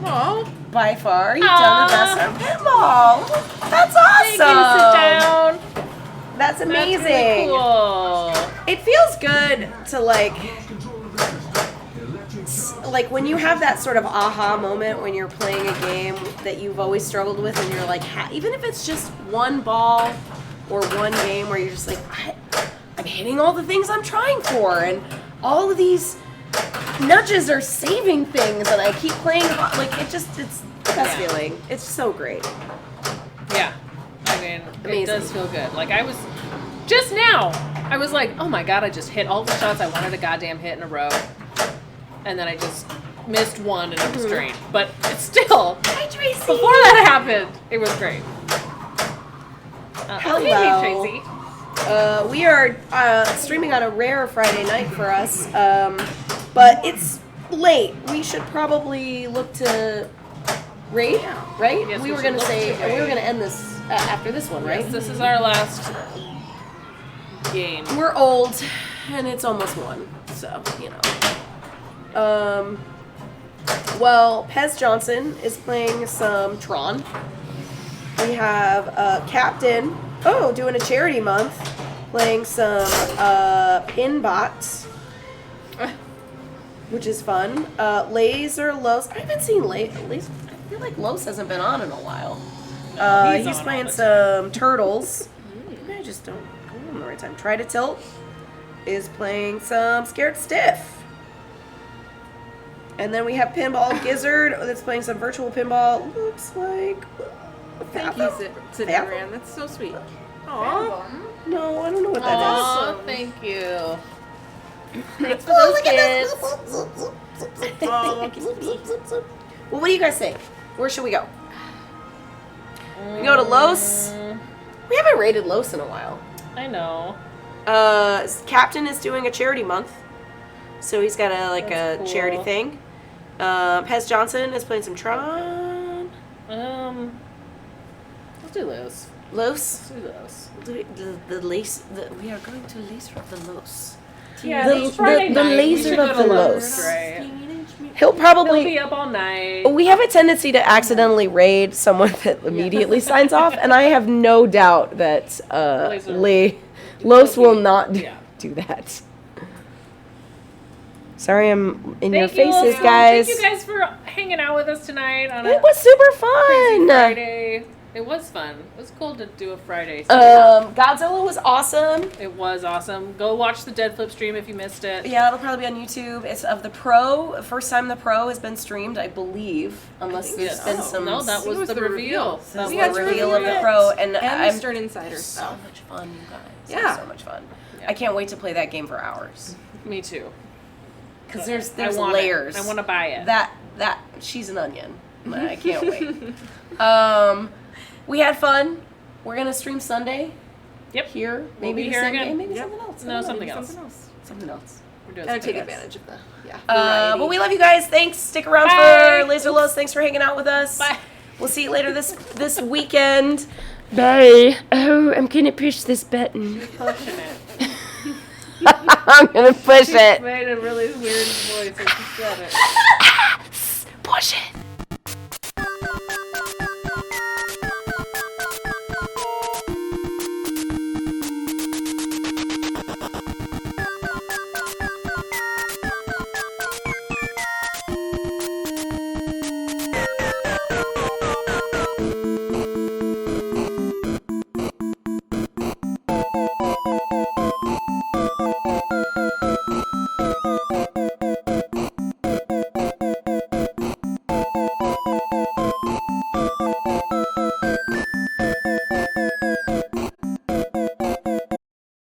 Oh, By far, you've done the best on pinball. That's awesome. Sit down. That's That's amazing. really cool. It feels good to like when you have that sort of aha moment when you're playing a game that you've always struggled with, and you're like, even if it's just one ball or one game where you're just like, I'm hitting all the things I'm trying for, and all of these nudges are saving things, and I keep playing. Like it's the best feeling. It's so great. Yeah. I mean, Amazing. it does feel good. Like I was just now, I was like, oh my god, I just hit all the shots I wanted to goddamn hit in a row. and then I just missed one and it was drained. But it's still, Hi, Tracy. before that happened, it was great. Hello. Hey, Tracy. We are streaming on a rare Friday night for us, but it's late. We should probably look to raid, right? Yes, we we were should gonna look say, to and we were raid. gonna end this after this one, right? Yes, this is our last game. We're old, and it's almost 1, so you know. Well, Pez Johnson is playing some Tron. We have Captain, doing a charity month, playing some Pinbots, which is fun. Laser Los. I haven't seen Laser. I feel like Los hasn't been on in a while. He's He's on playing all the some Turtles. Maybe I just don't go on the right time. Try to Tilt is playing some Scared Stiff. And then we have Pinball Gizzard that's playing some virtual pinball. Looks like. Thank you, Zidran. That's so sweet. Aww. No, I don't know what that is. Aw, thank you. Thanks for those kids. Well, what do you guys think? Where should we go? We go to Los. We haven't raided Los in a while. I know. Captain is doing a charity month, so he's got That's a cool. charity thing. Pez Johnson is playing some Tron. Let's do Los. Los. Let's do Los. We are going to laser of the Los. Yeah, The- it's Friday the night. We laser should go of to the Los, Los. right? He'll He'll probably. be up all night. We have a tendency to accidentally raid someone that immediately signs off, and I have no doubt that Los will not Yeah. do that. Sorry, I'm in your Thank you, faces, also. guys. Thank you guys for hanging out with us tonight on It a was super crazy fun. Friday. It was fun. It was cool to do a Friday. Godzilla was awesome. It was awesome. Go watch the Dead Flip stream if you missed it. Yeah, it'll probably be on YouTube. It's of the Pro. First time the Pro has been streamed, I believe, unless there's Yes. been some. No, that was the reveal. This That is was the the reveal of the reveal. Pro, and And I'm the Stern Insider so stuff. much fun, you guys. Yeah. So much fun. Yeah. I can't wait to play that game for hours. Me too. Because there's I want layers. It. I want to buy it. That she's an onion. I can't wait. We had fun. We're gonna stream Sunday. Yep. Here. We'll Maybe be the here same again. game. Maybe Yep. something else. No, something else. Something else. We're doing Gotta take something else. advantage of the But we love you guys. Thanks. Stick around Bye. for Laser Los. Thanks for hanging out with us. Bye. We'll see you later this weekend. Bye. Oh, I'm gonna push this button. You're pushing it. I'm gonna push She it. made a really weird voice when she said it. Push it.